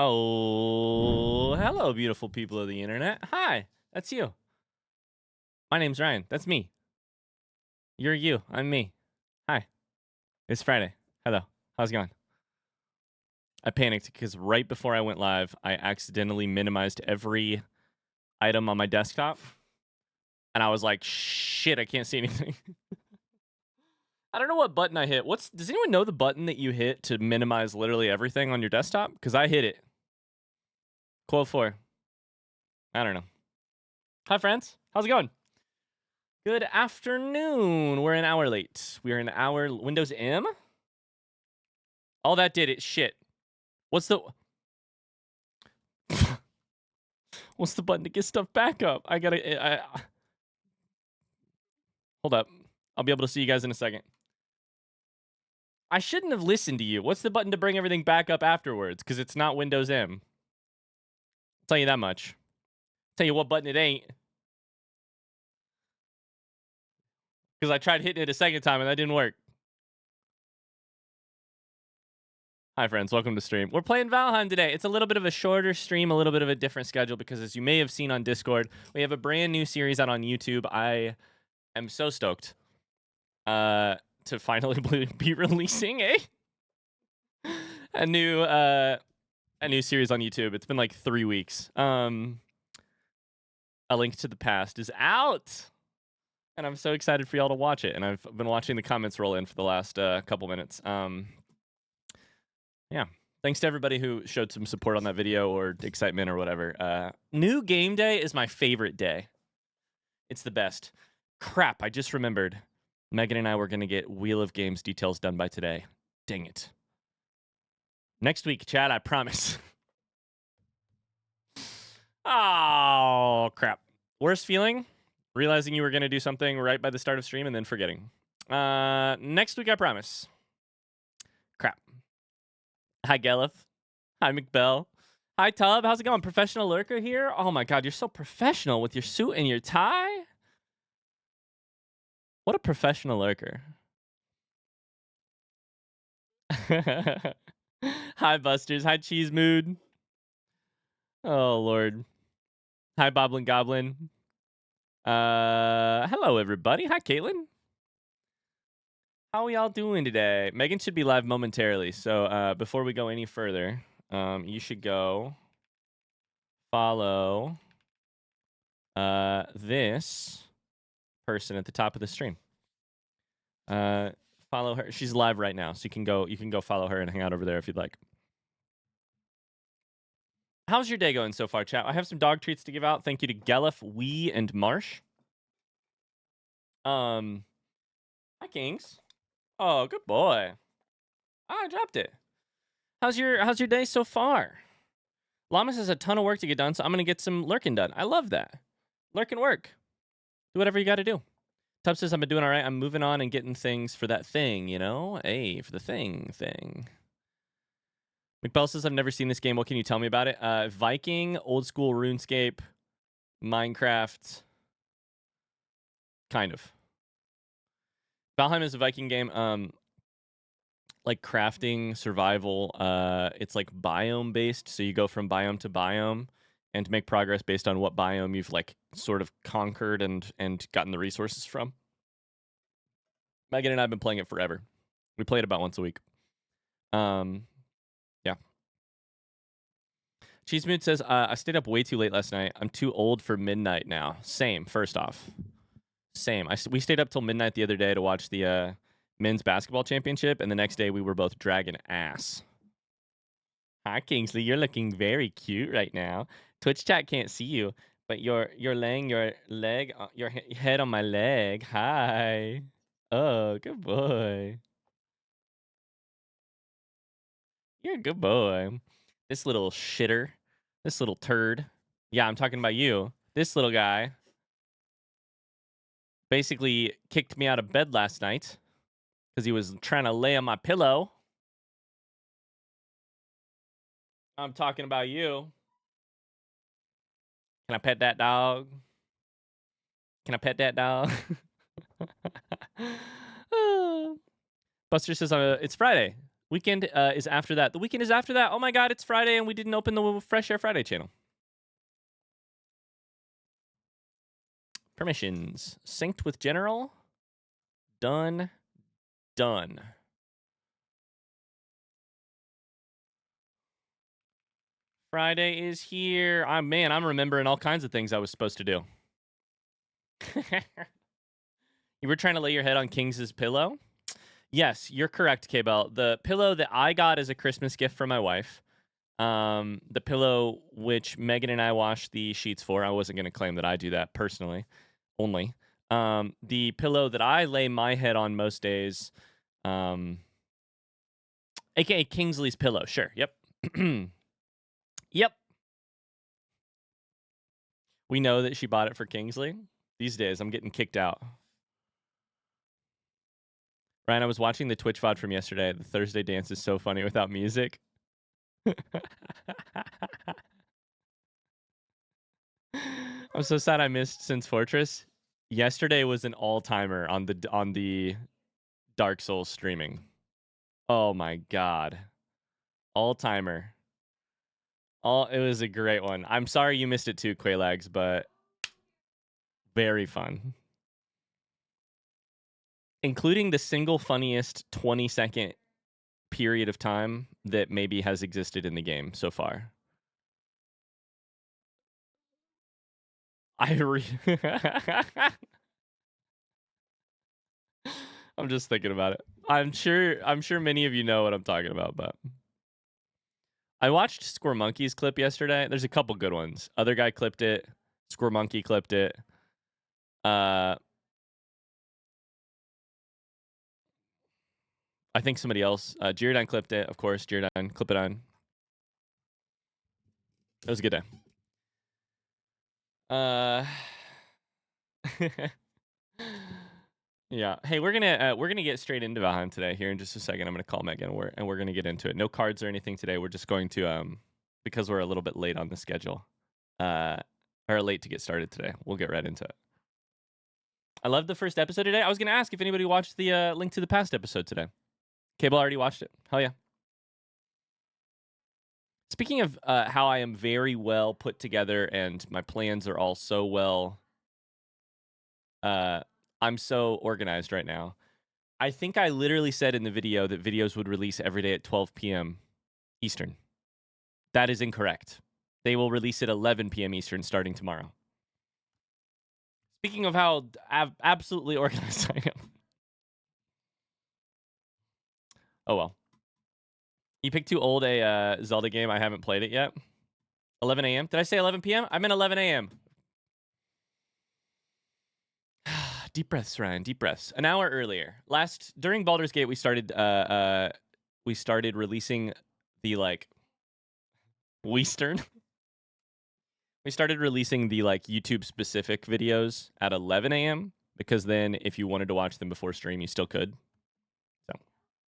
Oh, hello, beautiful people of the internet. Hi, that's you. My name's Ryan. That's me. You're you. I'm me. Hi. It's Friday. Hello. How's it going? I panicked because right before I went live, I accidentally minimized every item on my desktop. And I was like, shit, I can't see anything. I don't know what button I hit. Does anyone know the button that you hit to minimize literally everything on your desktop? Because I hit it. Quote 4. I don't know. Hi, friends. How's it going? Good afternoon. We're an hour late. We're an hour. Windows M? All that did it. Shit. What's the What's the button to get stuff back up? Hold up. I'll be able to see you guys in a second. I shouldn't have listened to you. What's the button to bring everything back up afterwards? Because it's not Windows M. I'll tell you that much. Tell you what button it ain't. Because I tried hitting it a second time and that didn't work. Hi, friends. Welcome to stream. We're playing Valheim today. It's a little bit of a shorter stream, a little bit of a different schedule, because as you may have seen on Discord, we have a brand new series out on YouTube. I am so stoked to finally be releasing a new series on YouTube. It's been like 3 weeks. A Link to the Past is out, and I'm so excited for y'all to watch it. And I've been watching the comments roll in for the last couple minutes. Yeah. Thanks to everybody who showed some support on that video or excitement or whatever. New game day is my favorite day. It's the best. Crap, I just remembered. Megan and I were going to get Wheel of Games details done by today. Dang it. Next week, Chad, I promise. Oh, crap. Worst feeling? Realizing you were going to do something right by the start of stream and then forgetting. Next week, I promise. Crap. Hi, Geleth. Hi, McBell. Hi, Tub. How's it going? Professional lurker here? Oh my god, you're so professional with your suit and your tie. What a professional lurker. Hi, Busters. Hi, Cheese Mood. Oh, Lord. Hi, Boblin Goblin. Hello, everybody. Hi, Caitlin. How are y'all doing today? Megan should be live momentarily, so before we go any further, you should go follow this person at the top of the stream. Follow her. She's live right now, so you can go follow her and hang out over there if you'd like. How's your day going so far, chat? I have some dog treats to give out. Thank you to Gelef, Wee, and Marsh. Hi, Kings. Oh, good boy. I dropped it. How's your day so far? Llamas has a ton of work to get done, so I'm gonna get some lurking done. I love that. Lurking work. Do whatever you gotta do. Tub says I've been doing all right. I'm moving on and getting things for that thing, you know? Hey, for the thing. McBell says I've never seen this game. What can you tell me about it? Viking, old school RuneScape, Minecraft. Kind of. Valheim is a Viking game. Like crafting, survival. It's like biome based, so you go from biome to biome and make progress based on what biome you've like sort of conquered and gotten the resources from. Megan and I have been playing it forever. We play it about once a week. Yeah. Cheese Mood says, I stayed up way too late last night. I'm too old for midnight now. Same, first off. Same. We stayed up till midnight the other day to watch the men's basketball championship, and the next day we were both dragging ass. Hi, Kingsley. You're looking very cute right now. Twitch chat can't see you, but you're laying your leg, your head on my leg. Hi. Oh, good boy. You're a good boy. This little shitter. This little turd. Yeah, I'm talking about you. This little guy basically kicked me out of bed last night because he was trying to lay on my pillow. I'm talking about you. Can I pet that dog? Can I pet that dog? Buster says it's Friday. Weekend is after that. The weekend is after that. Oh my God, it's Friday and we didn't open the Fresh Air Friday channel. Permissions. Synced with general. Done. Done. Friday is here. Man, I'm remembering all kinds of things I was supposed to do. You were trying to lay your head on Kings's pillow? Yes, you're correct, K-Bell. The pillow that I got as a Christmas gift from my wife, the pillow which Megan and I wash the sheets for, I wasn't going to claim that I do that personally, only. The pillow that I lay my head on most days, aka Kingsley's pillow. Sure, yep. Yep. We know that she bought it for Kingsley. These days, I'm getting kicked out. Ryan, I was watching the Twitch VOD from yesterday. The Thursday dance is so funny without music. I'm so sad I missed Sin's Fortress. Yesterday was an all-timer on the Dark Souls streaming. Oh my God. All-timer. It was a great one. I'm sorry you missed it too, Quaylags, but very fun. Including the single funniest 20-second period of time that maybe has existed in the game so far. I'm just thinking about it. I'm sure many of you know what I'm talking about, but I watched Square Monkey's clip yesterday. There's a couple good ones. Other guy clipped it. Square Monkey clipped it. I think somebody else. Jirodine clipped it, of course. Jirodine, clip it on. It was a good day. Yeah. Hey, we're gonna get straight into Valheim today. Here in just a second, I'm gonna call Megan and we're gonna get into it. No cards or anything today. We're just going to because we're a little bit late on the schedule, or late to get started today. We'll get right into it. I loved the first episode today. I was gonna ask if anybody watched the Link to the Past episode today. Cable already watched it. Hell yeah. Speaking of how I am very well put together and my plans are all so well, I'm so organized right now. I think I literally said in the video that videos would release every day at 12 p.m. Eastern. That is incorrect. They will release at 11 p.m. Eastern starting tomorrow. Speaking of how absolutely organized I am. Oh, well. You picked too old a Zelda game. I haven't played it yet. 11 a.m. Did I say 11 p.m.? I meant 11 a.m. Deep breaths, Ryan. Deep breaths. An hour earlier. During Baldur's Gate, we started releasing the Western. We started releasing the YouTube specific videos at 11 a.m. because then if you wanted to watch them before stream, you still could. So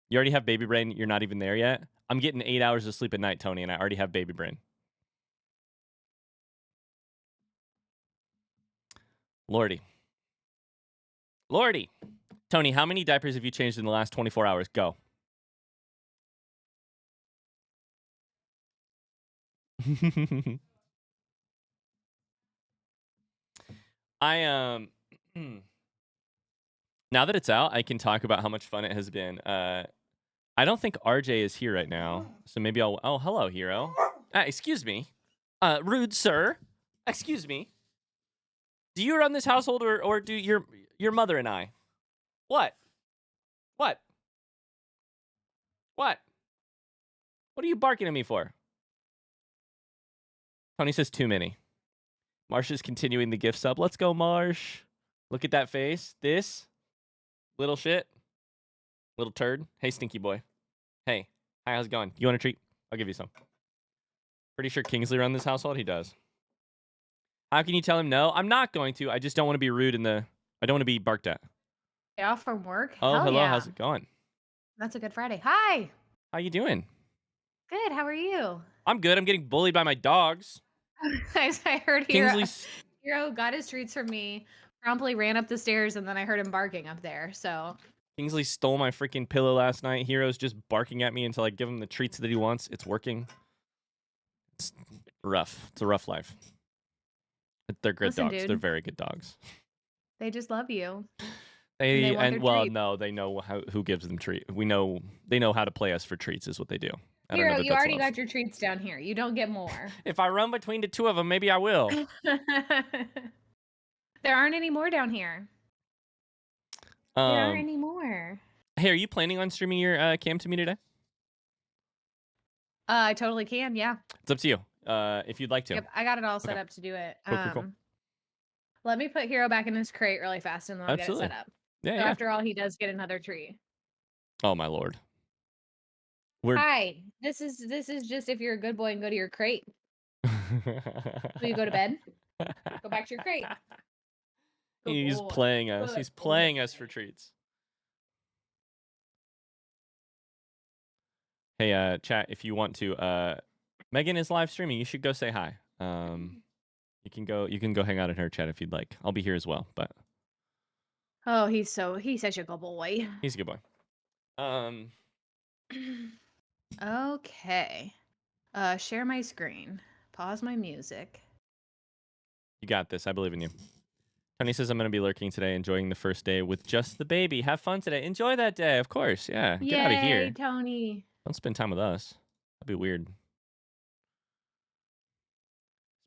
you already have baby brain. You're not even there yet. I'm getting 8 hours of sleep at night, Tony, and I already have baby brain. Lordy. Tony, how many diapers have you changed in the last 24 hours? Go. I now that it's out, I can talk about how much fun it has been. I don't think RJ is here right now, so maybe I'll. Oh, hello, hero. Excuse me. Rude sir. Excuse me. Do you run this household, or do your mother and I? What? What? What? What are you barking at me for? Tony says too many. Marsh is continuing the gift sub. Let's go, Marsh. Look at that face. This little shit. Little turd. Hey, stinky boy. Hey. Hi, how's it going? You want a treat? I'll give you some. Pretty sure Kingsley runs this household. He does. How can you tell him no? I'm not going to. I just don't want to be rude I don't want to be barked at. Off from work? Oh, Hell hello. yeah. How's it going? That's a good Friday. Hi. How you doing? Good. How are you? I'm good. I'm getting bullied by my dogs. I heard Hero got his treats from me, promptly ran up the stairs, and then I heard him barking up there. So Kingsley stole my freaking pillow last night. Hero's just barking at me until I give him the treats that he wants. It's working. It's rough. It's a rough life. But they're good Listen, dogs. They're dude. very good dogs. They just love you. They want their well, treat. no, they know who gives them treat. They know how to play us for treats is what they do. I don't know Hero, that you that's already love. got your treats down here. You don't get more. If I run between the two of them, maybe I will. There aren't any more down here. There aren't any more. Hey, are you planning on streaming your cam to me today? I totally can. Yeah. It's up to you. If you'd like to. Yep. I got it all set up to do it. Cool. Let me put Hero back in his crate really fast, and then I'll Absolutely. get it set up. Yeah, So yeah. after all, he does get another treat. Oh my lord. Hi. This is just if you're a good boy and go to your crate. Will you go to bed? Go back to your crate. Good He's boy. playing us. Good He's playing boy. us for treats. Hey, chat, if you want to, Megan is live streaming. You should go say hi. You can go hang out in her chat if you'd like. I'll be here as well, but Oh, he's such a good boy. he's a good boy. Okay. Share my screen. Pause my music. You got this. I believe in you. Tony says I'm going to be lurking today, enjoying the first day with just the baby. Have fun today. Enjoy that day, of course. Yeah, get out of here. Yay, Tony. Don't spend time with us. That'd be weird.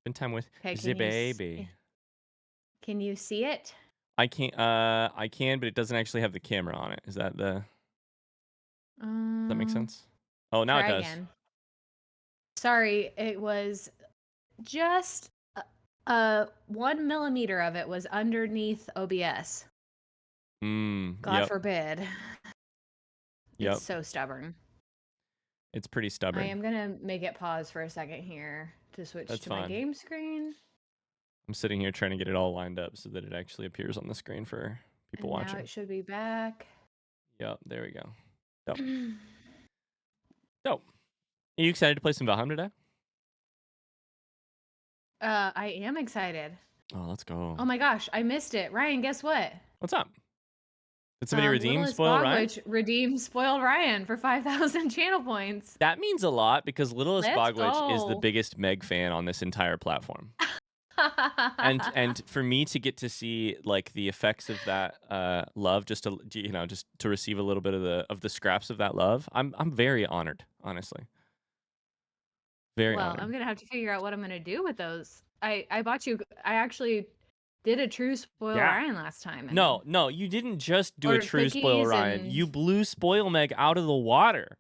Spend time with the baby. Can you see it? I can't. I can, but it doesn't actually have the camera on it. Is that the? Does that make sense? Oh, now it does. Again. Sorry, it was just 1 millimeter of it was underneath OBS. God forbid. Yep. It's so stubborn. It's pretty stubborn. I am gonna make it pause for a second here to switch to my game screen. I'm sitting here trying to get it all lined up so that it actually appears on the screen for people watching. Now it should be back. Yep, there we go. Dope. Dope. Are you excited to play some Valheim today? I am excited. Oh, let's go. Oh my gosh, I missed it. Ryan, guess what? What's up? Did somebody redeem Spoiled Ryan? Redeem Spoiled Ryan for 5,000 channel points. That means a lot because Littlest Bogwitch is the biggest Meg fan on this entire platform. and for me to get to see like the effects of that love, just to receive a little bit of the scraps of that love, I'm very honored, honestly. Very honored. I'm gonna have to figure out what I'm gonna do with those. I actually did a true Spoil Ryan last time. No, you didn't just do a true Spoil Ryan. You blew Spoil Meg out of the water.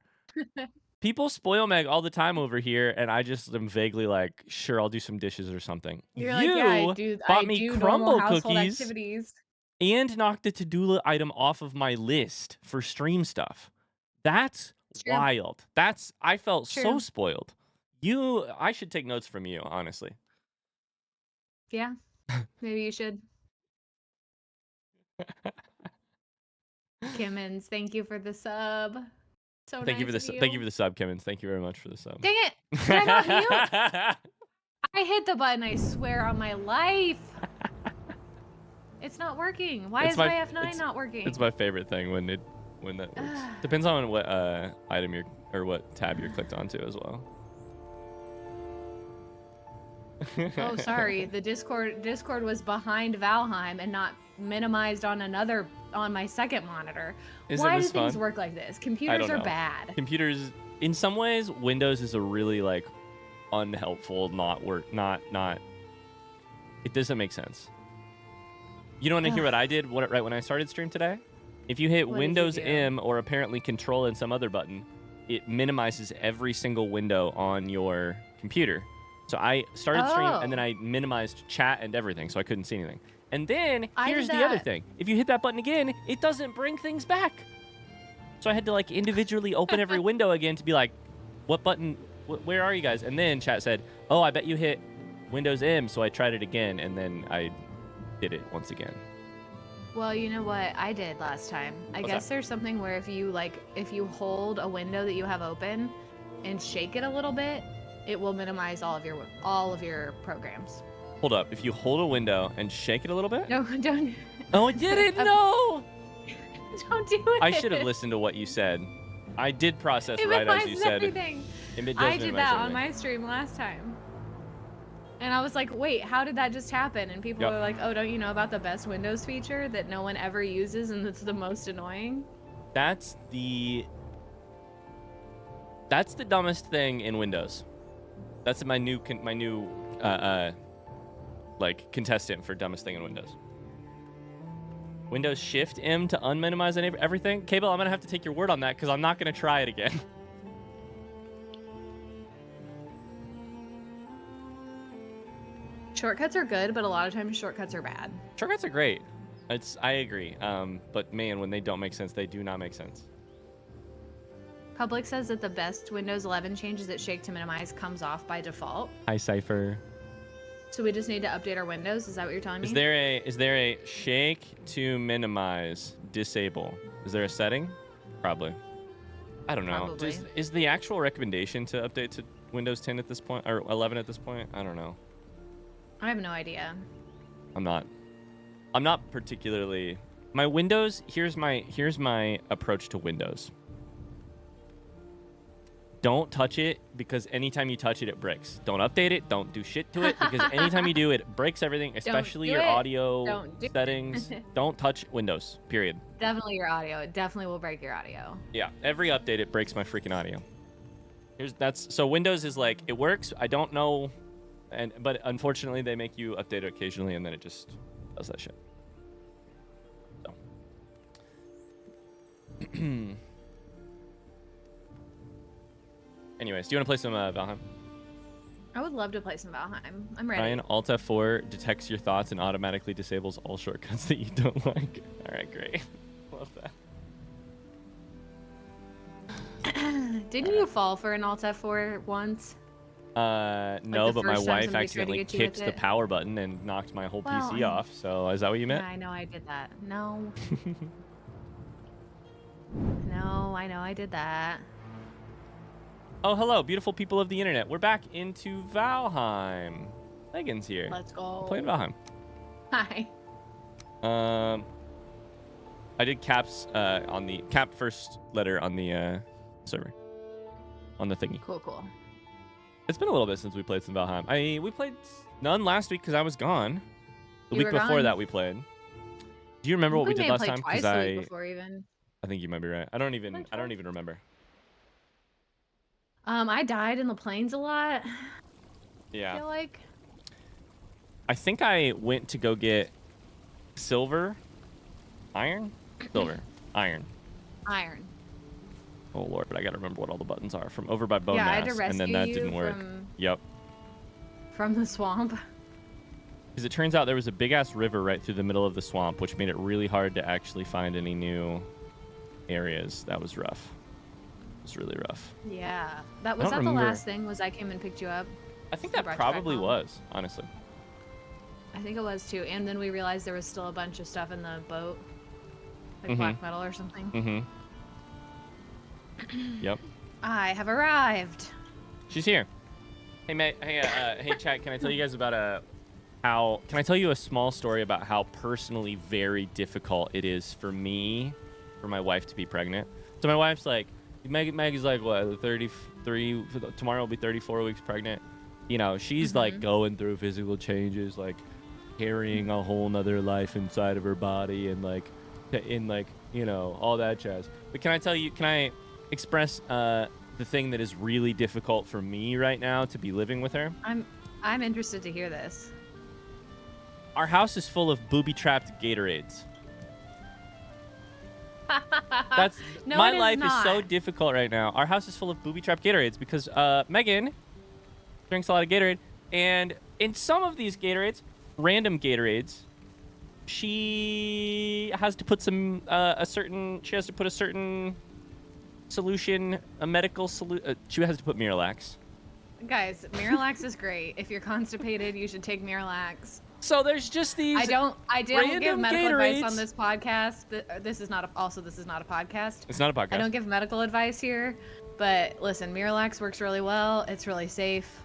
People spoil Meg all the time over here, and I just am vaguely like, sure, I'll do some dishes or something. You're like, yeah, bought me crumble cookies and knocked the to-do item off of my list for stream stuff. That's wild. I felt so spoiled. I should take notes from you, honestly. Yeah, maybe you should. Kimmins, thank you for the sub. So thank you for the sub, Kimmins. Thank you very much for the sub. Dang it! Did I not mute? I hit the button. I swear on my life. It's not working. Why is my F9 not working? It's my favorite thing when that works. Depends on what item what tab you're clicked onto as well. Oh, sorry. The Discord was behind Valheim and not minimized on my second monitor. Why do things work like this? Computers are bad. Computers, in some ways, Windows is a really like unhelpful, it doesn't make sense. You don't want to hear what I did right when I started stream today? If you hit Windows M or apparently Control and some other button, it minimizes every single window on your computer. So I started stream and then I minimized chat and everything, so I couldn't see anything. And then here's the other thing. If you hit that button again, it doesn't bring things back. So I had to like individually open every window again to be like, what button, where are you guys? And then chat said, oh, I bet you hit Windows M. So I tried it again and then I did it once again. Well, you know what I did last time? I guess there's something where if you hold a window that you have open and shake it a little bit, it will minimize all of your programs. Hold up. If you hold a window and shake it a little bit? No, don't. Oh, it didn't. No. Don't do it. I should have listened to what you said. I did process It right as you minimizes said. everything. It does I did minimize that on everything. my stream last time. And I was like, wait, how did that just happen? And people are like, oh, don't you know about the best Windows feature that no one ever uses and that's the most annoying? That's the dumbest thing in Windows. That's my new like contestant for dumbest thing in Windows. Windows Shift M to unminimize everything. Cable, I'm gonna have to take your word on that because I'm not gonna try it again. Shortcuts are good, but a lot of times shortcuts are bad. Shortcuts are great. I agree. But man, when they don't make sense, they do not make sense. Public says that the best Windows 11 changes that shake to minimize comes off by default. Hi, Cypher. So we just need to update our windows. Is that what you're telling me? Is there a shake to minimize disable? Is there a setting? Probably. I don't know. Probably. Is the actual recommendation to update to Windows 10 at this point or 11 at this point? I don't know. I have no idea. I'm not particularly. My Windows. Here's my approach to Windows. Don't touch it because anytime you touch it, it breaks. Don't update it. Don't do shit to it because anytime you do, it breaks everything, especially your audio settings. Don't touch Windows, period. Definitely your audio. It definitely will break your audio. Yeah, every update, it breaks my freaking audio. So Windows is like, it works. I don't know. But unfortunately, they make you update it occasionally and then it just does that shit. So. Anyways, do you want to play some Valheim? I would love to play some Valheim. I'm ready. Ryan, Alt F4 detects your thoughts and automatically disables all shortcuts that you don't like. All right, great. Love that. Didn't you fall for an Alt F4 once? No, but my wife accidentally kicked the it? power button and knocked my whole PC off. So is that what you meant? Yeah, I know I did that. No. No, I know I did that. Oh, hello, beautiful people of the internet. We're back into Valheim. Megan's here. Let's go. Playing Valheim. Hi. I did caps on the cap first letter on the server. On the thingy. Cool. It's been a little bit since we played some Valheim. We played none last week because I was gone. The week before that we played. Do you remember what we did last time? Twice the week before even. I think you might be right. I don't even remember. I died in the plains a lot. Yeah. I feel like. I think I went to go get silver, iron. Oh Lord, but I gotta remember what all the buttons are from over by Bone Yeah, I Mass, had to rescue and then that you didn't work. Yep. From the swamp. Because it turns out there was a big ass river right through the middle of the swamp, which made it really hard to actually find any new areas. That was rough. It was really rough. Yeah, that was the last thing. Was I came and picked you up? I think that probably was, honestly. I think it was too. And then we realized there was still a bunch of stuff in the boat, like black metal or something. Yep. I have arrived. She's here. Hey, hey, chat. Can I tell you guys about Can I tell you a small story about how personally very difficult it is for my wife to be pregnant? So my wife's like, Maggie's like, what, 33? Tomorrow will be 34 weeks pregnant. You know, she's like going through physical changes, like carrying a whole nother life inside of her body, and you know, all that jazz. But can I express the thing that is really difficult for me right now to be living with her? I'm interested to hear this. Our house is full of booby-trapped Gatorades. My life is so difficult right now. Our house is full of booby-trapped Gatorades because Megan drinks a lot of Gatorade, and in some of these Gatorades, random Gatorades, she has to put a certain solution, a medical solution. She has to put Miralax. Guys, Miralax is great. If you're constipated, you should take Miralax. So there's just these. I don't give medical Gatorades. advice on this podcast. This is not a podcast. It's not a podcast. I don't give medical advice here, but listen, Miralax works really well. It's really safe.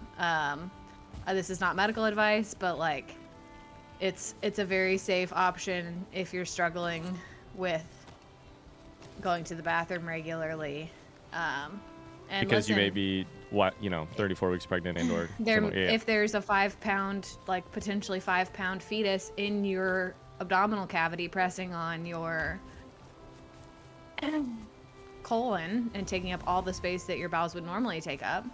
This is not medical advice, but like, it's a very safe option if you're struggling with going to the bathroom regularly. And Because you listen, may be, 34 weeks pregnant and/or if there's a 5 pound, like potentially 5 pound fetus in your abdominal cavity pressing on your colon and taking up all the space that your bowels would normally take up,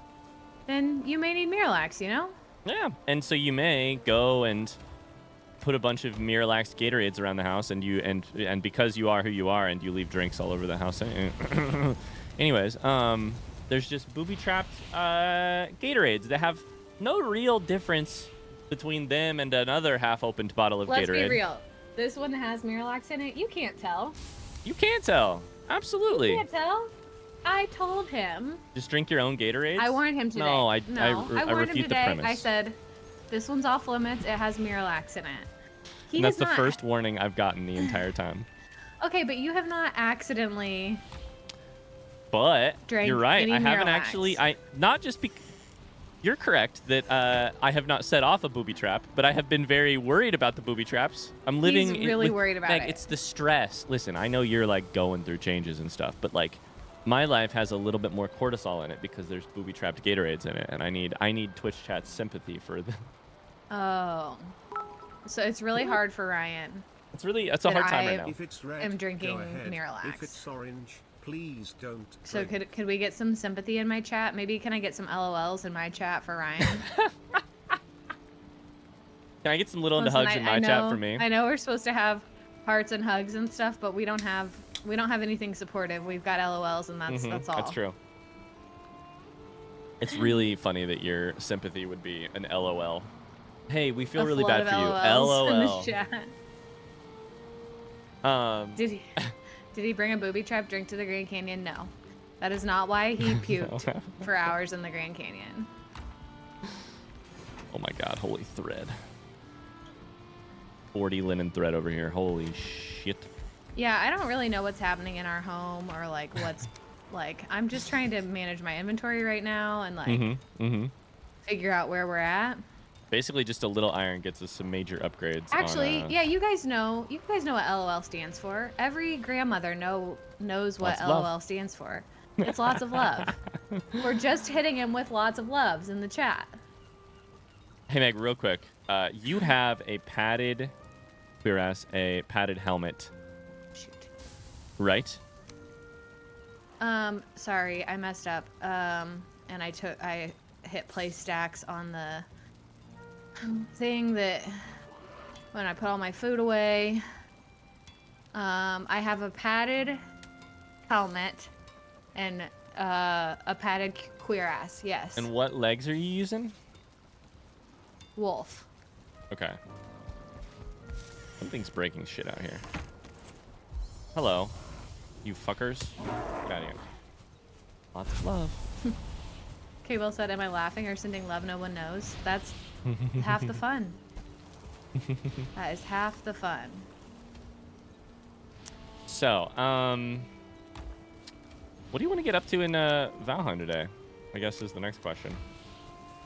then you may need Miralax, you know? Yeah, and so you may go and put a bunch of Miralax Gatorades around the house, and because you are who you are, and you leave drinks all over the house. Anyways, there's just booby-trapped Gatorades that have no real difference between them and another half-opened bottle of Gatorade. Let's be real. This one has Miralax in it. You can't tell. You can't tell. Absolutely. You can't tell. I told him. Just drink your own Gatorades? I warned him today. No, I warned him refute the today. premise. I said, this one's off limits. It has Miralax in it. And that's the first warning I've gotten the entire time. Okay, but you have not accidentally... But you're right. I haven't Miralax. actually. You're correct that I have not set off a booby trap, but I have been very worried about the booby traps. I'm living. He's really worried about Meg, it. It's the stress. Listen, I know you're like going through changes and stuff, but like my life has a little bit more cortisol in it because there's booby trapped Gatorades in it, and I need Twitch chat's sympathy for them. Oh, so it's really hard for Ryan. It's a hard time right now. If it's red, I'm drinking go ahead. Miralax. If it's orange, please don't. So could we get some sympathy in my chat? Maybe can I get some LOLs in my chat for Ryan? Can I get some little into hugs in my chat for me? I know we're supposed to have hearts and hugs and stuff, but we don't have anything supportive. We've got LOLs, and that's all. That's true. It's really funny that your sympathy would be an LOL. Hey, we feel really bad for you. LOL. In the chat. Did he bring a booby trap drink to the Grand Canyon? No. That is not why he puked for hours in the Grand Canyon. Oh my god, holy thread. 40 linen thread over here. Holy shit. Yeah, I don't really know what's happening in our home or like what's like. I'm just trying to manage my inventory right now and like figure out where we're at. Basically, just a little iron gets us some major upgrades. Actually, yeah, you guys know what LOL stands for. Every grandmother knows what LOL stands for. It's lots of love. We're just hitting him with lots of loves in the chat. Hey Meg, real quick, you have a padded helmet. Shoot. Right? Sorry, I messed up. And I hit play stacks on the thing that when I put all my food away. I have a padded helmet and a padded queer ass, yes. And what legs are you using? Wolf. Okay. Something's breaking shit out here. Hello, you fuckers. Get out of here. Lots of love. Okay, well said. Am I laughing or sending love no one knows? That's half the fun. That is half the fun. So, what do you want to get up to in Valheim today? I guess is the next question.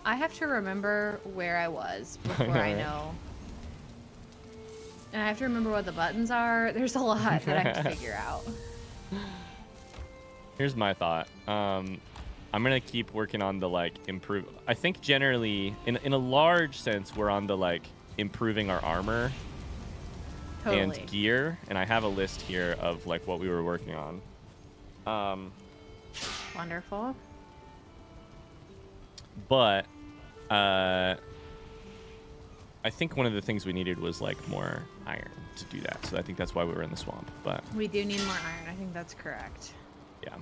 I have to remember where I was before I know. And I have to remember what the buttons are. There's a lot that I have to figure out. Here's my thought. I'm gonna keep working on the improve. I think generally, in a large sense, we're on the improving our armor and gear. And I have a list here of what we were working on. Wonderful. But I think one of the things we needed was more iron to do that. So I think that's why we were in the swamp. But we do need more iron. I think that's correct. Yeah.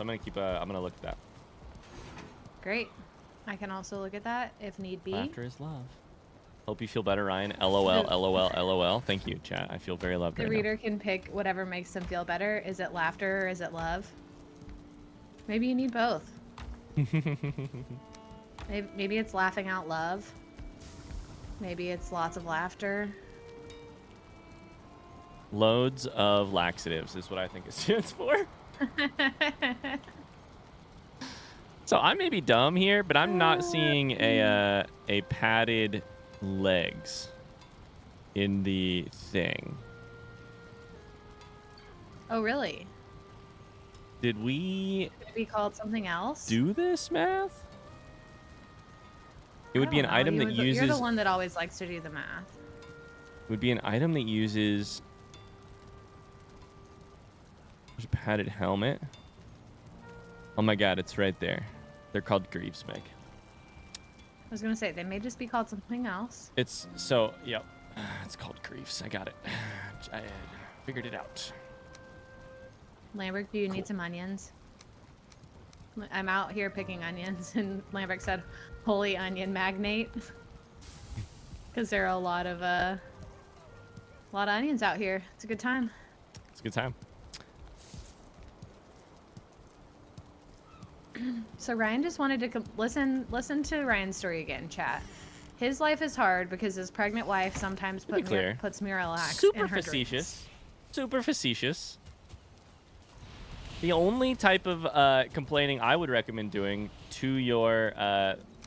I'm gonna look at that. Great. I can also look at that if need be. Laughter is love. Hope you feel better, Ryan. LOL, LOL, LOL. Thank you, chat. I feel very loved The right reader can pick whatever makes them feel better. Is it laughter or is it love? Maybe you need both. Maybe it's laughing out love. Maybe it's lots of laughter. Loads of laxatives is what I think it stands for. So I may be dumb here, but I'm not seeing a padded legs in the thing. Oh, really? Did we Could it be called something else? do this math? It I would be an don't know. item that uses... You're the one that always likes to do the math. Would be an item that uses... There's a padded helmet. Oh my god, it's right there. They're called greaves, Meg. I was gonna say they may just be called something else. It's so, yep. It's called greaves. I got it. I figured it out. Lambert, do you need some onions? I'm out here picking onions, and Lambert said, "Holy onion magnate," because there are a lot of onions out here. It's a good time. It's a good time. So Ryan just wanted to listen to Ryan's story again, chat. His life is hard because his pregnant wife sometimes puts Miralax Super in her facetious. drinks. Super facetious. The only type of complaining I would recommend doing to your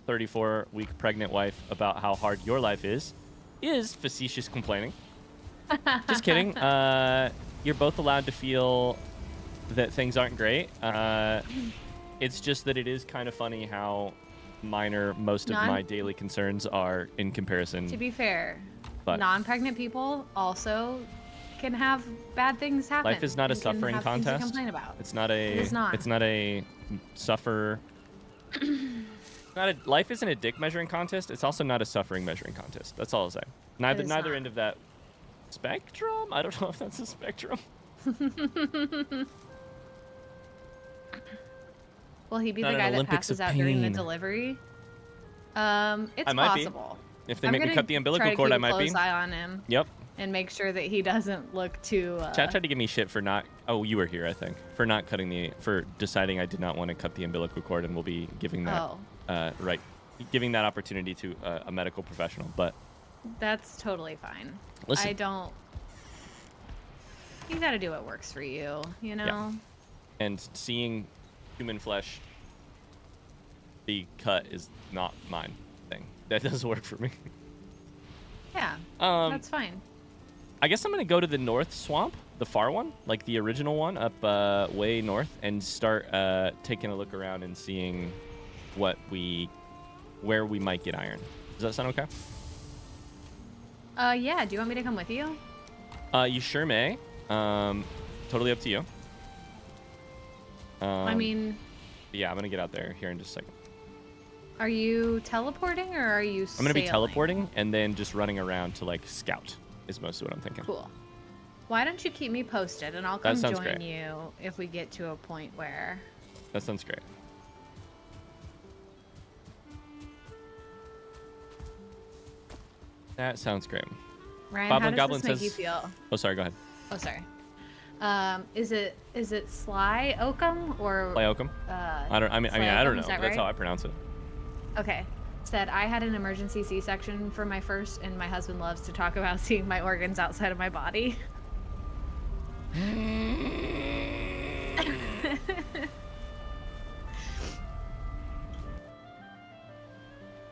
34-week pregnant wife about how hard your life is facetious complaining. Just kidding. You're both allowed to feel that things aren't great. It's just that it is kind of funny how minor most of my daily concerns are in comparison. To be fair, but non-pregnant people also can have bad things happen. Life is not a suffering contest. To complain about. It's not a. It is not. It's not a suffer. Life isn't a dick measuring contest. It's also not a suffering measuring contest. That's all I'll say. Neither end of that spectrum. I don't know if that's a spectrum. Will he be the guy that passes out during the delivery? It's possible. If they make me cut the umbilical cord, I might be. I'm gonna keep a close eye on him. Yep. And make sure that he doesn't look too. Chad tried to give me shit for not. Oh, you were here, I think, for not for deciding I did not want to cut the umbilical cord, and we'll be giving that giving that opportunity to a medical professional. But that's totally fine. Listen. I don't. You got to do what works for you, you know. Yeah. And seeing human flesh be cut is not mine thing. That doesn't work for me. Yeah. That's fine. I guess I'm gonna go to the north swamp, the far one, like the original one up way north, and start taking a look around and seeing where we might get iron. Does that sound okay? Yeah. Do you want me to come with you? You sure may. Totally up to you. I mean. Yeah, I'm gonna get out there here in just a second. Are you teleporting or are you? I'm gonna be teleporting and then just running around to like scout. Is mostly what I'm thinking. Cool. Why don't you keep me posted and I'll come join you if we get to a point where. That sounds great. That sounds great. Ryan, Boblin how Goblin does this make says, you feel? Oh, sorry. Go ahead. Oh, sorry. Is it Sly Oakham or? Sly Oakham. I don't know. That's how I pronounce it. Okay. Said I had an emergency C-section for my first, and my husband loves to talk about seeing my organs outside of my body.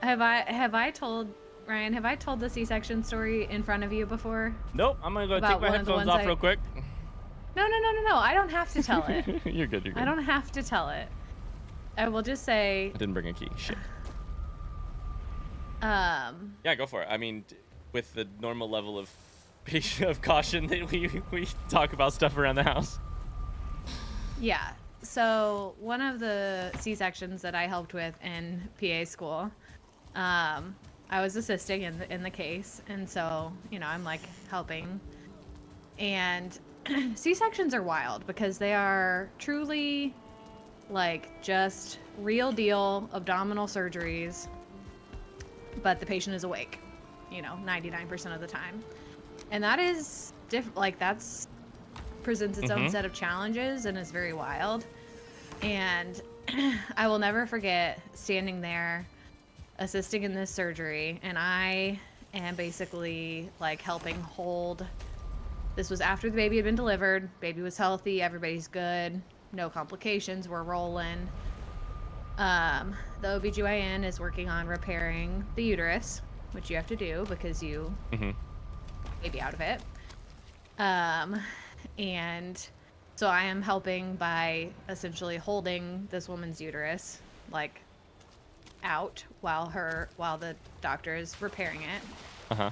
Have I told Ryan? Have I told the C-section story in front of you before? Nope. I'm gonna go take my headphones off real quick. No. I don't have to tell it. You're good. I don't have to tell it. I will just say. I didn't bring a key. Shit. Yeah, go for it. I mean, with the normal level of caution that we talk about stuff around the house. Yeah. So one of the C-sections that I helped with in PA school, I was assisting in the case, and so I'm like helping. And C-sections are wild because they are truly like just real deal abdominal surgeries. But the patient is awake, 99% of the time. And that is that's presents its own set of challenges and is very wild. And I will never forget standing there assisting in this surgery, and I am basically like helping hold. This was after the baby had been delivered. Baby was healthy, everybody's good, no complications, we're rolling. The OBGYN is working on repairing the uterus, which you have to do because you Mm-hmm. baby out of it. And so I am helping by essentially holding this woman's uterus, like, out while the doctor is repairing it. Uh-huh.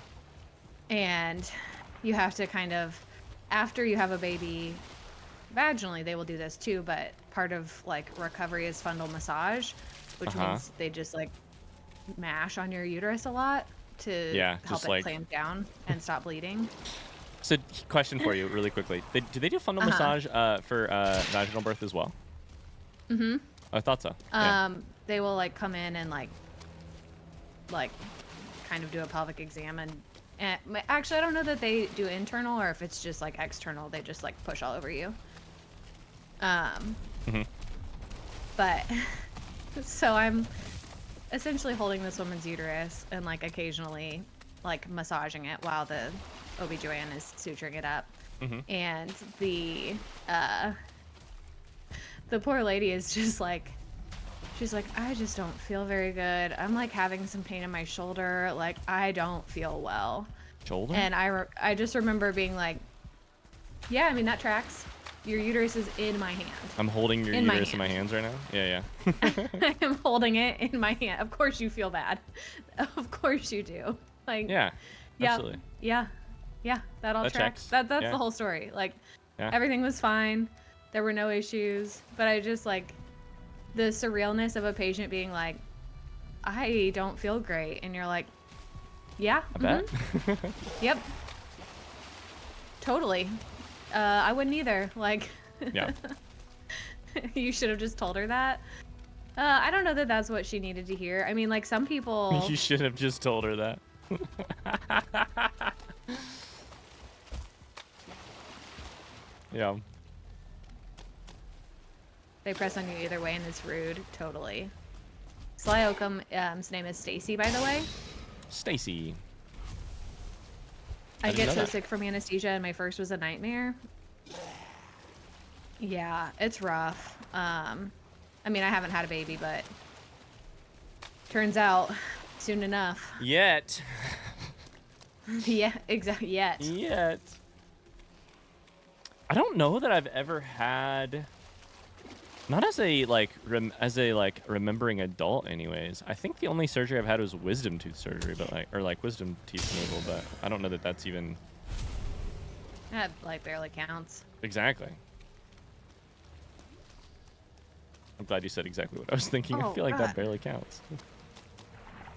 And you have to kind of, after you have a baby vaginally, they will do this too, but part of like recovery is fundal massage, which means they just like mash on your uterus a lot to help it clamp down and stop bleeding. So, question for you, really quickly: do they do fundal massage for vaginal birth as well? Mm-hmm. I thought so. Yeah. They will like come in and like kind of do a pelvic exam and actually I don't know that they do internal or if it's just like external. They just like push all over you. But so I'm essentially holding this woman's uterus and like occasionally like massaging it while the OB/GYN is suturing it up. And the poor lady is just like, she's like, I just don't feel very good. I'm like having some pain in my shoulder. Like I don't feel well. Shoulder? And I just remember being like, yeah, I mean that tracks. Your uterus is in my hand. I'm holding your uterus in my hands right now? Yeah. I am holding it in my hand. Of course you feel bad. Of course you do. Like Yeah, absolutely. Yeah, that all tracks. That's the whole story. Like everything was fine. There were no issues. But I just like the surrealness of a patient being like, I don't feel great. And you're like, yeah. I bet. Yep. Totally. I wouldn't either. Like, yeah. You should have just told her that. I don't know that that's what she needed to hear. I mean, like some people. You should have just told her that. Yeah. They press on you either way, and it's rude. Totally. Sly Oakum's name is Stacy, by the way. Stacy. I get so sick from anesthesia, and my first was a nightmare. Yeah, it's rough. I mean, I haven't had a baby, but turns out soon enough. Yet. Yeah, exactly. Yet. I don't know that I've ever had. Not as a remembering adult, anyways. I think the only surgery I've had was wisdom tooth surgery, but wisdom teeth removal. But I don't know that that's even. That like barely counts. Exactly. I'm glad you said exactly what I was thinking. Oh, I feel like God. that barely counts.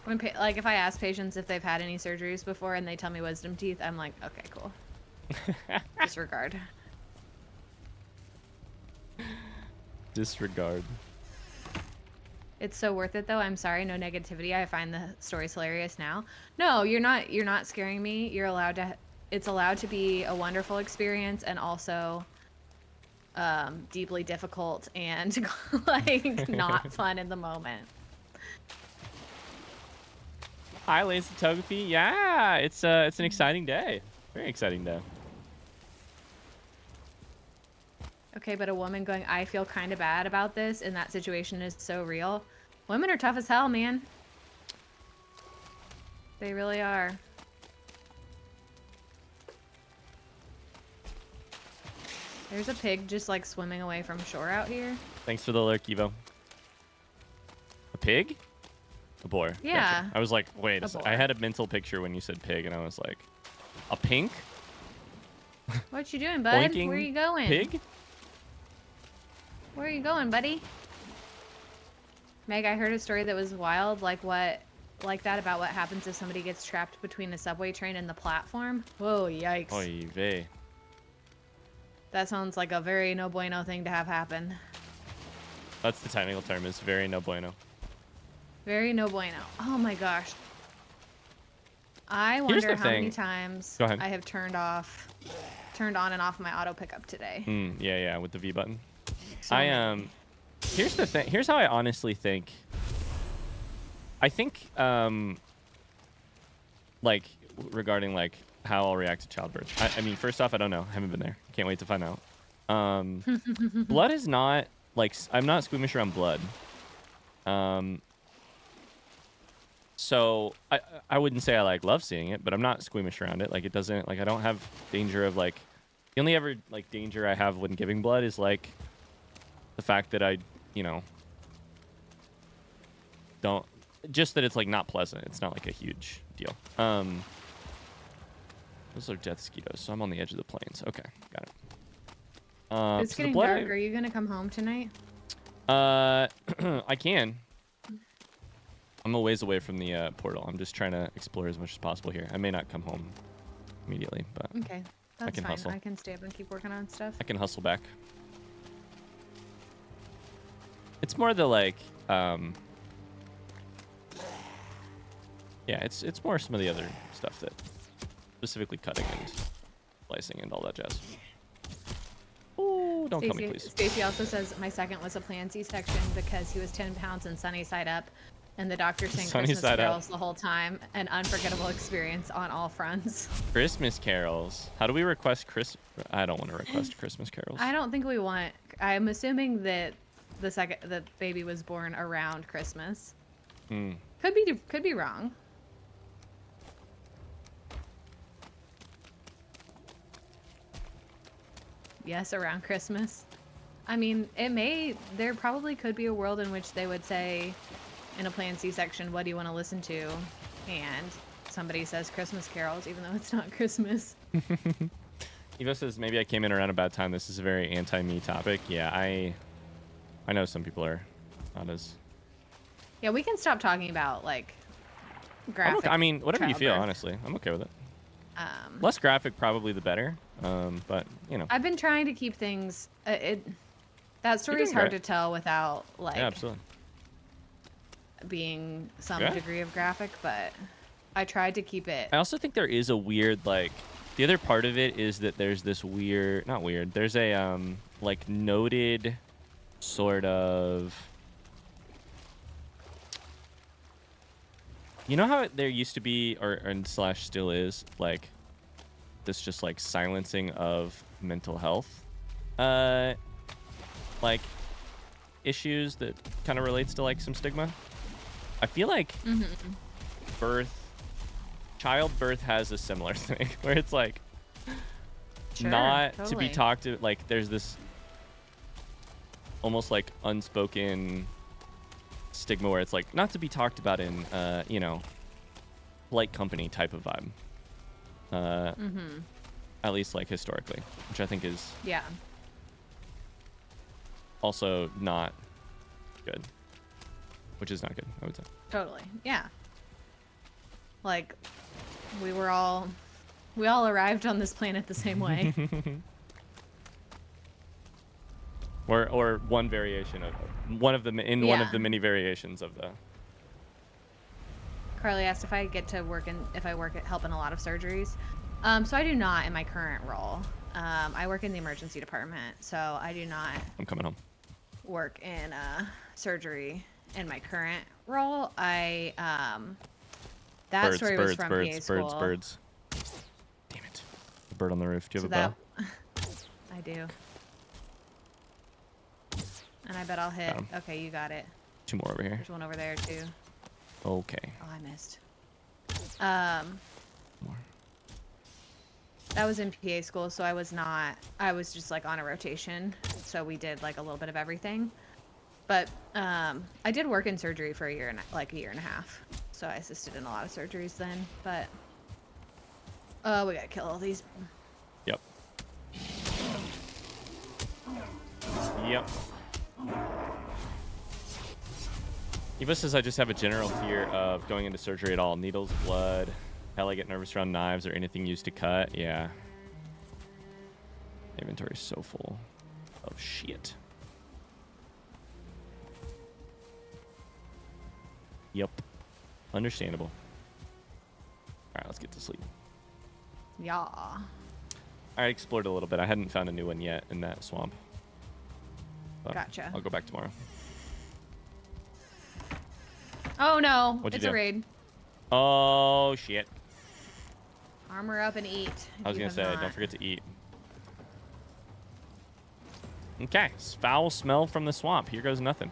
When if I ask patients if they've had any surgeries before and they tell me wisdom teeth, I'm like, okay, cool. Disregard. Disregard. It's so worth it though. I'm sorry, no negativity. I find the stories hilarious now. No, you're not scaring me. You're allowed to. It's allowed to be a wonderful experience and also deeply difficult and like not fun in the moment. Hi, Lazy Togepi. Yeah, it's an exciting day. Very exciting day. Okay, but a woman going, I feel kind of bad about this, and that situation is so real. Women are tough as hell, man. They really are. There's a pig just like swimming away from shore out here. Thanks for the alert, Evo. A pig? A boar. Yeah. Gotcha. I was like, wait, boar. I had a mental picture when you said pig, and I was like, a pink? What you doing, bud? Boinking Where you going? Pig? Where are you going, buddy? Meg, I heard a story that was wild, like that about what happens if somebody gets trapped between the subway train and the platform. Whoa, yikes. Oy vey. That sounds like a very no bueno thing to have happen. That's the technical term, is very no bueno. Very no bueno. Oh my gosh. I wonder how many times I have turned on and off my auto pickup today. Yeah, with the V button. So Here's the thing. Here's how I honestly think. I think, like, regarding, like, how I'll react to childbirth. I mean, first off, I don't know. I haven't been there. Can't wait to find out. Blood is not, like, I'm not squeamish around blood. So I wouldn't say I like love seeing it, but I'm not squeamish around it. Like it doesn't like I don't have danger of like the only ever like danger I have when giving blood is like the fact that I, you know, don't just that it's like not pleasant. It's not like a huge deal. Those are death mosquitoes, so I'm on the edge of the plains. Okay, got it. It's getting dark. Are you gonna come home tonight? I can. I'm a ways away from the portal. I'm just trying to explore as much as possible here. I may not come home immediately, but okay, that's I can fine. hustle. I can stay up and keep working on stuff. I can hustle back. It's more the like, yeah, it's more some of the other stuff that specifically cutting and slicing and all that jazz. Ooh, don't kill me, please. Stacy also says my second was a planned C-section because he was 10 pounds and sunny side up, and the doctor sang Christmas carols the whole time. An unforgettable experience on all fronts. Christmas carols. How do we request I don't want to request Christmas carols. I don't think we want. I'm assuming that the baby was born around Christmas. Could be wrong. Yes, around Christmas. I mean, there probably could be a world in which they would say in a planned C-section, what do you want to listen to? And somebody says Christmas carols, even though it's not Christmas. Evo says, maybe I came in around a bad time. This is a very anti-me topic. Yeah, I know some people are not as... Yeah, we can stop talking about, like, graphic. I mean, whatever you feel, childbirth. honestly. I'm okay with it. Less graphic, probably the better. But, you know. I've been trying to keep things... that story is hard to tell without, like... Yeah, absolutely. Being some degree of graphic, but I tried to keep it. I also think there is a weird, like... The other part of it is that there's this weird... Not weird. There's a, like, noted sort of... You know how there used to be, and slash still is, like, this just, like, silencing of mental health, like, issues that kind of relates to, like, some stigma? I feel like childbirth has a similar thing, where it's, like, to be talked to, like, there's this almost, like, unspoken stigma where it's like not to be talked about in you know, polite company type of vibe, at least like historically, which I think is also not good, which is not good, I would say. Totally. Yeah, like we all arrived on this planet the same way. Or one variation of one of the many variations of the. Carly asked if I get to work help in a lot of surgeries. So I do not in my current role. I work in the emergency department, so I do not. I'm coming home. Work in surgery in my current role. I that story was from PA school. Birds. Damn it! A bird on the roof. Do you have a bow? I do. And I bet I'll hit. Okay, you got it. Two more over here. There's one over there too. Okay. Oh, I missed. More. That was in PA school, so I was just like on a rotation. So we did like a little bit of everything. But I did work in surgery for a year and a half. So I assisted in a lot of surgeries then. But we gotta kill all these. Yep. Yep. Eva says, I just have a general fear of going into surgery at all. Needles, blood. Hell, I get nervous around knives or anything used to cut. Yeah. Inventory is so full of shit. Yep. Understandable. Alright, let's get to sleep. Yeah. I explored a little bit. I hadn't found a new one yet in that swamp. But gotcha. I'll go back tomorrow. Oh no, it's a raid. Oh shit. Armor up and eat. I was gonna say, don't forget to eat. Okay, foul smell from the swamp. Here goes nothing.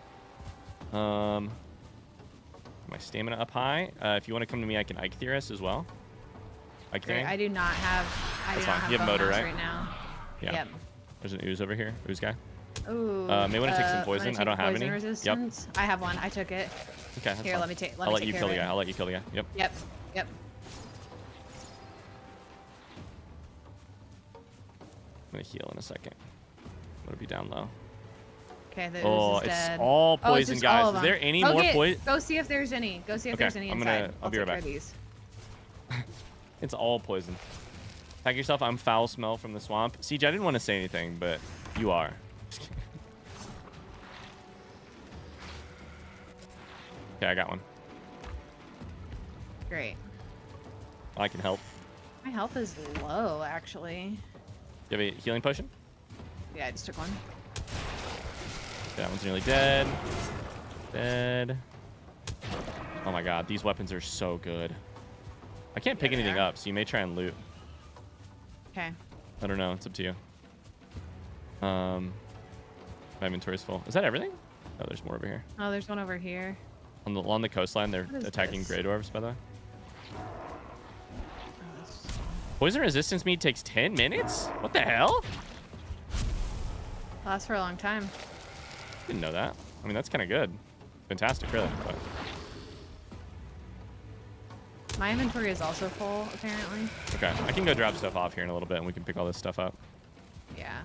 my stamina up high. If you want to come to me, I can Ike Theorist as well. Ike Great. Theory? I do not have. That's fine. You have motor, right? now. Yeah. Yep. There's an ooze over here. Ooze guy. Ooh. May want to take some poison. I don't have any. Resistance. Yep. I have one. I took it. Okay. That's Here, fine. let me take. I'll let you kill the guy. I'll let you kill the guy. Yep. Yep. Yep. I'm gonna heal in a second. I'm gonna be down low. Okay. The Oh, ooze is it's dead. all poison, it's guys. all of Is there them. any more poison? Go see if there's any. Go see if there's any inside. I'll be right back. These. It's all poison. Pack yourself. I'm foul smell from the swamp. Siege, I didn't want to say anything, but you are. Okay, I got one. Great. I can help. My health is low, actually. You have a healing potion? Yeah, I just took one. That one's nearly dead. Dead. Oh my god, these weapons are so good. I can't pick anything up, so you may try and loot. Okay. I don't know. It's up to you. My inventory's full. Is that everything? Oh, there's more over here. Oh, there's one over here. Along the coastline, they're What is attacking this? Grey Dwarves, by the way. Oh, that's- Poison resistance meat takes 10 minutes? What the hell? Lasts for a long time. Didn't know that. I mean, that's kind of good. Fantastic, really. But My inventory is also full, apparently. okay, I can go drop stuff off here in a little bit, and we can pick all this stuff up. Yeah.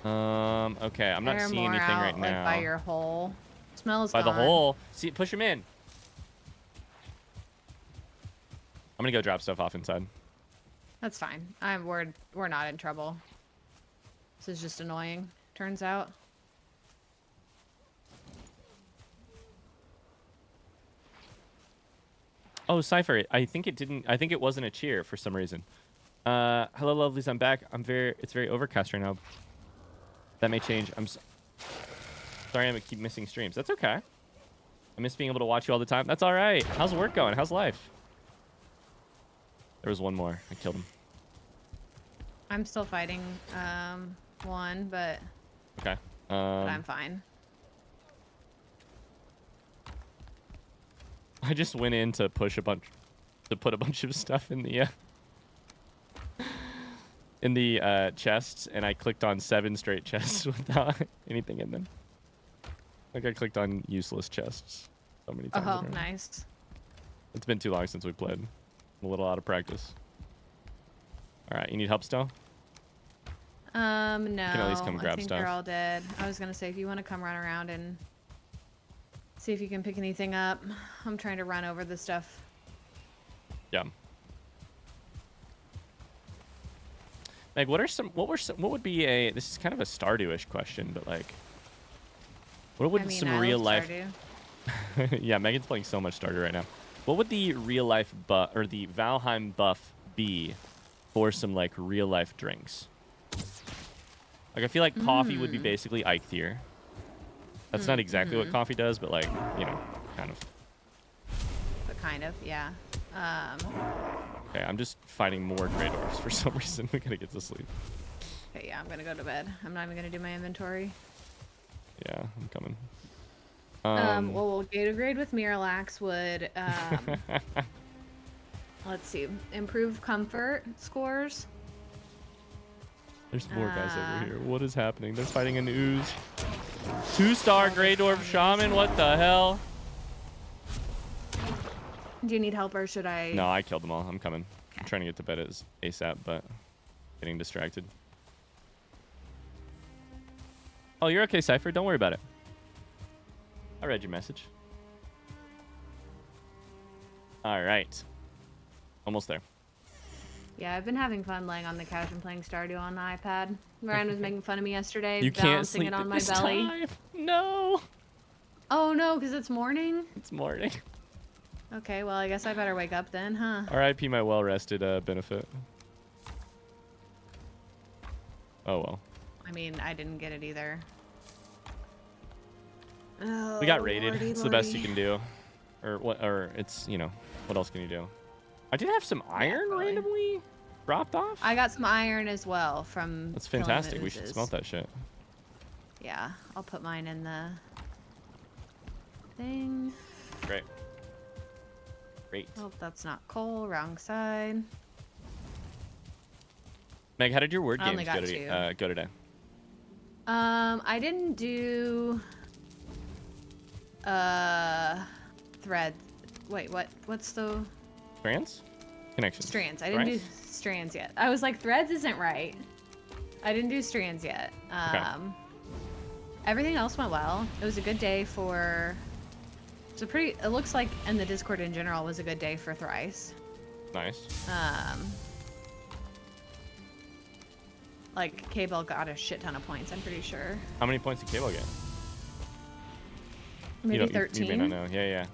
Okay, I'm not There are seeing more anything out, right like, now. by your hole. Smells By the gone. hole. See, push him in. I'm gonna go drop stuff off inside. That's fine. We're not in trouble. This is just annoying, turns out. Oh, Cypher, I think it wasn't a cheer for some reason. Hello, lovelies, I'm back. It's very overcast right now. That may change. Sorry I keep missing streams. That's okay. I miss being able to watch you all the time. That's all right. How's work going? How's life? There was one more. I killed him. I'm still fighting one, but Okay. I'm fine. I just went in to put a bunch of stuff in the chests, and I clicked on 7 straight chests without anything in them. Like I clicked on useless chests so many times. Oh, nice. It's been too long since we played. I'm a little out of practice. All right, you need help still? No. You can at least come grab I think stuff. they're all dead. I was gonna say if you want to come run around and see if you can pick anything up. I'm trying to run over the stuff. Yeah. Meg, what would be this is kind of a Stardew-ish question, but like, what would some I real love life? Stardew. Yeah, Megan's playing so much Stardew right now. What would the real life buff or the Valheim buff be for some like real life drinks? Like I feel like coffee would be basically Eikthier. That's not exactly what coffee does, but like, you know, kind of. But kind of, yeah. Okay, I'm just fighting more Grey Dwarfs for some reason. We gotta get to sleep. Okay, yeah, I'm gonna go to bed. I'm not even gonna do my inventory. Yeah, I'm coming. Well, Gatorade with Miralax would, let's see, improve comfort scores. There's more guys over here. What is happening? They're fighting an ooze. 2-star Grey Dwarf Shaman. What the hell? Do you need help or should I? No, I killed them all. I'm coming. I'm Okay. trying to get to bed as ASAP, but getting distracted. Oh, you're okay, Cypher. Don't worry about it. I read your message. All right. Almost there. Yeah, I've been having fun laying on the couch and playing Stardew on the iPad. Ryan was making fun of me yesterday, You can't balancing sleep it on at my this belly. time. No. Oh no, because it's morning? It's morning. Okay, well, I guess I better wake up then, huh? R.I.P. my well-rested benefit. Oh, well. I mean, I didn't get it either. Oh, We got raided. lordy, It's the best you lordy. can do. Or what? Or it's, you know, what else can you do? I did have some iron really. randomly dropped off. I got some iron as well from. That's killing the fantastic. We should oozes. smelt that shit. Yeah, I'll put mine in the. thing. Great. Great. Oh, that's not coal. Wrong side. Meg, how did your word I only games got two. Go today? I didn't do thread. Wait, what's the Strands? Connections. strands? I didn't do strands yet. I was like, threads isn't right. I didn't do strands yet. Okay. Everything else went well. It was a good day for. It looks like in the Discord in general was a good day for Thrice. Nice. Like K-Bell got a shit ton of points. I'm pretty sure. How many points did Cable get? Maybe 13. You may not know. Yeah.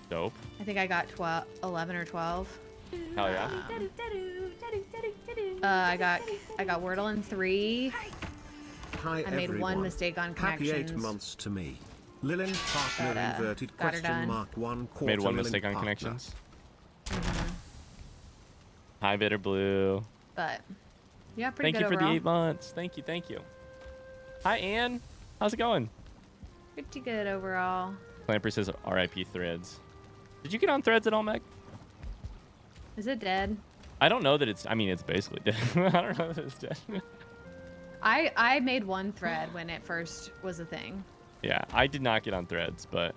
Dope. I think I got 11 or 12. Hell yeah. I got Wordle in 3. Hi I made everyone. one mistake on Happy connections. 8 months to me. Lilin partner But, inverted got her question done. mark 1 quarter. Made one Lilin mistake on partner. connections. Mm-hmm. Hi, Bitter Blue. But yeah, pretty Thank good you for overall. the 8 months. Thank you. Hi, Ann. How's it going? Pretty good overall. Clamper says RIP Threads. Did you get on Threads at all, Meg? Is it dead? I don't know that it's. I mean, it's basically dead. I don't know that it's dead. I made one thread when it first was a thing. Yeah, I did not get on Threads, but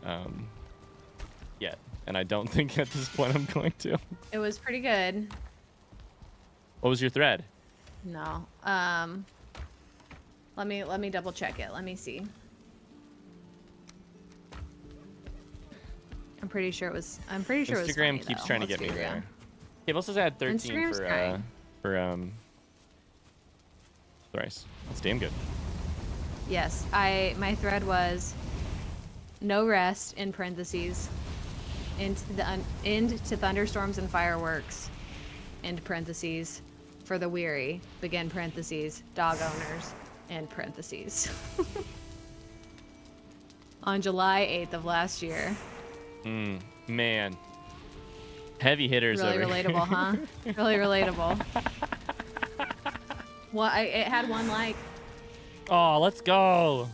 yet, and I don't think at this point I'm going to. It was pretty good. What was your thread? No. Let me double check it. Let me see. I'm pretty sure it was Instagram funny, keeps though. trying to Let's get me be real. there. Cable says I had 13 Instagram's trying. for Thrice. That's damn good. Yes, my thread was no rest in parentheses into thunderstorms and fireworks end parentheses for the weary begin parentheses dog owners end parentheses on July 8th of last year. Man, heavy hitters Really over here. relatable, huh? Really relatable. Well, it had one like. Oh, let's go.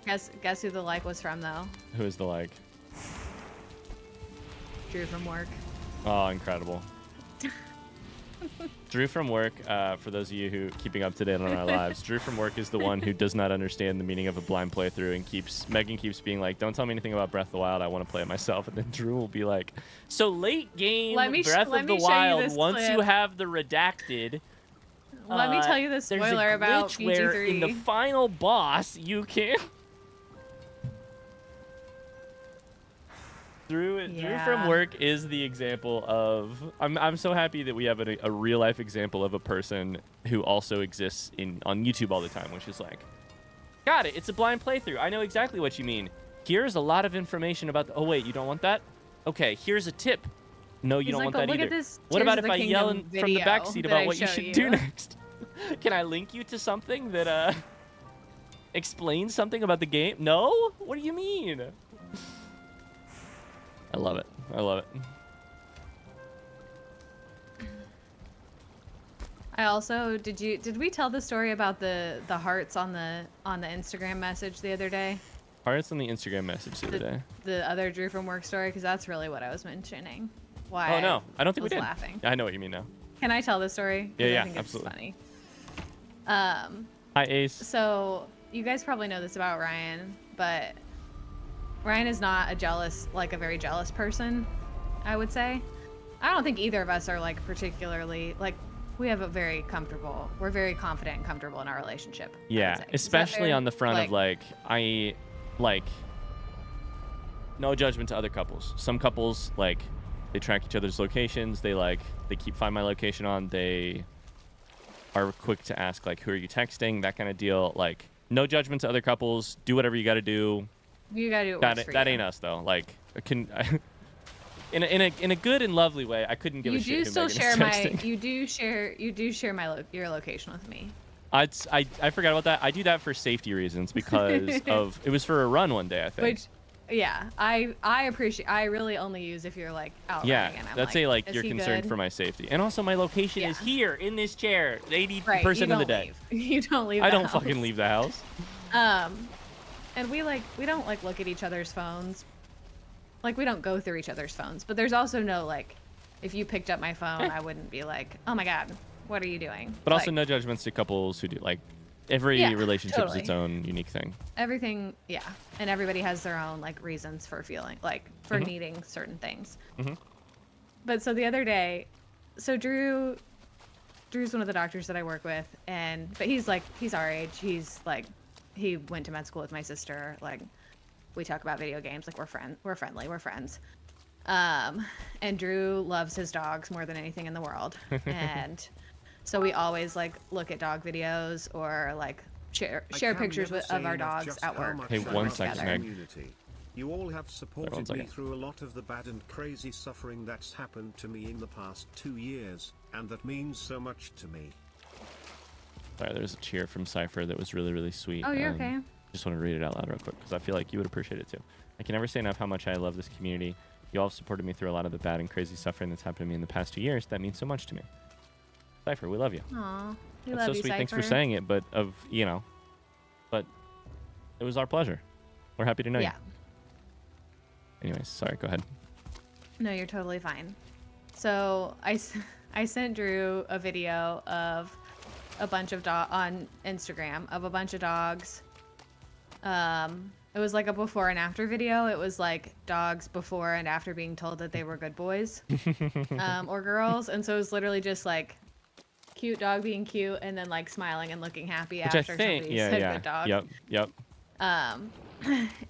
Guess who the like was from though? Who is the like? Drew from work. Oh, incredible. Drew from work, for those of you who keeping up to date on our lives, Drew from work is the one who does not understand the meaning of a blind playthrough and Megan keeps being like, don't tell me anything about Breath of the Wild, I want to play it myself. And then Drew will be like, so late game Let me Breath of the show you Wild, this once clip. you have the redacted, Let me tell you the there's spoiler a about glitch where in the PG3. final boss you can... Drew from work is the example of. I'm so happy that we have a real life example of a person who also exists on YouTube all the time, which is like, got it. It's a blind playthrough. I know exactly what you mean. Here's a lot of information about. Oh wait, you don't want that? Okay, here's a tip. No, you He's don't like, want but that look either. at this What Tears about of if the I yell Kingdom from the back video seat that about I what you show should you. do next? Can I link you to something that explains something about the game? No? What do you mean? I love it. I love it. I also did we tell the story about the hearts on the Instagram message the other day? Hearts on the Instagram message the other day. The other Drew from work story, because that's really what I was mentioning. Why? Oh no, I don't think we was did. laughing. I know what you mean now. Can I tell the story? 'Cause Yeah, I think absolutely. It's funny. Hi Ace. So you guys probably know this about Ryan, but Ryan is not a very jealous person, I would say. I don't think either of us are like particularly like we're very confident and comfortable in our relationship. I would Yeah, say. Is that especially fair? on the front of no judgment to other couples. Some couples they track each other's locations. They keep Find My Location on. They are quick to ask who are you texting, that kind of deal. No judgment to other couples. Do whatever you got to do. You gotta do That ain't us though. In a good and lovely way, I couldn't give a shit. You do who still Megan is share texting. you do share your location with me. I forgot about that. I do that for safety reasons because it was for a run one day, I think. Which, yeah, I appreciate. I really only use if you're out Yeah, running and I'm that's is you're he concerned good? for my safety, and also my location is Yeah. here in this chair, 80% Right, of the you don't day. leave. You don't leave. I the don't house. fucking leave the house. and we don't like look at each other's phones. Like we don't go through each other's phones, but there's also no like, if you picked up my phone, I wouldn't be like, oh my God, what are you doing? But like, also no judgments to couples who do like every relationship is its own unique thing. Everything, yeah. And everybody has their own like reasons for feeling like for needing certain things. But so the other day, so Drew's one of the doctors that I work with, but he's our age. He's like, he went to med school with my sister. Like, we talk about video games. Like, we're friendly. We're friends. And Drew loves his dogs more than anything in the world. And so we always like look at dog videos or like share pictures of our dogs at work. Hey, 1 second, Meg. You all have supported me through a lot of the bad and crazy suffering that's happened to me in the past 2 years, and that means so much to me. Sorry, there's a cheer from Cypher that was really, really sweet. Oh, you're okay. Just want to read it out loud real quick because I feel like you would appreciate it too. I can never say enough how much I love this community. You all have supported me through a lot of the bad and crazy suffering that's happened to me in the past 2 years. That means so much to me. Cypher, we love you. Aw, we That's love so you, sweet. Thanks for Cypher. saying it, but it was our pleasure. We're happy to know you. Anyways, sorry, go ahead. No, you're totally fine. So I sent Drew a video of a bunch of on Instagram of a bunch of dogs. It was like a before and after video. It was like dogs before and after being told that they were good boys or girls. And so it was literally just like cute dog being cute and then like smiling and looking happy after somebody said good dog. Yep.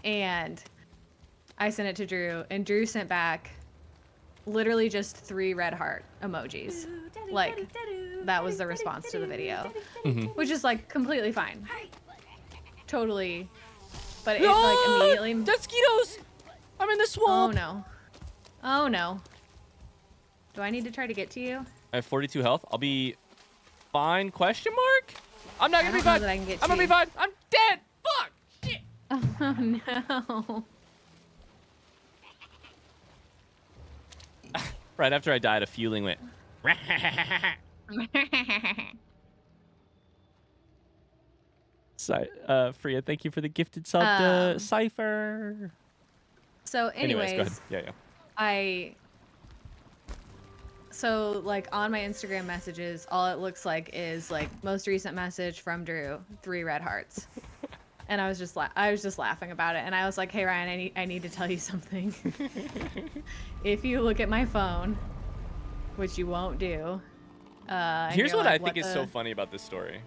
And I sent it to Drew, and Drew sent back literally just 3 red heart emojis. Like, that was the response to the video, which is like completely fine. Totally. But it like immediately. Mosquitoes! I'm in the swamp. Oh no. Oh no. Do I need to try to get to you? I have 42 health. I'll be fine? Question mark? I'm not gonna be fine. I'm gonna be fine. I'm dead. Fuck. Shit. Oh no. Right after I died, a feeling went. Freya, thank you for the gifted sub to Cypher. So anyways, go ahead. Yeah. So like on my Instagram messages, all it looks like is like most recent message from Drew, 3 red hearts. And I was just laughing about it, and I was like, "Hey Ryan, I need to tell you something. If you look at my phone, which you won't do, here's what I think is so funny about this story.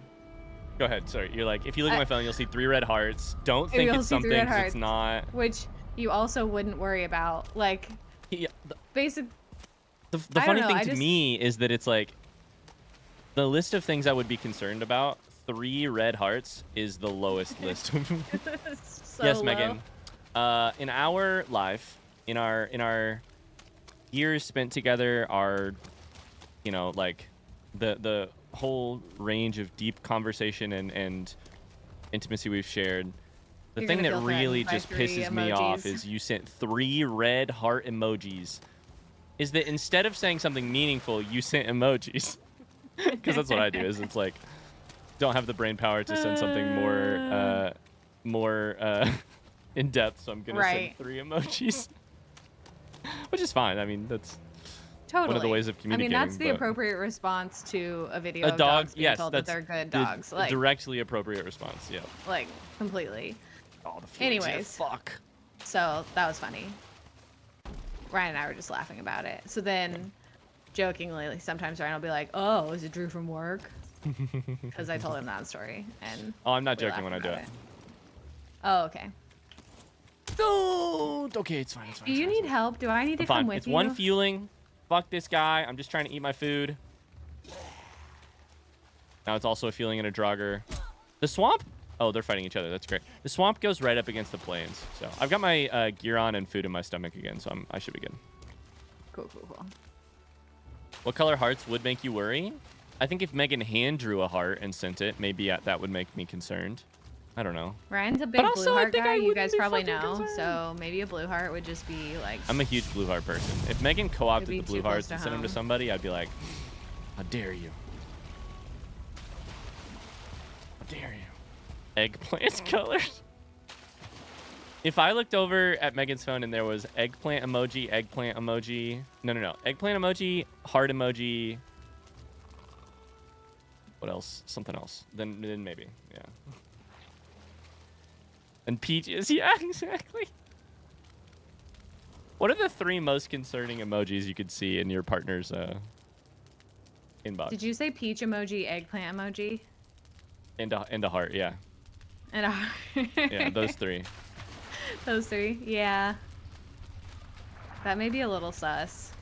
Go ahead. Sorry, you're like, if you look at my phone, you'll see 3 red hearts. Don't think it's something 'cause it's not. Which you also wouldn't worry about, like. Yeah, basic. The funny thing to me is that it's like the list of things I would be concerned about. 3 red hearts is the lowest list. So yes, low. Megan. In our life, in our years spent together, our like the whole range of deep conversation and intimacy we've shared. The thing that really just pisses me off is you sent 3 red heart emojis. Is that instead of saying something meaningful, you sent emojis? Because that's what I do. Is it's like, don't have the brain power to send something more in depth, so I'm gonna send 3 emojis, which is fine. I mean, that's one of the ways of communicating. I mean, that's the appropriate response to a video of dog. Dogs being told that they're good dogs. Like directly appropriate response. Yeah. Like completely. Oh, the anyways, fuck. So that was funny. Ryan and I were just laughing about it. So then, jokingly, like, sometimes Ryan will be like, "Oh, is it Drew from work?" Because I told him that story, and I'm not joking when I do it. Oh, okay. No, okay, it's fine. Do you need help? Do I need to come with you? It's one fueling. Fuck this guy. I'm just trying to eat my food. Now it's also a feeling in a Draugr. The swamp? Oh, they're fighting each other. That's great. The swamp goes right up against the plains. So I've got my gear on and food in my stomach again, so I should be good. Cool. What color hearts would make you worry? I think if Megan hand drew a heart and sent it, maybe that would make me concerned. I don't know. Ryan's a big blue heart guy. You guys probably know. So maybe a blue heart would just be like. I'm a huge blue heart person. If Megan co-opted the blue hearts and sent them to somebody, I'd be like, how dare you? How dare you? Eggplant colors. If I looked over at Megan's phone and there was eggplant emoji, no, eggplant emoji, heart emoji. What else? Something else. Then maybe, yeah. And peaches, yeah, exactly. What are the 3 most concerning emojis you could see in your partner's inbox? Did you say peach emoji, eggplant emoji? And a heart, yeah. And a heart. Yeah, those 3. Those 3, yeah. That may be a little sus.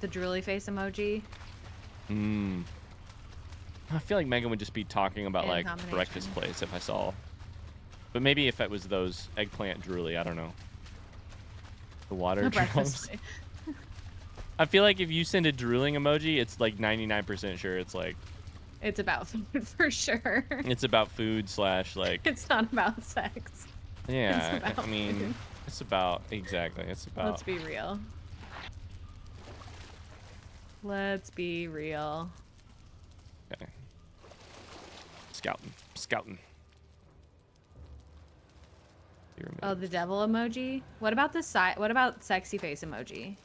The drooly face emoji. I feel like Megan would just be talking about In like combination. breakfast place if I saw. But maybe if it was those eggplant drooly, I don't know. The water The drums. breakfast. I feel like if you send a drooling emoji, it's like 99% sure it's like It's about food for sure. it's about food / like It's not about sex. yeah. It's about I mean, food. it's about exactly. It's about. Let's be real. Let's be real. Okay. Scouting. Oh, the devil emoji. What about the side? What about sexy face emoji?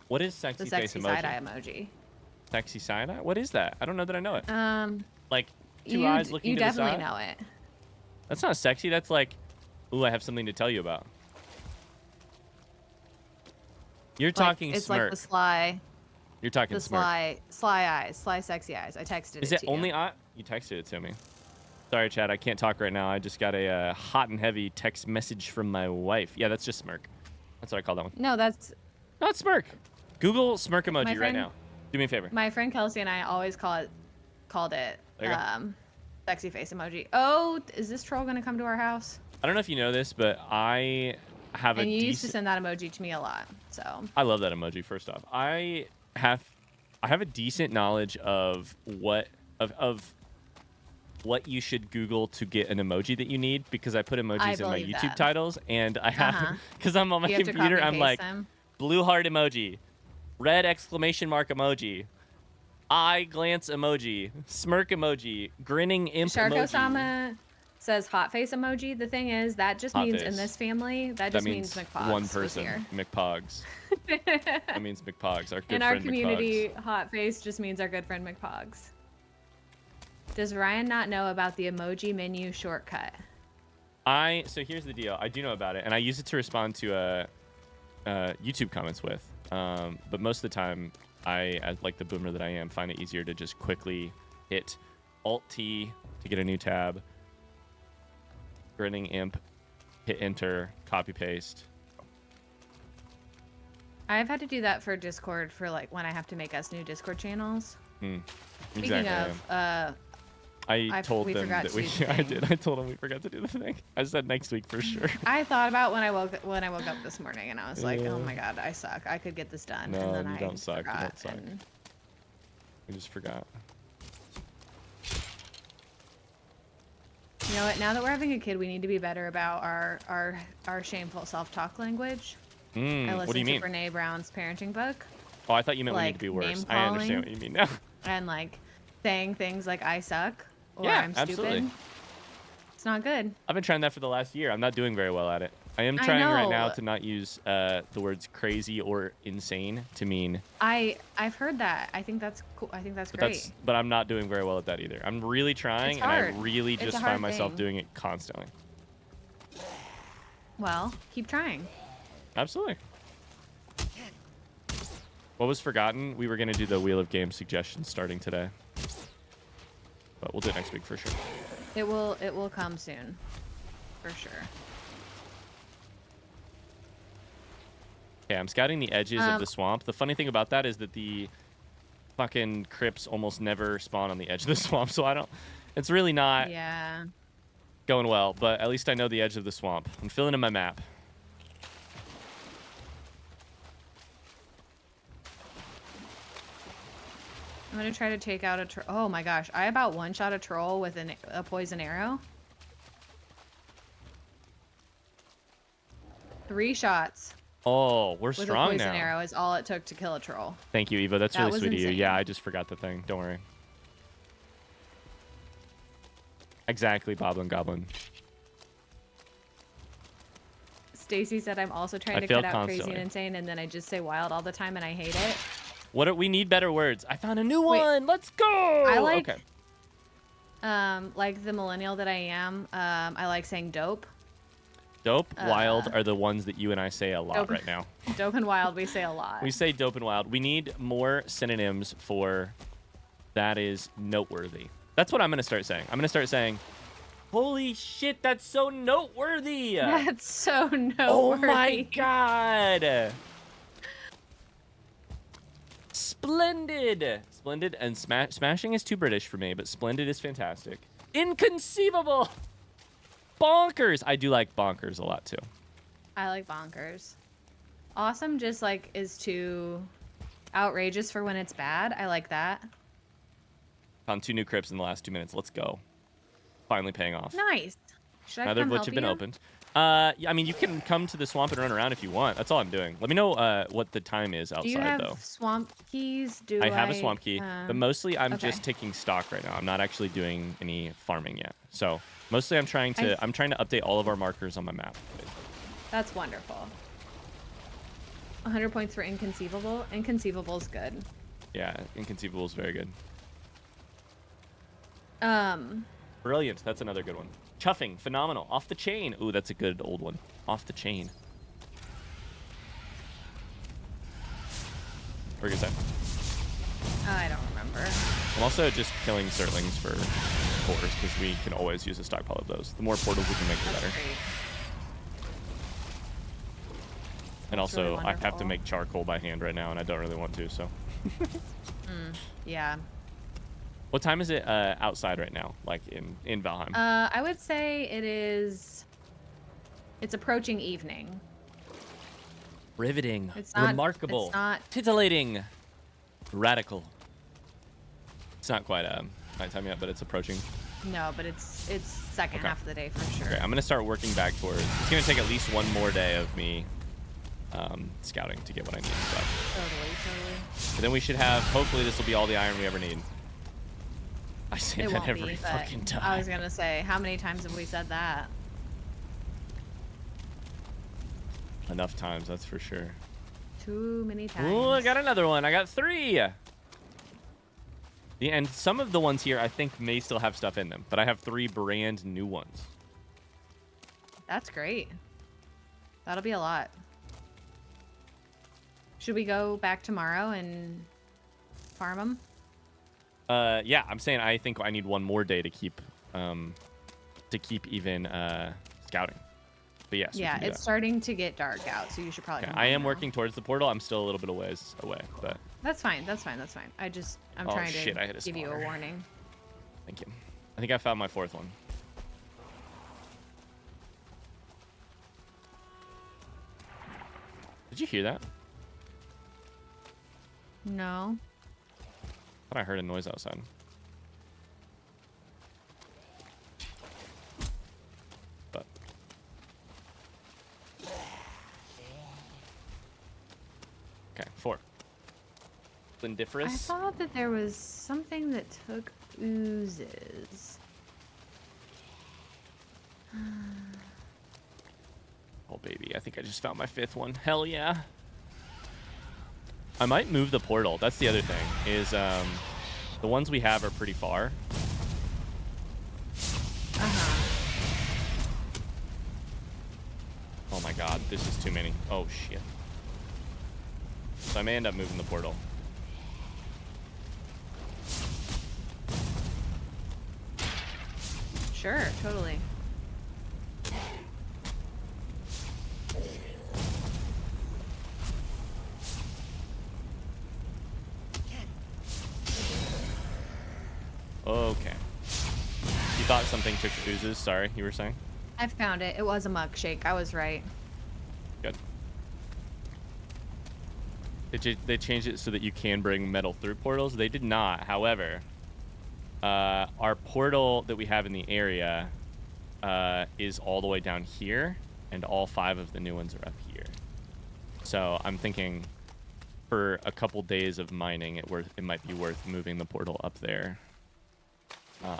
What is sexy The face sexy emoji? side eye emoji. Sexy side eye? What is that? I don't know that I know it. Like 2 you eyes looking you to the definitely side? know it. That's not sexy. That's like, ooh, I have something to tell you about. You're talking it's smirk. like the sly, You're talking the smirk. sly eyes, sly sexy eyes. I texted Is it it to you. only eye? You texted it to me. Sorry, Chad. I can't talk right now. I just got a hot and heavy text message from my wife. Yeah, that's just smirk. That's what I call that one. No, that's Not smirk. Google smirk emoji right friend- now. Do me a favor. my friend Kelsey and I always called it There you go. sexy face emoji. Oh, is this troll gonna come to our house? I don't know if you know this, but I have And a you used to decent. send that emoji to me a lot. So I love that emoji. First off, I have a decent knowledge of what you should Google to get an emoji that you need because I put emojis in my believe YouTube that. titles and I have because I'm on my you have to computer. copy and I'm paste like them. blue heart emoji, red exclamation mark emoji, eye glance emoji, smirk emoji, grinning imp emoji. Sharko-sama says hot face emoji. The thing is, that just Hot means face. in this family, that That just means McPogs one was person, here. McPogs. That means McPogs, our good In our friend community, McPogs. hot face just means our good friend McPogs. Does Ryan not know about the emoji menu shortcut? So here's the deal. I do know about it, and I use it to respond to YouTube comments with. But most of the time, as like the boomer that I am, find it easier to just quickly hit Alt-T to get a new tab. Grinning imp, hit enter, copy paste. I've had to do that for Discord for like when I have to make us new Discord channels. Speaking Speaking of, I told we them forgot that to we. do the I thing. did. I told them we forgot to do the thing. I said next week for sure. I thought about when I woke up this morning and I was like, Yeah. oh my god, I suck. I could get this done. No, and then you I don't suck. You forgot, don't suck. and- We just forgot. You know what? Now that we're having a kid, we need to be better about our shameful self-talk language. I listened What do you mean? to Brene Brown's parenting book, Oh, I thought you meant we need like, to be worse. name I understand calling. what you mean now. and like saying things like "I suck" or Yeah, "I'm stupid." absolutely. It's not good. I've been trying that for the last year. I'm not doing very well at it. I am I trying right now know. to not use the words crazy or insane to mean. I've heard that. I think that's cool. I think that's But great. but I'm not doing very well at that either. I'm really trying, It's and I hard. really It's a just hard find myself thing. doing it constantly. Well, keep trying. Absolutely. What was forgotten? We were gonna do the Wheel of Game suggestions starting today, but we'll do it next week for sure. It will come soon, for sure. Okay, I'm scouting the edges of the swamp. The funny thing about that is that the fucking crypts almost never spawn on the edge of the swamp, so I don't. It's really not Yeah. going well, but at least I know the edge of the swamp. I'm filling in my map. I'm gonna try to take out a troll. Oh my gosh, I about one-shot a troll with a poison arrow. 3 shots Oh, we're with a strong poison now. arrow is all it took to kill a troll. Thank you, Eva. That's That really was sweet of you. insane. Yeah, I just forgot the thing. Don't worry. Exactly, Boblin Goblin. Stacy said I'm also trying to cut out crazy and insane, and then I just say wild all the time, and I hate it. We need better words. I found a new one. Let's go. I like. Okay. Like the millennial that I am, I like saying dope. Dope, wild are the ones that you and I say a lot right now. Dope and wild, we say a lot. We say dope and wild. We need more synonyms for that is noteworthy. That's what I'm going to start saying. I'm going to start saying, holy shit, that's so noteworthy. That's so noteworthy. Oh my God. Splendid. Splendid and smashing is too British for me, but splendid is fantastic. Inconceivable. Bonkers. I do like bonkers a lot too. I like bonkers. Awesome just like is too outrageous for when it's bad. I like that. Found 2 new crypts in the last 2 minutes. Let's go. Finally paying off. Nice. Should I Neither of come which help have been you? opened. I mean, you can come to the swamp and run around if you want. That's all I'm doing. Let me know what the time is outside, Do you have though. swamp keys? I have a swamp key, but mostly I'm okay. just taking stock right now. I'm not actually doing any farming yet. So mostly I'm trying to update all of our markers on my map. That's wonderful. 100 points for inconceivable. Inconceivable is good. Yeah, inconceivable is very good. Um. Brilliant. That's another good one. Chuffing, phenomenal. Off the chain. Ooh, that's a good old one. Off the chain. What are you gonna say? I don't remember. I'm also just killing Zerlings for cores because we can always use a stockpile of those. The more portals we can make, the better. Great. And That's also, really I have to wonderful. make charcoal by hand right now, and I don't really want to, so. Yeah. What time is it outside right now, like in Valheim? I would say it's approaching evening. Riveting. It's not, Remarkable. It's not. Titillating. Radical. It's not quite nighttime yet, but it's approaching. No, but it's second half of the day for sure. Okay, I'm going to start working back towards... It's going to take at least one more day of me scouting to get what I need. But. Totally. And then we should have... Hopefully this will be all the iron we ever need. I say It that won't every be, but fucking time. I was gonna say, how many times have we said that? Enough times, that's for sure. Too many times. Ooh, I got another one. I got 3. Yeah, and some of the ones here I think may still have stuff in them, but I have 3 brand new ones. That's great. That'll be a lot. Should we go back tomorrow and farm them? Yeah, I'm saying I think I need one more day to keep even scouting. But yes, Yeah, it's starting to get dark out, so you should probably. Okay, come I home am now. working towards the portal. I'm still a little bit of ways away, but That's fine. I'm Oh, trying shit, I to hit a give you a spawner. warning. thank you. I think I found my 4th one. Did you hear that? No. I thought I heard a noise outside. But okay, 4. I Splendiferous. thought that there was something that took oozes. Oh baby, I think I just found my 5th one. Hell yeah. I might move the portal. That's the other thing. Is the ones we have are pretty far. Oh my god, this is too many. Oh shit. So I may end up moving the portal. Sure, totally. Okay. You thought something took oozes? Sorry, you were saying? I found it. It was a mug shake. I was right. Good. They changed it so that you can bring metal through portals. They did not. However, our portal that we have in the area is all the way down here, and all 5 of the new ones are up here. So I'm thinking for a couple days of mining, it might be worth moving the portal up there.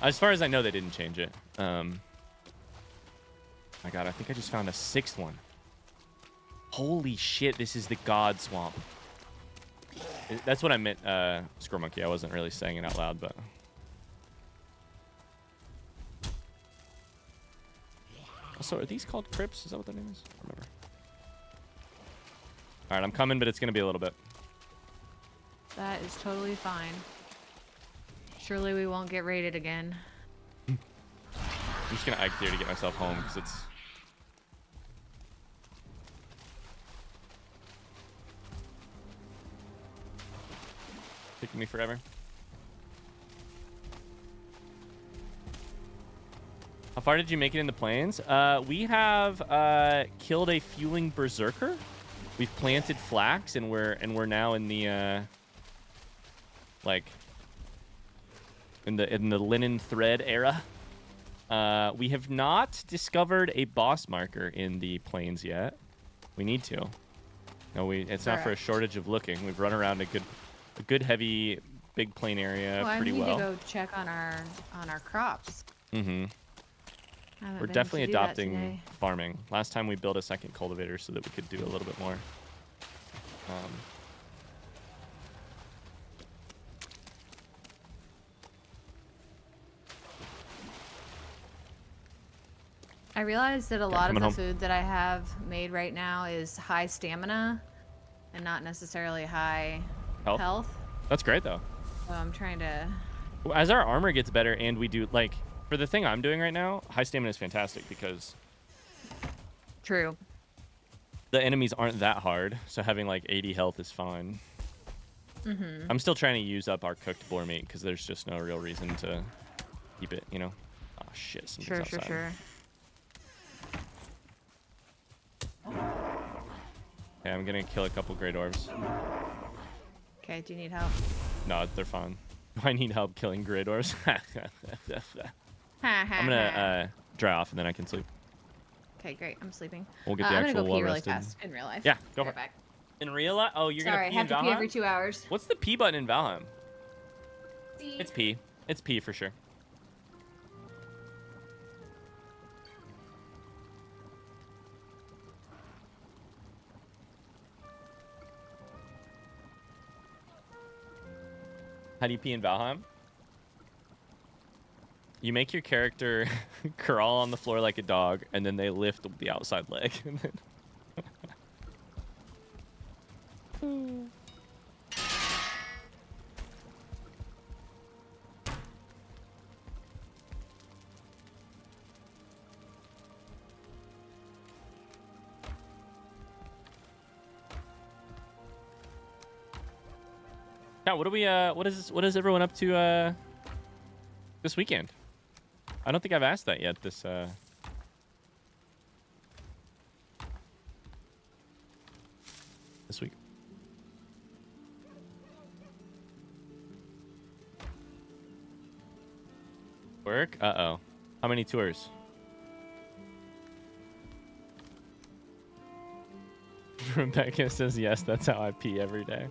As far as I know, they didn't change it. My god, I think I just found a 6th one. Holy shit, this is the God Swamp. That's what I meant, Squirrel Monkey. I wasn't really saying it out loud, but... So are these called crypts? Is that what their name is? I don't remember. Alright, I'm coming, but it's going to be a little bit. That is totally fine. Surely we won't get raided again. I'm just going to egg here to get myself home, because it's... taking me forever. How far did you make it in the plains? We have killed a fueling berserker. We've planted flax, and we're now in the like in the linen thread era. We have not discovered a boss marker in the plains yet. We need to. No, it's not for a shortage of looking. We've run around a good heavy big plain area pretty well. I need to go check on our crops. Mm-hmm. We're definitely adopting farming. Last time we built a second cultivator so that we could do a little bit more. I realized that a lot of the food that I have made right now is high stamina and not necessarily high health. That's great, though. So I'm trying to... As our armor gets better and we do, like, for the thing I'm doing right now, high stamina is fantastic because... True. The enemies aren't that hard, so having, like, 80 health is fine. Mm-hmm. I'm still trying to use up our cooked boar meat because there's just no real reason to keep it, you know? Oh, shit. Sure. Okay, I'm gonna kill a couple great orbs. Okay, do you need help? No, they're fine. Do I need help killing great orbs? I'm gonna dry off and then I can sleep. Okay, great. I'm sleeping. We'll get the actual I'm gonna go pee really rested. fast in real life. Yeah, go for it. Back. In real life? Oh, you're gonna pee in Valheim? Sorry, I have to pee every 2 hours. What's the pee button in Valheim? C. It's pee. It's pee for sure. How do you pee in Valheim? You make your character crawl on the floor like a dog, and then they lift the outside leg. Yeah, what is everyone up to this weekend? I don't think I've asked that yet this week. Work? Uh-oh. How many tours? Rebecca says yes, that's how I pee every day.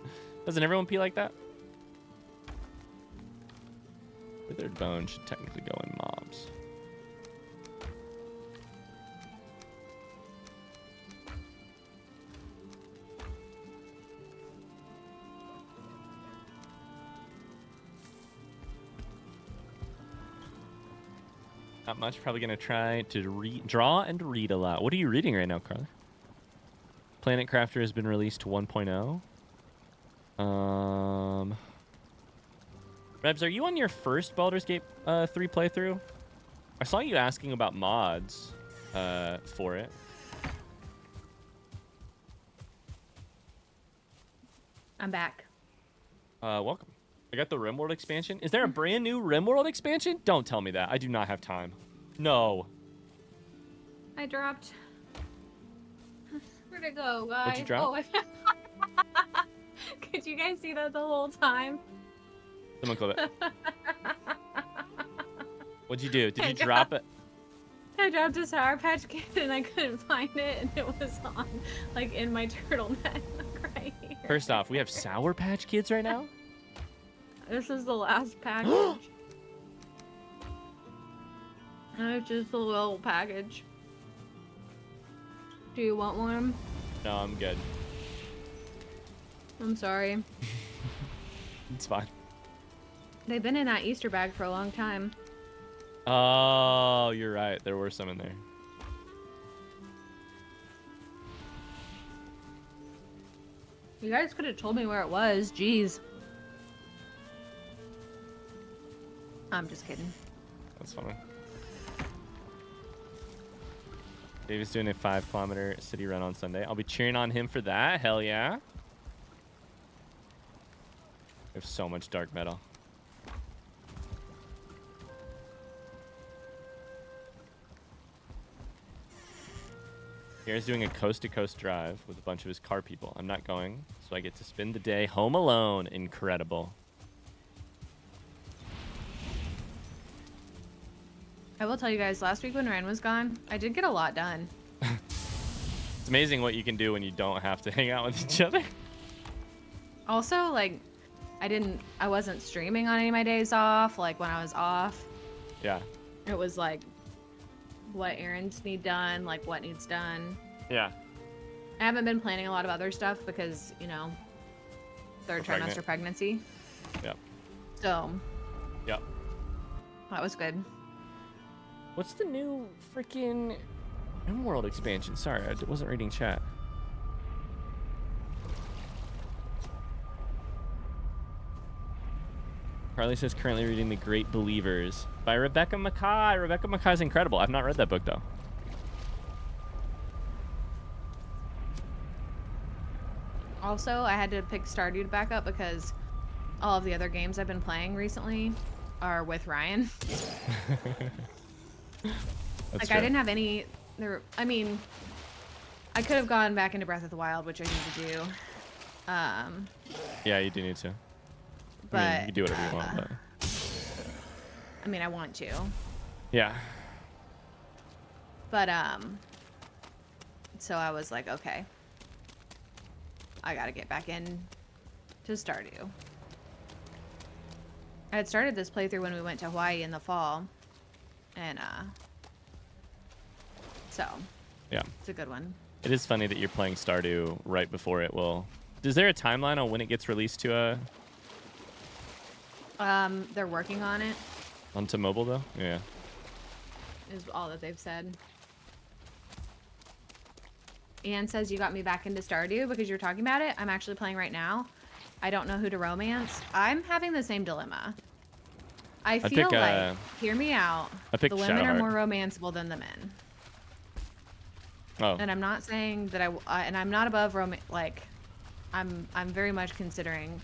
Doesn't everyone pee like that? Withered bone should technically go in mobs. Not much. Probably gonna try to draw and read a lot. What are you reading right now, Carly? Planet Crafter has been released to 1.0. Rebs, are you on your first Baldur's Gate 3 playthrough? I saw you asking about mods for it. I'm back. Welcome. I got the RimWorld expansion. Is there a brand new RimWorld expansion? Don't tell me that. I do not have time. No. I dropped. Where'd it go, guys? What'd you drop? Oh, could you guys see that the whole time? Someone clip it. What'd you do? Did you drop it? I dropped a Sour Patch Kid and I couldn't find it, and it was on, like, in my turtleneck right here. First off, we have Sour Patch Kids right now? This is the last package. It's just a little package. Do you want one? No, I'm good. I'm sorry. It's fine. They've been in that Easter bag for a long time. Oh, you're right. There were some in there. You guys could have told me where it was. Jeez. I'm just kidding. That's funny. Dave is doing a 5-kilometer city run on Sunday. I'll be cheering on him for that. Hell yeah. We have so much dark metal. Garrett's doing a coast-to-coast drive with a bunch of his car people. I'm not going, so I get to spend the day home alone. Incredible. I will tell you guys, last week when Ryan was gone, I did get a lot done. It's amazing what you can do when you don't have to hang out with each other. Also, like, I wasn't streaming on any of my days off. Like, when I was off, Yeah. it was like, what errands need done, like what needs done. Yeah. I haven't been planning a lot of other stuff because, you know, third trimester pregnancy. Yep. So. Yep. That was good. What's the new freaking World expansion? Sorry, I wasn't reading chat. Carly says currently reading The Great Believers by Rebecca Makkai. Rebecca Makkai is incredible. I've not read that book though. Also, I had to pick Stardew back up because all of the other games I've been playing recently are with Ryan. Like, I didn't have any there. I mean, I could have gone back into Breath of the Wild, which I need to do. Yeah, you do need to. But I mean, you can do whatever you want, but I mean, I want to. yeah. But so I was like, okay, I gotta get back in to Stardew. I had started this playthrough when we went to Hawaii in the fall, and so Yeah. it's a good one. It is funny that you're playing Stardew right before it will. Is there a timeline on when it gets released to They're working on it, onto mobile though? Yeah. is all that they've said. Ian says you got me back into Stardew because you're talking about it. I'm actually playing right now. I don't know who to romance. I'm having the same dilemma. I feel like, hear me out, the women are more romanceable than the men. Oh. And I'm not saying that and I'm not above like, I'm very much considering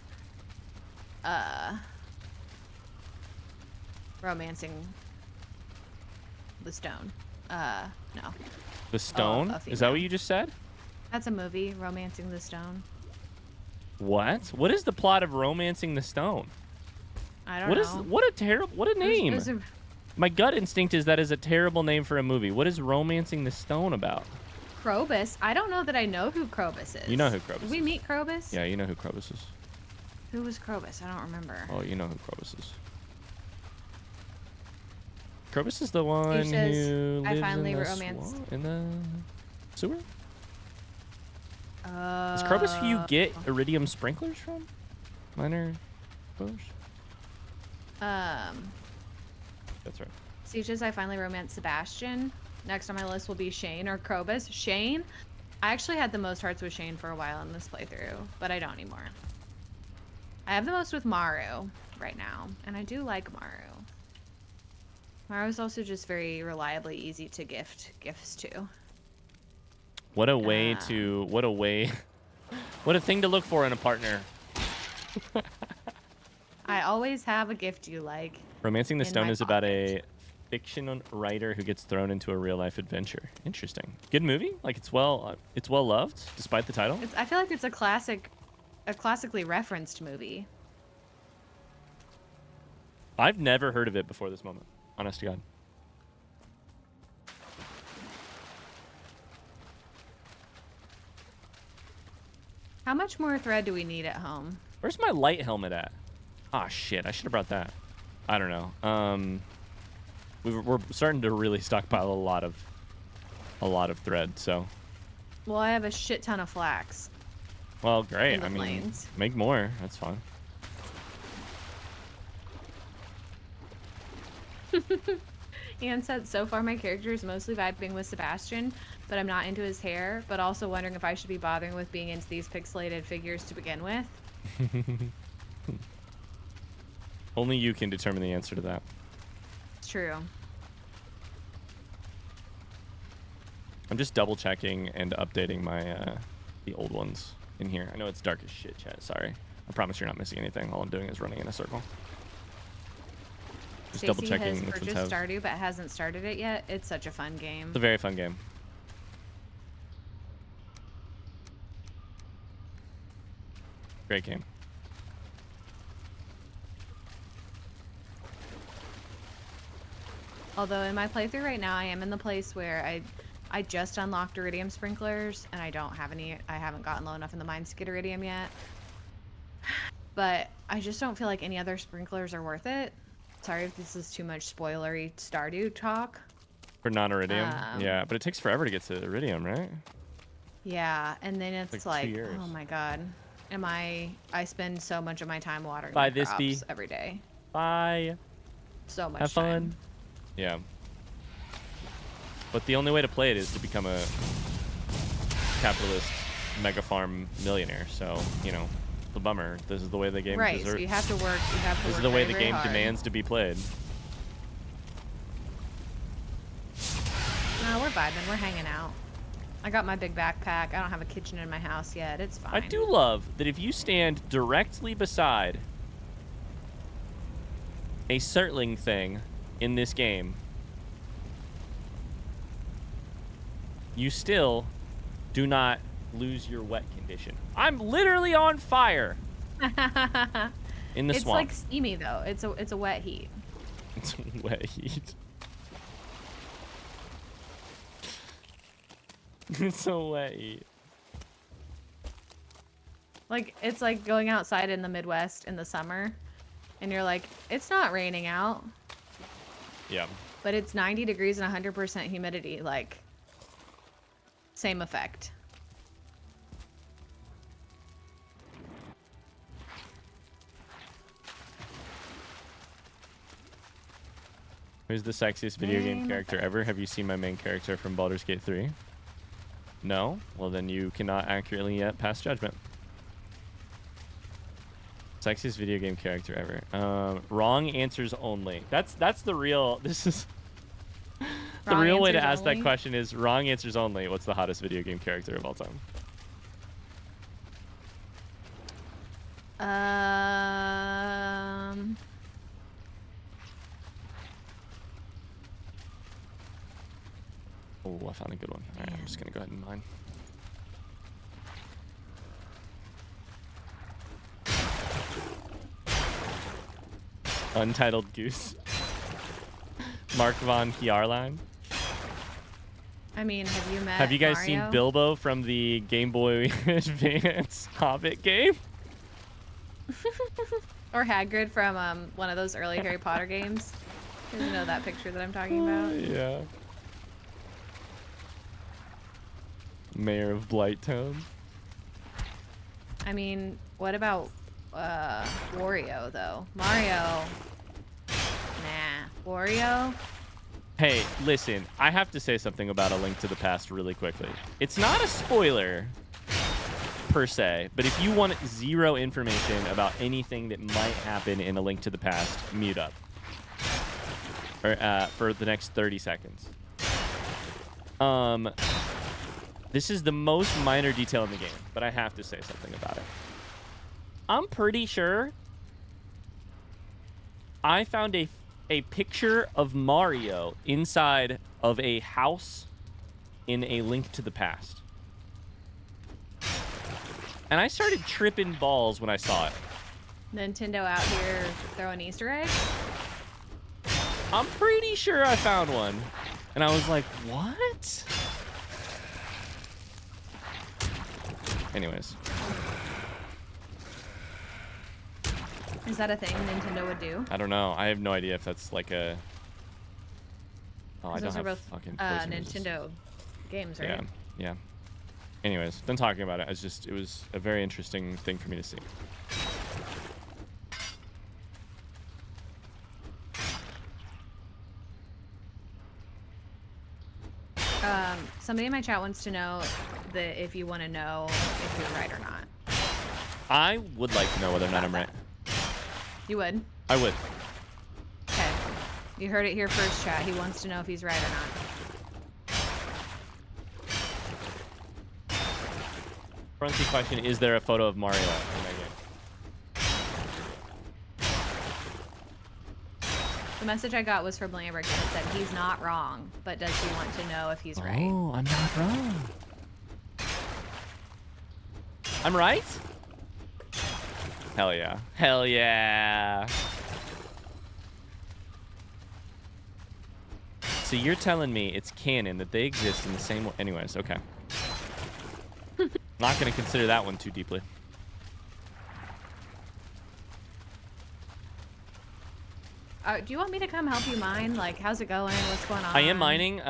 romancing the stone. No. The Stone? Is that what you just said? That's a movie, Romancing the Stone. What? What is the plot of Romancing the Stone? I don't know. What a name. My gut instinct is that is a terrible name for a movie. What is Romancing the Stone about? Krobus? I don't know that I know who Krobus is. You know who Krobus is. Did we meet Krobus? Yeah, you know who Krobus is. Who was Krobus? I don't remember. Oh, you know who Krobus is. Krobus is the one who lives in the sewer? Is Krobus who you get iridium sprinklers from? Minor exposure? That's right. Sieges, I finally romanced Sebastian. Next on my list will be Shane or Krobus. Shane? I actually had the most hearts with Shane for a while in this playthrough, but I don't anymore. I have the most with Maru right now, and I do like Maru. Maru's also just very reliably easy to gift gifts to. What a way to, what a thing to look for in a partner. I always have a gift you like. Romancing the Stone is about a fiction writer who gets thrown into a real life adventure. Interesting. Good movie. Like it's well loved despite the title. I feel like it's a classically referenced movie. I've never heard of it before this moment. Honest to God. How much more thread do we need at home? Where's my light helmet at? Ah, shit. I should have brought that. I don't know. We're starting to really stockpile a lot of thread, so Well, I have a shit ton of flax. Well, great. I mean, make more. That's fine. Ian said, so far my character is mostly vibing with Sebastian, but I'm not into his hair, but also wondering if I should be bothering with being into these pixelated figures to begin with. Only you can determine the answer to that. It's true. I'm just double checking and updating my the old ones in here. I know it's dark as shit, chat. Sorry. I promise you're not missing anything. All I'm doing is running in a circle. Just double checking. Has purchased Stardew but hasn't started it yet. It's such a fun game. It's a very fun game. Great game. Although in my playthrough right now, I am in the place where I just unlocked iridium sprinklers and I don't have any. I haven't gotten low enough in the mines to get iridium yet. But I just don't feel like any other sprinklers are worth it. Sorry if this is too much spoilery Stardew talk. For non-iridium? Yeah, but it takes forever to get to iridium, right? Yeah, and then it's like oh my god. I spend so much of my time watering Bye, my crops every day. Bye. So much Have fun. time. Yeah. But the only way to play it is to become a capitalist mega farm millionaire. So, you know, the bummer. This is the way the game Right, so you have to work. You have to This work is the way very, the very game hard. demands to be played. No, we're vibing. We're hanging out. I got my big backpack. I don't have a kitchen in my house yet. It's fine. I do love that if you stand directly beside a Surtling thing in this game, you still do not lose your wet condition. I'm literally on fire in the swamp. It's like steamy though. It's a wet heat. It's wet heat. It's so wet heat. Like it's like going outside in the Midwest in the summer, and you're like, it's not raining out. Yeah. But it's 90 degrees and 100% humidity. Like, same effect. Who's the sexiest video game character ever? Have you seen my main character from Baldur's Gate 3? No? Well, then you cannot accurately yet pass judgment. Sexiest video game character ever. Wrong answers only. That's the real... This is... the real way to ask that question is wrong answers only. What's the hottest video game character of all time? Oh, I found a good one. All right, I'm just going to go ahead and mine. Untitled Goose. Mark von Hjarline. I mean, have you met Have you guys Mario? seen Bilbo from the Game Boy Advance Hobbit game? Or Hagrid from one of those early Harry Potter games? You know that picture that I'm talking about? Yeah. Mayor of Blighttown. I mean, what about Wario though? Mario. Nah. Wario? Hey, listen, I have to say something about A Link to the Past really quickly. It's not a spoiler, per se, but if you want zero information about anything that might happen in A Link to the Past, mute up. Or, for the next 30 seconds. This is the most minor detail in the game, but I have to say something about it. I'm pretty sure I found a picture of Mario inside of a house in A Link to the Past. And I started tripping balls when I saw it. Nintendo out here throwing Easter eggs? I'm pretty sure I found one. And I was like, what? Anyways. Is that a thing Nintendo would do? I don't know. I have no idea if that's like a... Oh, I don't Those are have both fucking Poison Roses. Nintendo games, right? Yeah, yeah. Anyways, done talking about it. It was a very interesting thing for me to see. Somebody in my chat wants to know if you want to know if you're right or not. I would like to know whether or not I'm right. You would? I would. Okay. You heard it here first, chat. He wants to know if he's right or not. Fronty question, is there a photo of Mario in that game? The message I got was from Lambrick and it said he's not wrong, but does he want to know if he's right? Oh, I'm not wrong. I'm right? Hell yeah. Hell yeah. So you're telling me it's canon that they exist in the same way. Anyways, okay. Not going to consider that one too deeply. Do you want me to come help you mine? Like, how's it going? What's going on? I am mining,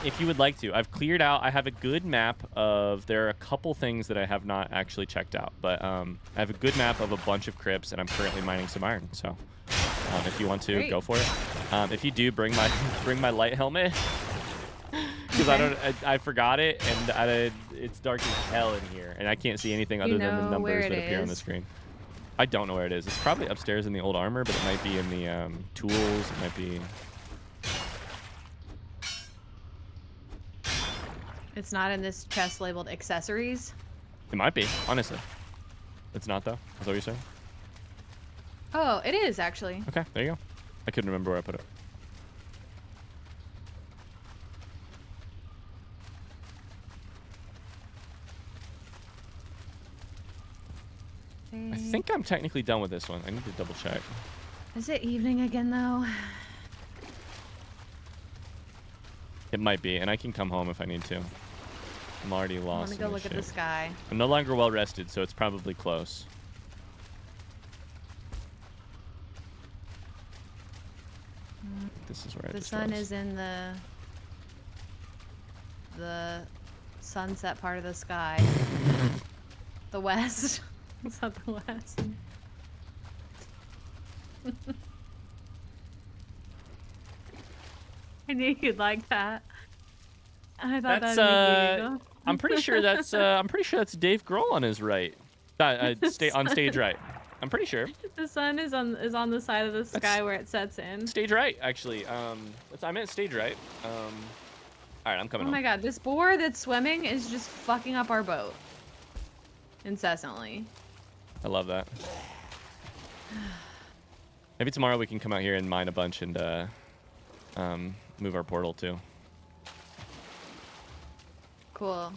if you would like to. I've cleared out. I have a good map of... There are a couple things that I have not actually checked out. But I have a good map of a bunch of crypts, and I'm currently mining some iron. So if you want to, Great. go for it. If you do, bring my light helmet. Because I forgot it, and it's dark as hell in here. And I can't see anything other than the numbers that appear on the screen. I don't know where it is. It's probably upstairs in the old armor, but it might be in the tools. It might be... It's not in this chest labeled accessories? It might be, honestly. It's not, though. Is that what you're saying? Oh, it is, actually. Okay, there you go. I couldn't remember where I put it. I think I'm technically done with this one. I need to double check. Is it evening again, though? It might be, and I can come home if I need to. I'm already lost. I want to go look at the sky. I'm no longer well rested, so it's probably close. This is where the sun is in the sunset part of the sky. The west. It's not the west. I knew you'd like that. I thought that's that'd be I'm pretty sure that's Dave Grohl on his right. On stage right. I'm pretty sure. The sun is on the side of the sky where it sets in. Stage right, actually. I meant stage right. All right, I'm coming. Oh my god, this boar that's swimming is just fucking up our boat incessantly. I love that. Maybe tomorrow we can come out here and mine a bunch and move our portal too. Cool.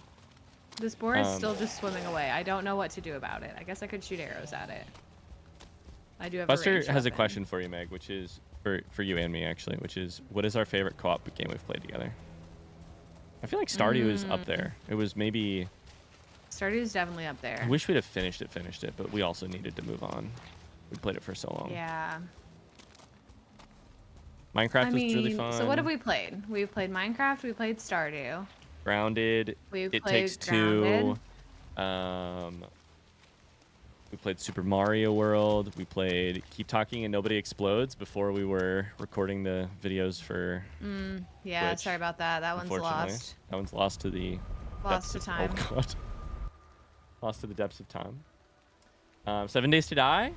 This boar is still just swimming away. I don't know what to do about it. I guess I could shoot arrows at it. I do have Buster a has a question for you, Meg, which is for you and me actually, which is what is our favorite co-op game we've played together? I feel like Stardew is up there. It was maybe... Stardew is definitely up there. I wish we'd have finished it, but we also needed to move on. We played it for so long. Yeah. Minecraft was really fun. So what have we played? We've played Minecraft, we played Stardew. Grounded. It Takes Two. We played Super Mario World. We played Keep Talking and Nobody Explodes before we were recording the videos for yeah, Twitch, sorry about that. That one's lost. That one's lost to the lost to time. Oh god. Lost to the depths of time. 7 Days to Die.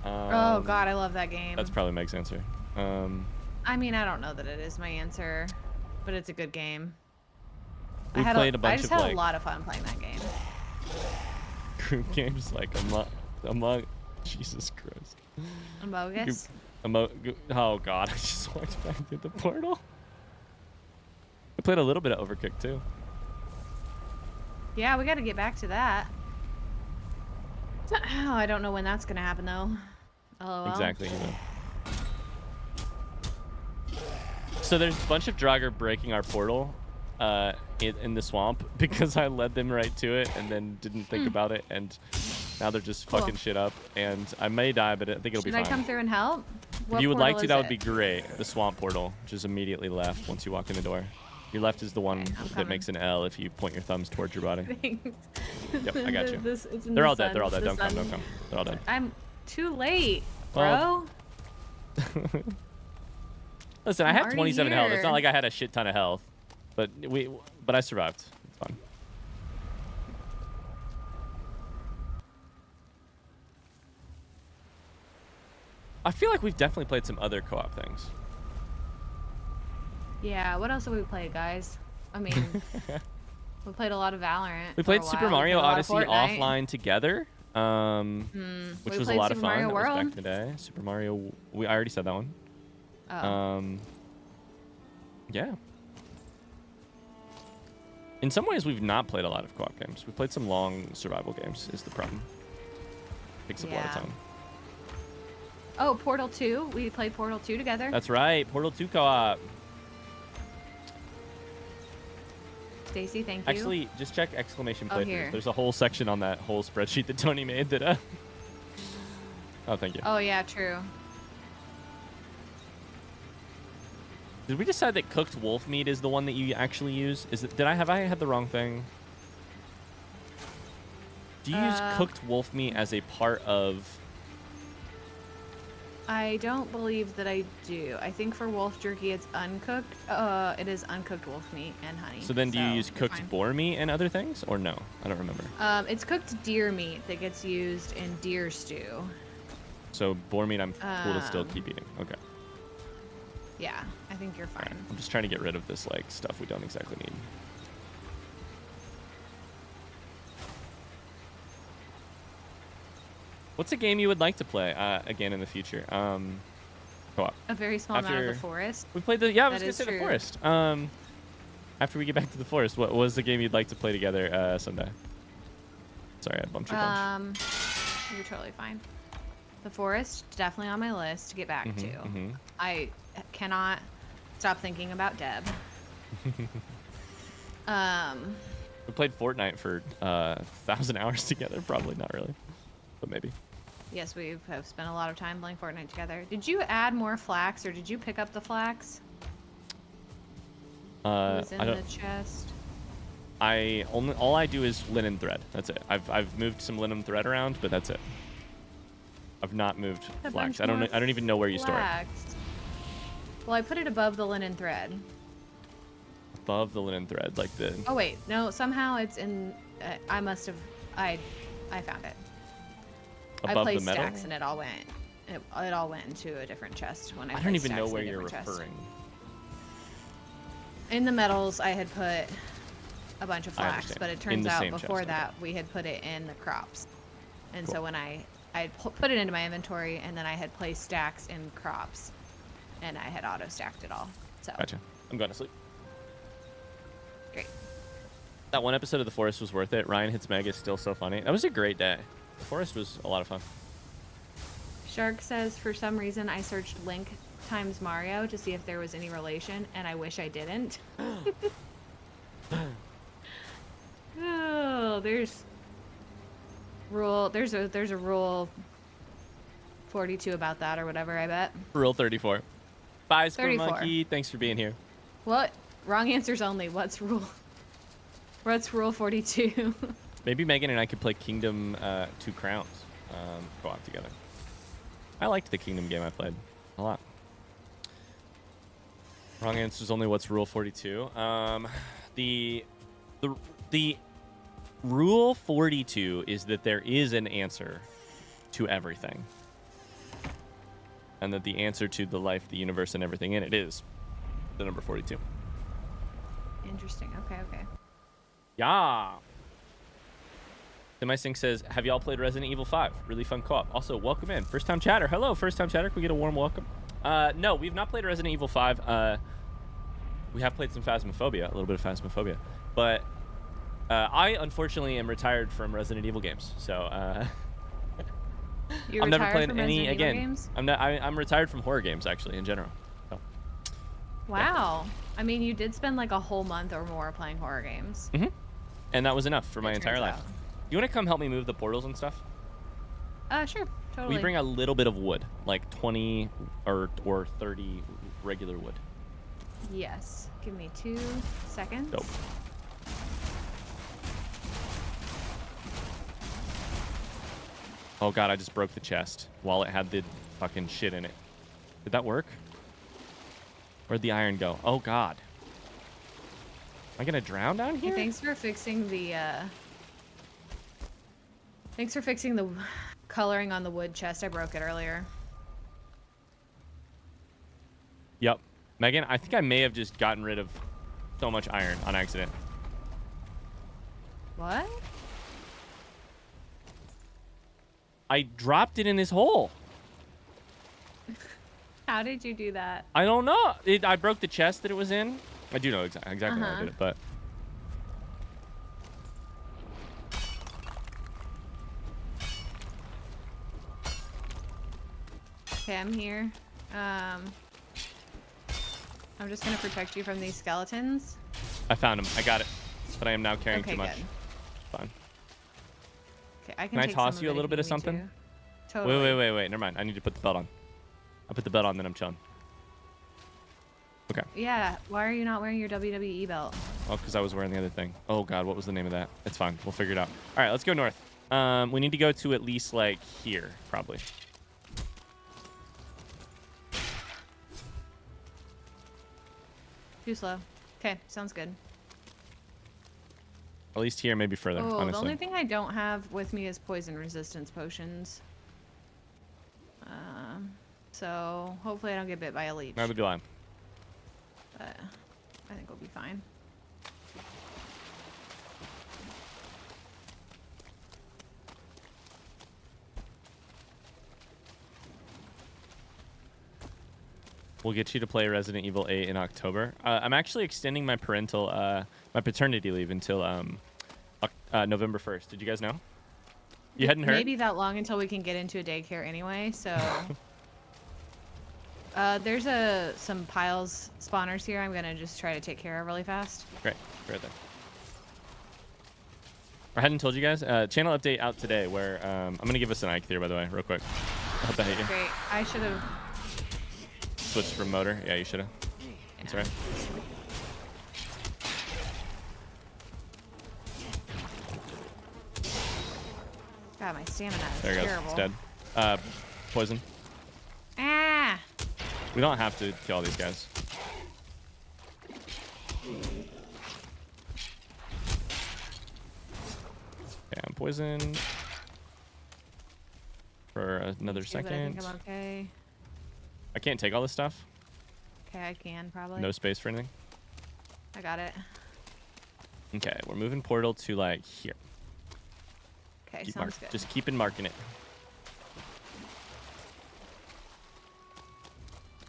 Oh god, I love that game. That's probably Meg's answer. I mean, I don't know that it is my answer, but it's a good game. I just had a lot of fun playing that game. Group games like among Jesus Christ. Amogus? Oh god, I just walked back into the portal. I played a little bit of Overcooked too. Yeah, we got to get back to that. Oh, I don't know when that's gonna happen though. LOL. Exactly. So there's a bunch of Draugr breaking our portal in the swamp because I led them right to it and then didn't think about it, and now they're just fucking shit up. And I may die, but I think it'll be fine. Should I come through and help? If you would like to, that would be great. The swamp portal, which is immediately left once you walk in the door. Your left is the one Okay, that makes an L if you point your thumbs towards your body. Thanks. Yep, I got you. It's in They're the all dead. sun. They're all dead. The Don't come. sun. Don't come. They're all dead. I'm too late, Well, bro. Listen, I I'm had already 27 health. It's here. not like I had a shit ton of health, but I survived. It's fine. I feel like we've definitely played some other co-op things. Yeah, what else have we played, guys? I mean, we played a lot of Valorant. We for a played Super while. Mario We played a lot of Odyssey Fortnite. offline together, which We was a played lot of Super fun. Mario That was back World. in the day. Super Mario. I already said that one. Oh. Yeah. In some ways, we've not played a lot of co-op games. We've played some long survival games. Is the problem? Takes up a lot of Yeah. time. Oh, Portal 2. We played Portal 2 together. That's right. Portal 2 co-op. Stacy, thank you. Actually, just check exclamation Oh, playthroughs. here. There's a whole section on that whole spreadsheet that Tony made that. Oh, thank you. Oh yeah, true. Did we decide that cooked wolf meat is the one that you actually use? Is it? Have I had the wrong thing? Do you use cooked wolf meat as a part of? I don't believe that I do. I think for wolf jerky, it's uncooked. It is uncooked wolf meat and honey. So then, do you use you're cooked fine. boar meat and other things, or no? I don't remember. It's cooked deer meat that gets used in deer stew. So boar meat, I'm cool to still keep eating. Okay. Yeah, I think you're fine. I'm just trying to get rid of this like stuff we don't exactly need. What's a game you would like to play again in the future? Co-op. A very small amount of the forest. We played the I was That gonna is say the true. forest. After we get back to the forest, what was the game you'd like to play together someday? Sorry, I bumped your bunch. You're totally fine. The forest, definitely on my list to get back to. I cannot stop thinking about Deb. We played Fortnite for 1,000 hours together. Probably not really, but maybe. Yes, we have spent a lot of time playing Fortnite together. Did you add more flax, or did you pick up the flax? It was in the chest. All I do is linen thread. That's it. I've moved some linen thread around, but that's it. I've not moved flax. I don't even know where you store it. Well, I put it above the linen thread. Above the linen thread, like the. Oh wait, no. Somehow it's in. I must have. I found it. Above I placed the metal? stacks and it all went. It all went into a different chest when I. I don't even placed know stacks where in a you're different chest. referring. In the metals, I had put a bunch of I flax, understand. but it In turns the out same before chest, okay. that we had put it in the crops, and Cool. so when I put it into my inventory, and then I had placed stacks in crops, and I had auto stacked it all. So Gotcha. I'm going to sleep. great. That one episode of The Forest was worth it. Ryan Hits Meg is still so funny. That was a great day. The Forest was a lot of fun. Shark says, for some reason, I searched Link times Mario to see if there was any relation, and I wish I didn't. Oh, there's a rule 42 about that or whatever, I bet. Rule 34. Bye, Square 34. Monkey. Thanks for being here. What? Wrong answers only. What's rule 42? Maybe Megan and I could play Kingdom 2 Crowns co-op together. I liked the Kingdom game I played a lot. Wrong answer is only what's rule 42. The rule 42 is that there is an answer to everything. And that the answer to the life, the universe, and everything in it is the number 42. Interesting. Okay. Yeah. Then my sync says, have y'all played Resident Evil 5? Really fun co-op. Also, welcome in. First time chatter. Hello, first time chatter. Can we get a warm welcome? No, we've not played Resident Evil 5. We have played some Phasmophobia, a little bit of Phasmophobia. But I, unfortunately, am retired from Resident Evil games. So You're I'm never retired playing from any Resident Evil again. games? I'm retired from horror games, actually, in general. So, Wow. I mean, you did spend like a whole month or more playing horror games. and that was enough for my It entire turns life. out. You want to come help me move the portals and stuff? Sure. Totally. We bring a little bit of wood, like 20 or 30 regular wood. Yes. Give me 2 seconds. Dope. Oh god, I just broke the chest while it had the fucking shit in it. Did that work? Where'd the iron go? Oh god. Am I gonna drown down here? Hey, thanks for fixing the coloring on the wood chest. I broke it earlier. Yep. Megan, I think I may have just gotten rid of so much iron on accident. What? I dropped it in this hole. How did you do that? I don't know. I broke the chest that it was in. I do know exactly how I did it, but... Okay, I'm here. I'm just gonna protect you from these skeletons. I found him. I got it. But I am now carrying too much. Good. Fine. Okay, I Can I take toss some you a of it little if bit you of need something? to. Totally. Wait. Never mind. I need to put the belt on. I put the belt on, then I'm chilling. Okay. Yeah, why are you not wearing your WWE belt? Oh, because I was wearing the other thing. Oh, God. What was the name of that? It's fine. We'll figure it out. All right, let's go north. We need to go to at least, like, here, probably. Too slow. Okay, sounds good. At least here, maybe further, Oh, honestly. the only thing I don't have with me is poison resistance potions. So hopefully I don't get bit by a leech. Neither do I. But I think we'll be fine. We'll get you to play Resident Evil 8 in October. I'm actually extending my my paternity leave until November 1st. Did you guys know? You hadn't heard? Maybe that long until we can get into a daycare anyway, so... there's some piles spawners here I'm gonna just try to take care of really fast. Great. Right there. I hadn't told you guys. Channel update out today where I'm going to give us an Ike here, by the way, real quick. I hope I hate you. Great. I should have... Switched from motor. Yeah, you should have. That's all right. God, my stamina is There it terrible. goes. It's dead. Poison. Ah! We don't have to kill all these guys. Okay, I'm poisoned. For another Okay, but I second. think I'm okay. I can't take all this stuff. Okay, I can probably. No space for anything. I got it. Okay, we're moving portal to like here. Okay, sounds good. Just keep marking it.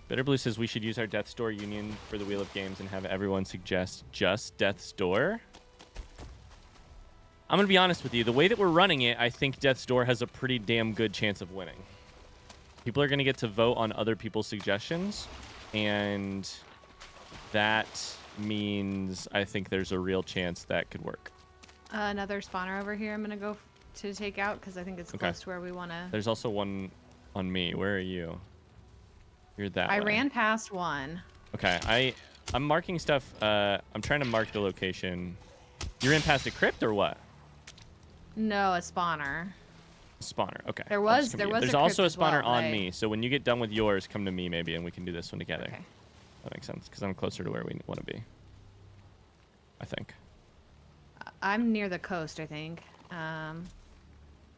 Bitter Blue says we should use our Death's Door union for the Wheel of Games and have everyone suggest just Death's Door. I'm going to be honest with you. The way that we're running it, I think Death's Door has a pretty damn good chance of winning. People are going to get to vote on other people's suggestions, and that means I think there's a real chance that could work. Another spawner over here I'm going to go to take out because I think it's close to where we want to... There's also one on me. Where are you? You're that way. I ran past one. Okay, I'm marking stuff. I'm trying to mark the location. You're in past a crypt or what? No, a spawner. Spawner. Okay. There was a There's crypt also a as well, spawner on right? me. So when you get done with yours, come to me maybe, and we can do this one together. Okay. That makes sense because I'm closer to where we want to be. I think. I'm near the coast, I think.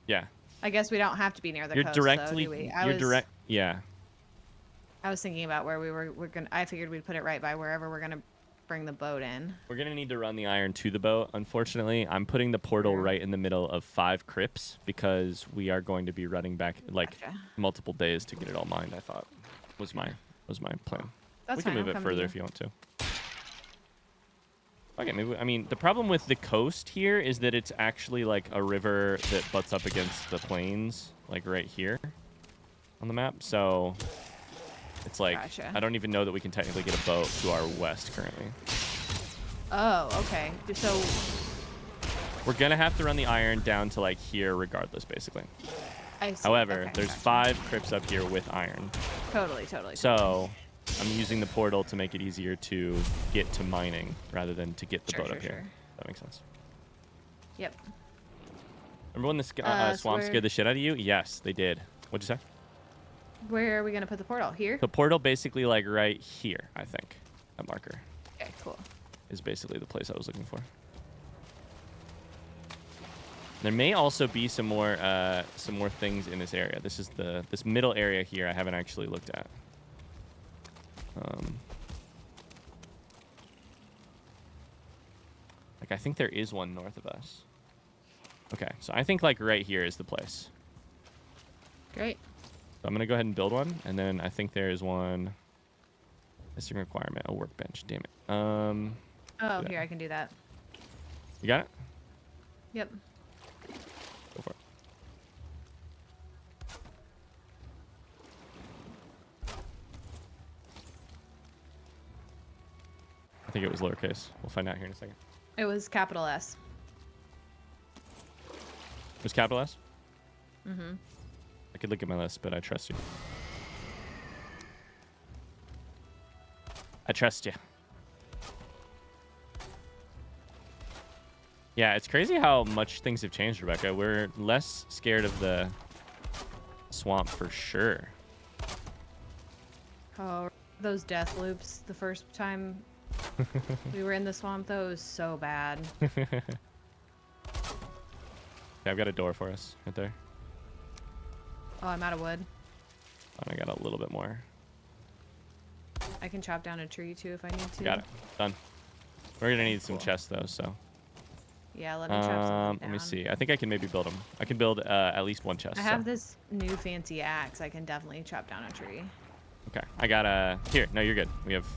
Yeah. I guess we don't have to be near the You're coast. directly. Though, do we? Direct. Yeah. I was thinking about where we're gonna. I figured we'd put it right by wherever we're gonna bring the boat in. We're gonna need to run the iron to the boat. Unfortunately, I'm putting the portal right in the middle of 5 crypts because we are going to be running back like multiple days to get it all mined. I thought was my plan. That's we can fine, move I'll it come further to if you want to. Okay, maybe. I mean, the problem with the coast here is that it's actually like a river that butts up against the plains, like right here on the map. So it's like I don't even know that we can technically get a boat to our west currently. Oh, okay. So we're gonna have to run the iron down to like here, regardless, basically. I see. However, Okay, there's gotcha. 5 crypts up here with iron. Totally. So I'm using the portal to make it easier to get to mining rather than to get the boat up here. That makes sense. Yep. Remember when the swamp scared the shit out of you? Yes, they did. What'd you say? Where are we gonna put the portal? Here? The portal basically like right here, I think. That marker. Okay, cool. Is basically the place I was looking for. There may also be some more things in this area. This is this middle area here I haven't actually looked at. Like I think there is one north of us. Okay, so I think like right here is the place. Great. So I'm gonna go ahead and build one, and then I think there is one missing requirement, a workbench. Damn it. Oh, here I can do that. You got it? Yep. Go for it. I think it was lowercase. We'll find out here in a second. It was capital S. It was capital S? Mm-hmm. I could look at my list, but I trust you. I trust you. Yeah, it's crazy how much things have changed, Rebecca. We're less scared of the swamp for sure. Oh, those death loops the first time we were in the swamp, though, was so bad. Okay, I've got a door for us right there. Oh, I'm out of wood. And I got a little bit more. I can chop down a tree, too, if I need to. Got it. Done. We're going to need some chests, though, so. Yeah, let me chop something down. Let me see. I think I can maybe build them. I can build at least one chest. I have this new fancy axe. I can definitely chop down a tree. Okay. I got here. No, you're good. We have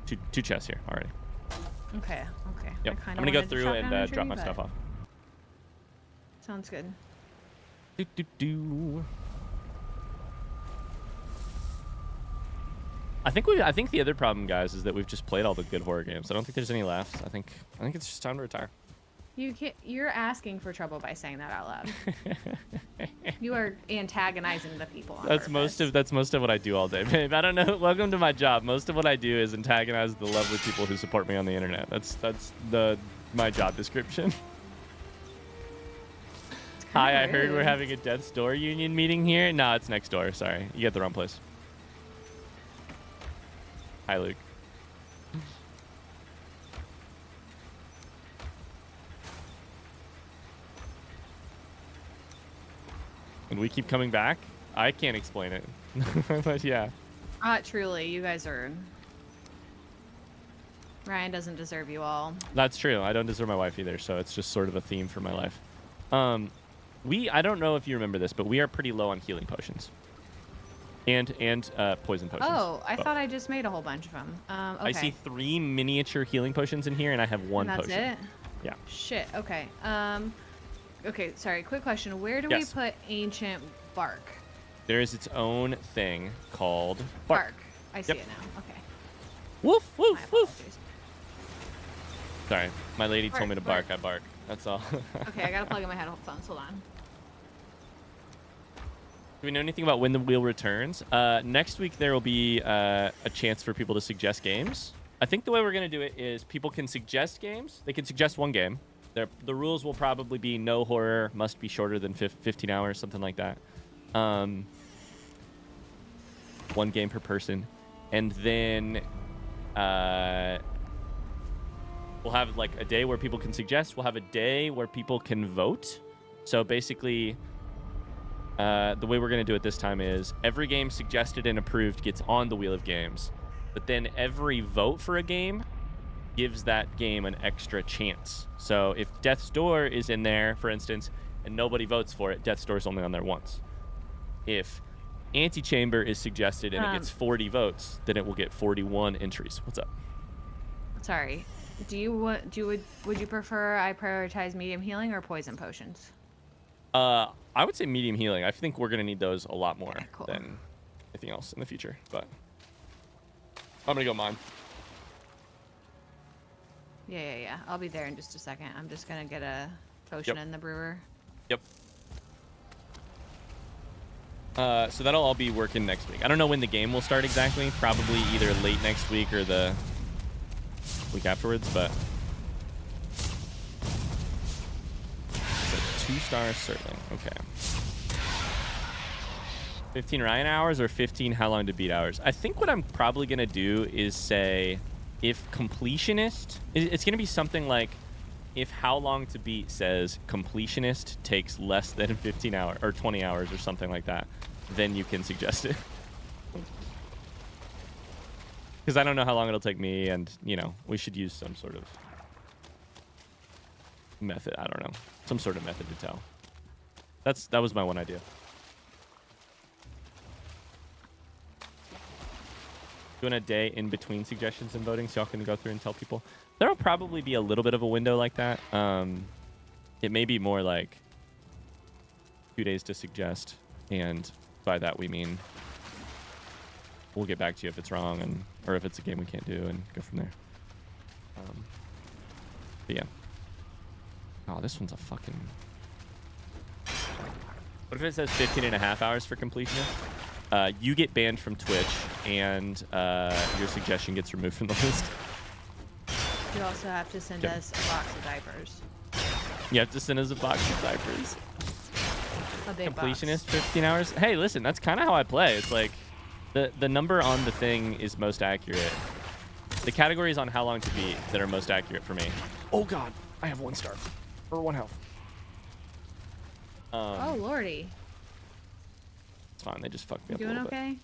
two chests here already. Okay. Okay. Yep. I'm going to go through and drop my stuff off. Sounds good. I think the other problem, guys, is that we've just played all the good horror games. I don't think there's any left. I think it's just time to retire. You're asking for trouble by saying that out loud. You are antagonizing the people. That's most of what I do all day, babe. I don't know. Welcome to my job. Most of what I do is antagonize the lovely people who support me on the internet. That's my job description. Hi, I heard we're having a Death's Door union meeting here. No, it's next door. Sorry, you got the wrong place. Hi, Luke. And we keep coming back. I can't explain it, but yeah. Truly, you guys are. Ryan doesn't deserve you all. That's true. I don't deserve my wife either, so it's just sort of a theme for my life. I don't know if you remember this, but we are pretty low on healing potions. And poison potions. Oh, I thought I just made a whole bunch of them. Okay. I see 3 miniature healing potions in here, and I have 1 and that's potion. It? Yeah. Shit. Okay. Okay. Sorry. Quick question. Where do we put ancient bark? There is its own thing called bark. I see it now. Okay. Woof woof woof. Sorry, my lady told me to bark. I bark. That's all. Okay, I gotta plug in my headphones. Hold on. Do we know anything about when the wheel returns? Next week there will be a chance for people to suggest games. I think the way we're going to do it is people can suggest games. They can suggest one game. The rules will probably be no horror, must be shorter than 15 hours, something like that. 1 game per person. And then we'll have like a day where people can suggest. We'll have a day where people can vote. So basically... the way we're going to do it this time is every game suggested and approved gets on the wheel of games, but then every vote for a game gives that game an extra chance. So if Death's Door is in there, for instance, and nobody votes for it, Death's Door is only on there once. If Antechamber is suggested and it gets 40 votes, then it will get 41 entries. What's up? Sorry. Would you prefer I prioritize medium healing or poison potions? I would say medium healing. I think we're going to need those a lot more than anything else in the future, but I'm going to go mine. Yeah. I'll be there in just a second. I'm just going to get a potion in the brewer. Yep. So that'll all be working next week. I don't know when the game will start exactly. Probably either late next week or the week afterwards, but it's a 2-star Serling. Okay. 15 Ryan hours or 15 how long to beat hours? I think what I'm probably going to do is say if completionist, it's going to be something like if how long to beat says completionist takes less than 15 hours or 20 hours or something like that, then you can suggest it. Because I don't know how long it'll take me, and, you know, we should use some sort of method. I don't know. Some sort of method to tell. That was my one idea. Doing a day in between suggestions and voting so y'all can go through and tell people. There'll probably be a little bit of a window like that. It may be more like 2 days to suggest, and by that we mean we'll get back to you if it's wrong, and or if it's a game we can't do, and go from there. But yeah. Oh, this one's a fucking... What if it says 15.5 hours for completionist? You get banned from Twitch, and your suggestion gets removed from the list. You also have to send us a box of diapers. You have to send us a box of diapers. A big Completionist, box. 15 hours. Hey, listen, that's kind of how I play. It's like the number on the thing is most accurate. The categories on how long to beat that are most accurate for me. Oh God, I have 1 star or 1 health. Oh lordy. It's fine. They just fucked me You up a doing little bit. okay?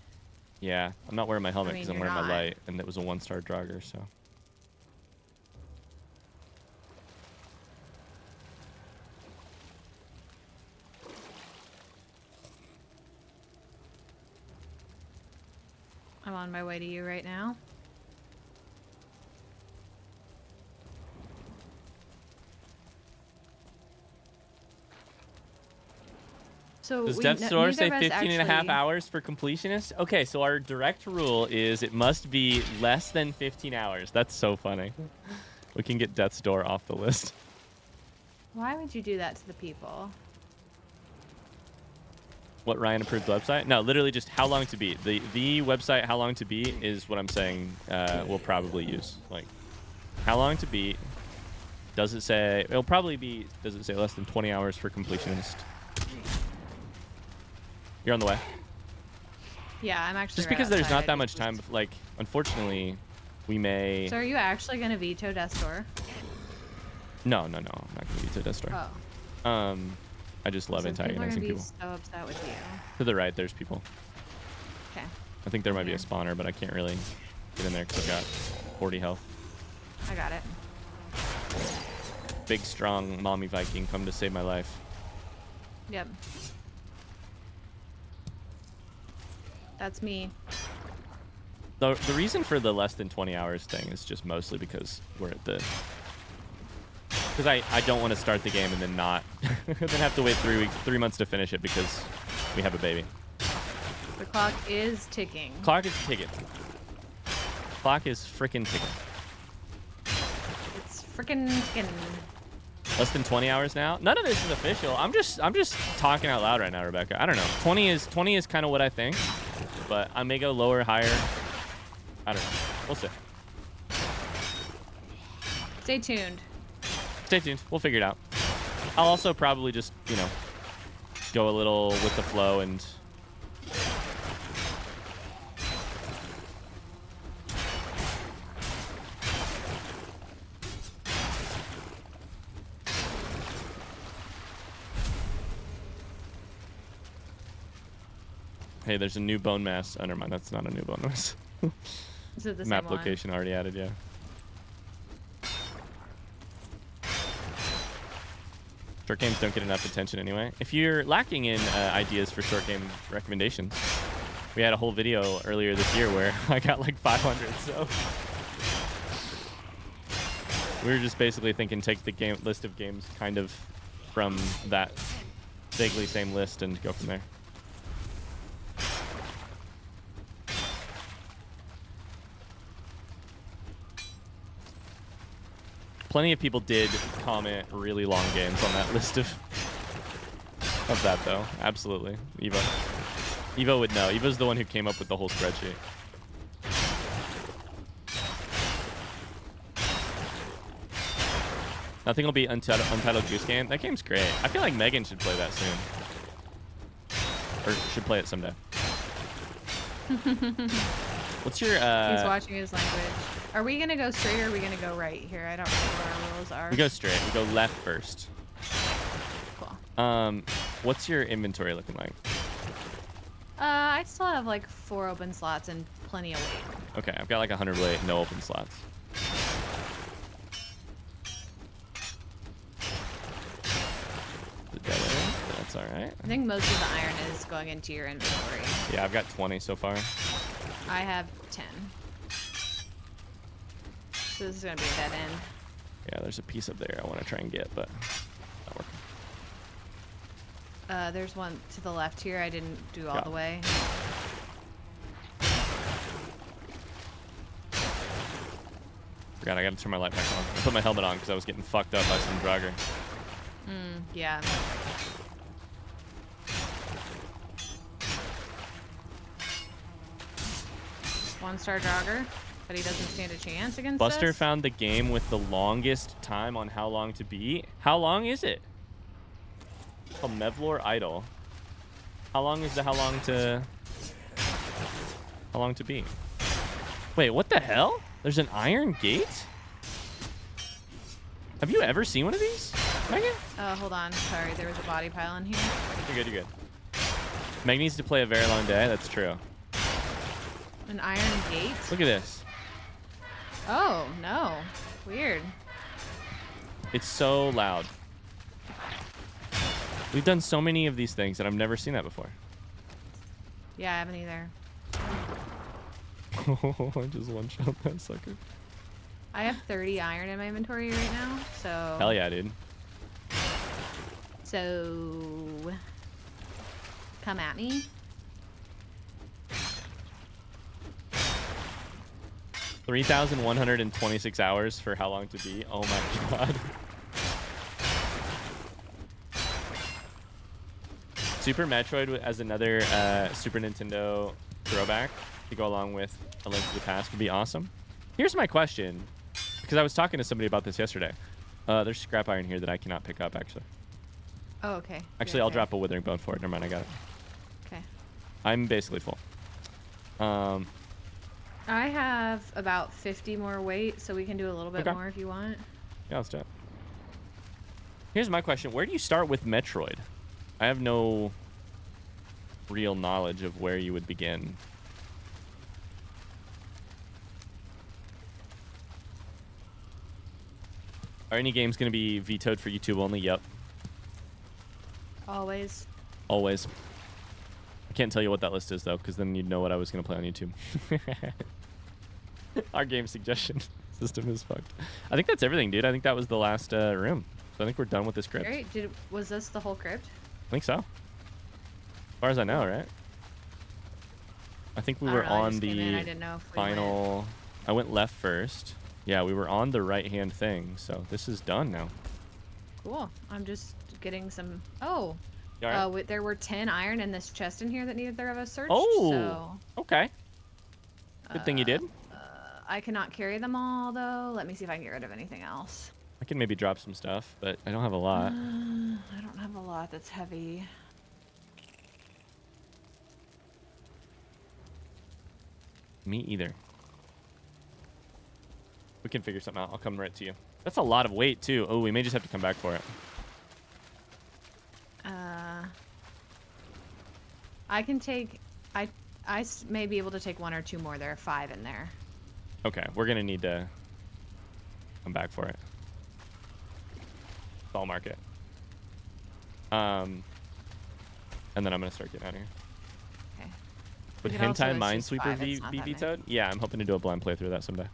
Yeah, I'm not wearing my helmet I mean, because I'm you're wearing my not. light, and it was a 1-star Draugr, so. I'm on my way to you right now. So Does we- Death's Door neither say of us 15.5 actually- hours for completionist? Okay, so our direct rule is it must be less than 15 hours. That's so funny. We can get Death's Door off the list. Why would you do that to the people? What Ryan approved website? No, literally just how long to beat. The website how long to beat is what I'm saying we'll probably use. Like, how long to beat. Does it say, it'll probably be, does it say less than 20 hours for completionist? You're on the way. Yeah, I'm actually Just right because there's outside. not I that just much time, was- like, unfortunately, we may... So are you actually going to veto Death's Door? No, I'm not going to veto Death's Door. Oh. I just love So antagonizing people. people. Are gonna be so upset with you. To the right, there's people. Okay. I think there might be a Okay. spawner, but I can't really get in there because I've got 40 health. I got it. Big, strong, mommy Viking come to save my life. Yep. That's me. The reason for the less than 20 hours thing is just mostly because we're at the... Because I don't want to start the game and then not... then have to wait 3 months to finish it because we have a baby. The clock is ticking. Clock is ticking. Clock is freaking ticking. It's freaking ticking. Less than 20 hours now? None of this is official. I'm just talking out loud right now, Rebecca. I don't know. 20 is kind of what I think, but I may go lower, higher. I don't know. We'll see. Stay tuned. Stay tuned. We'll figure it out. I'll also probably just, you know, go a little with the flow and... Hey, there's a new bone mass. Oh, never mind. That's not a new bone mass. Is it the Map same one? location already added, yeah. Short games don't get enough attention anyway. If you're lacking in ideas for short game recommendations, we had a whole video earlier this year where I got like 500, so... We were just basically thinking take the game list of games kind of from that vaguely same list and go from there. Plenty of people did comment really long games on that list of that though. Absolutely. Eva. Evo would know. Evo's the one who came up with the whole spreadsheet. Nothing will be Untitled Goose Game. That game's great. I feel like Megan should play that soon. Or should play it someday. What's your He's watching his language. Are we gonna go straight or are we gonna go right here? I don't know what our rules are. We go straight. We go left first. Cool. What's your inventory looking like? I still have like 4 open slots and plenty of weight. Okay, I've got like 100 weight, no open slots. That's all right. I think most of the iron is going into your inventory. Yeah, I've got 20 so far. I have 10. So this is gonna be a dead end. Yeah, there's a piece up there I want to try and get, but not working. There's one to the left here. I didn't do all the way. Forgot I gotta turn my light back on. I put my helmet on because I was getting fucked up by some drugger. Yeah. One-star jogger, but he doesn't stand a chance against Buster us. found the game with the longest time on how long to beat. How long is it? It's called Mevlor Idol. How long is the how long to beat? Wait, what the hell? There's an iron gate? Have you ever seen one of these, Megan? Hold on. Sorry, there was a body pile in here. You're good, you're good. Meg needs to play a very long day. That's true. An iron gate? Look at this. Oh, no. Weird. It's so loud. We've done so many of these things that I've never seen that before. Yeah, I haven't either. I just one-shot that sucker. I have 30 iron in my inventory right now, so... Hell yeah, dude. So... Come at me. 3,126 hours for how long to beat? Oh my god. Super Metroid as another Super Nintendo throwback to go along with A Link to the Past would be awesome. Here's my question, because I was talking to somebody about this yesterday. There's scrap iron here that I cannot pick up, actually. Oh, okay. Actually, Yeah, I'll okay. drop a withering bone for it. Never mind, I got it. Okay. I'm basically full. I have about 50 more weight, so we can do a little bit Okay. more if you want. Yeah, let's do it. Here's my question. Where do you start with Metroid? I have no real knowledge of where you would begin. Are any games going to be vetoed for YouTube only? Yep. Always. Always. I can't tell you what that list is, though, because then you'd know what I was going to play on YouTube. Our game suggestion system is fucked. I think that's everything, dude. I think that was the last room. So I think we're done with this crypt. Great. Was this the whole crypt? I think so. As far as I know, right? I think we I were don't know, I on just came in, I the didn't know if we final... I went left first. Yeah, we were on the right-hand thing, so this is done now. Cool. I'm just getting some... Oh. You all right? There were 10 iron in this chest in here that needed their of us searched. Oh, So, okay. Good thing you did. I cannot carry them all, though. Let me see if I can get rid of anything else. I can maybe drop some stuff, but I don't have a lot. I don't have a lot that's heavy. Me either. We can figure something out. I'll come right to you. That's a lot of weight, too. Oh, we may just have to come back for it. I can take... I may be able to take 1 or 2 more. There are 5 in there. Okay, we're going to need to come back for it. So I'll mark it. And then I'm going to start getting out of here. Okay. Would We could also- Hentai it's just Minesweeper 5, be it's not that many. vetoed? Yeah, I'm hoping to do a blind playthrough of that someday.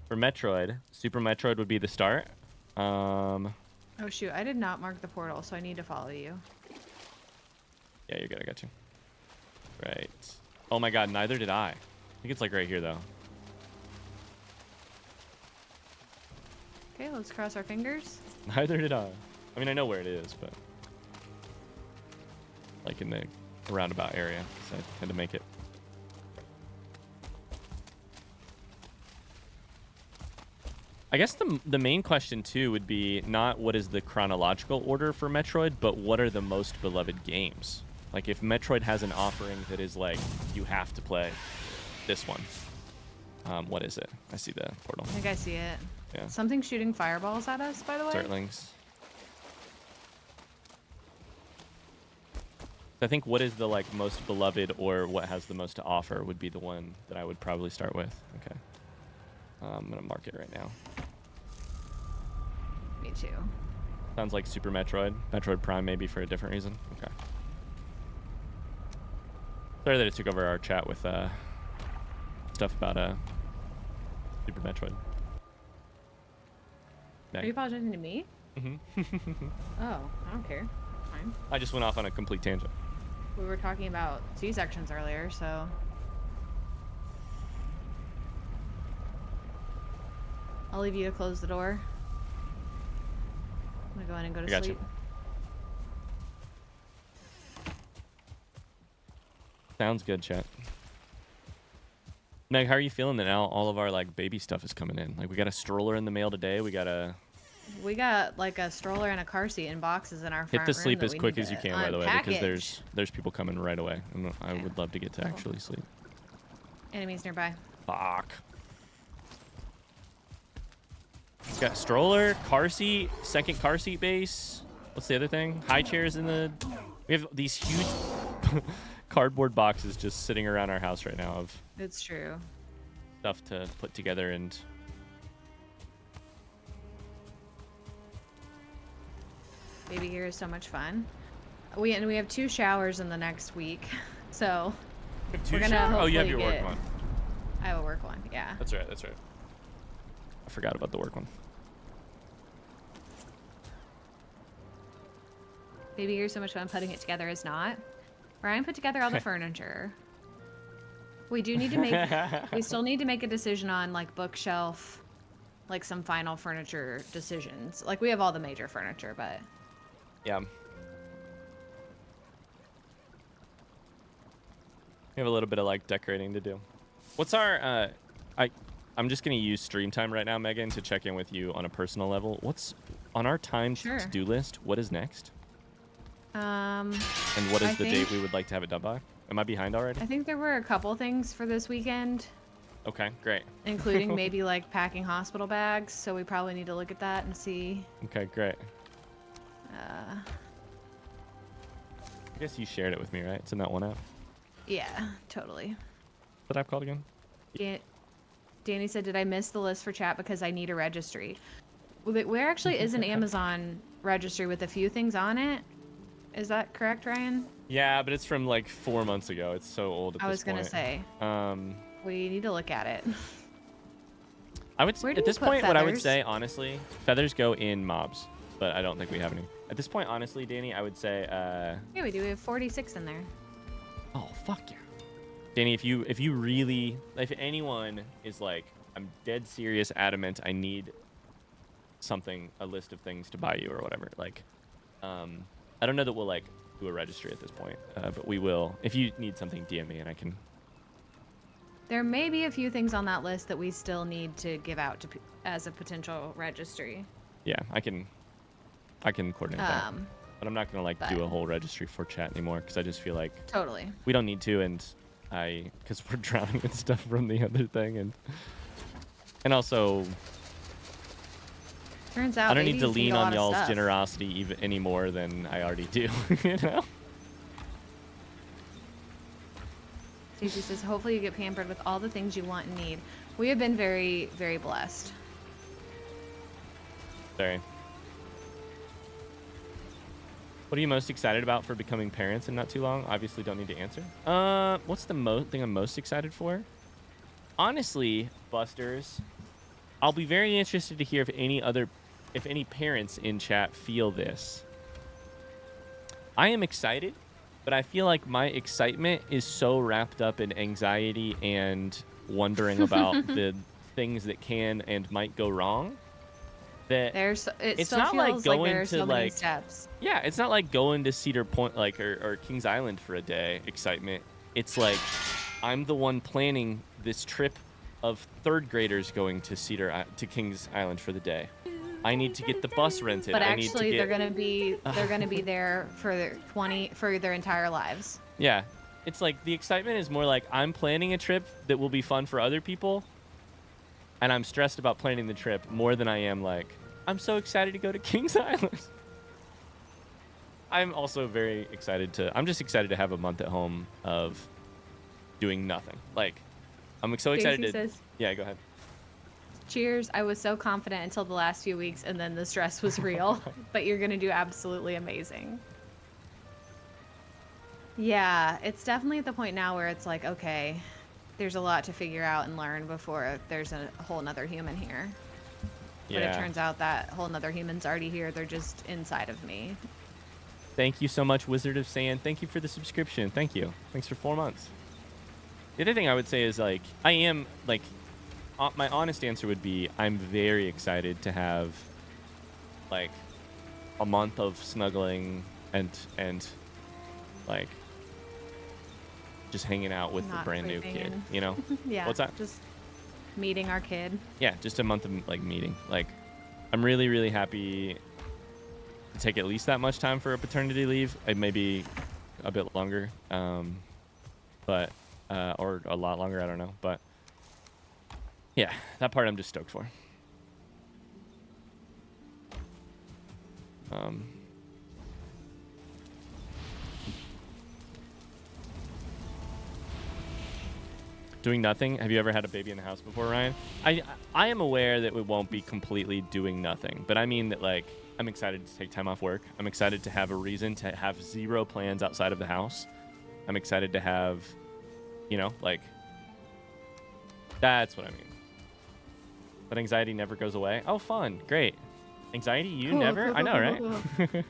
For Metroid, Super Metroid would be the start. Oh, shoot. I did not mark the portal, so I need to follow you. Yeah, you're good. I got you. Right. Oh my god, neither did I. I think it's like right here, though. Okay, let's cross our fingers. Neither did I. I mean, I know where it is, but like in the roundabout area, so I had to make it. I guess the main question too would be not what is the chronological order for Metroid, but what are the most beloved games? Like if Metroid has an offering that is like you have to play this one, what is it? I see the portal. I think I see it. Yeah. Something shooting fireballs at us, by the way. Zertlings. I think what is the like most beloved or what has the most to offer would be the one that I would probably start with. Okay. I'm gonna mark it right now. Me too. Sounds like Super Metroid. Metroid Prime maybe for a different reason. Okay. Sorry that it took over our chat with stuff about Super Metroid. Are you apologizing to me? Mm-hmm. Oh, I don't care. Fine. I just went off on a complete tangent. We were talking about C-sections earlier, so... I'll leave you to close the door. I'm gonna go in and go to sleep. Sounds good, chat. Meg, how are you feeling that now all of our like baby stuff is coming in? Like we got a stroller in the mail today. We got like a stroller and a car seat in boxes in our front room. Hit the sleep as quick as you can, by the way, because there's people coming right away. I would love to get to actually sleep. Enemies nearby. Fuck. It's got stroller, car seat, second car seat base. What's the other thing? High chairs in the... We have these huge cardboard boxes just sitting around our house right now of... It's true. Stuff to put together and... Baby here is so much fun. We have 2 showers in the next week, so... We're gonna oh, you have your work one. I have a work one, yeah. That's right, that's right. I forgot about the work one. Baby, you're so much fun. Putting it together is not. Ryan put together all the furniture. We do need to make... we still need to make a decision on, like, bookshelf, like, some final furniture decisions. Like, we have all the major furniture, but... Yeah. We have a little bit of, like, decorating to do. What's our... I'm just going to use stream time right now, Megan, to check in with you on a personal level. What's on our timed to-do list? What is next? And what is the date we would like to have it done by? Am I behind already? I think there were a couple things for this weekend. Okay, great. Including maybe like packing hospital bags, so we probably need to look at that and see. Okay, great. I guess you shared it with me, right? It's in that one app. Yeah, totally. What's that app called again? Danny said, did I miss the list for chat because I need a registry? Well, there actually is an Amazon registry with a few things on it. Is that correct, Ryan? Yeah, but it's from like 4 months ago. It's so old at this point. I was going to say. We need to look at it. I would at this point, what I would say, honestly, feathers go in mobs, but I don't think we have any. At this point, honestly, Danny, I would say... Yeah, we do. We have 46 in there. Oh, fuck yeah. Danny, if you really... If anyone is like, I'm dead serious, adamant, I need something, a list of things to buy you or whatever, like... I don't know that we'll, like, do a registry at this point, but we will. If you need something, DM me and I can... There may be a few things on that list that we still need to give out to as a potential registry. Yeah, I can coordinate that. But I'm not going to, like, do a whole registry for chat anymore, because I just feel like... Totally. We don't need to, and because we're drowning in stuff from the other thing, and also... Turns out I don't need to lean on y'all's generosity even any more than I already do, you know? Stacey says, hopefully you get pampered with all the things you want and need. We have been very, very blessed. Sorry. What are you most excited about for becoming parents in not too long? Obviously don't need to answer. What's the thing I'm most excited for? Honestly, Busters, I'll be very interested to hear if any parents in chat feel this. I am excited, but I feel like my excitement is so wrapped up in anxiety and wondering about the things that can and might go wrong that it it's still not like feels going like there's to so many like steps. yeah, it's not like going to Cedar Point like or Kings Island for a day excitement. It's like I'm the one planning this trip of third graders going to Kings Island for the day. I need to get the bus rented. But I need to actually, get... they're gonna be there for their entire lives. Yeah, it's like the excitement is more like I'm planning a trip that will be fun for other people, and I'm stressed about planning the trip more than I am like I'm so excited to go to Kings Island. I'm also very excited I'm just excited to have a month at home of doing nothing. Like I'm so excited to... Says, yeah, go ahead. Cheers. I was so confident until the last few weeks, and then the stress was real. But you're going to do absolutely amazing. Yeah, it's definitely at the point now where it's like, okay, there's a lot to figure out and learn before there's a whole nother human here. But it turns out that whole nother human's already here. They're just inside of me. Thank you so much, Wizard of Sand. Thank you for the subscription. Thank you. Thanks for 4 months. The other thing I would say is, like, I am, like, my honest answer would be I'm very excited to have, like, a month of snuggling and like, just hanging out with the brand new kid, you know? Yeah. What's that? Just meeting our kid. Yeah, just a month of, like, meeting. Like, I'm really, really happy to take at least that much time for a paternity leave. It may be a bit longer, but or a lot longer, I don't know. But yeah, that part I'm just stoked for. Doing nothing. Have you ever had a baby in the house before, Ryan? I am aware that we won't be completely doing nothing, but I mean that, like, I'm excited to take time off work. I'm excited to have a reason to have zero plans outside of the house. I'm excited to have, you know, like, that's what I mean. But anxiety never goes away. Oh, fun. Great. Anxiety, you never? I know, right?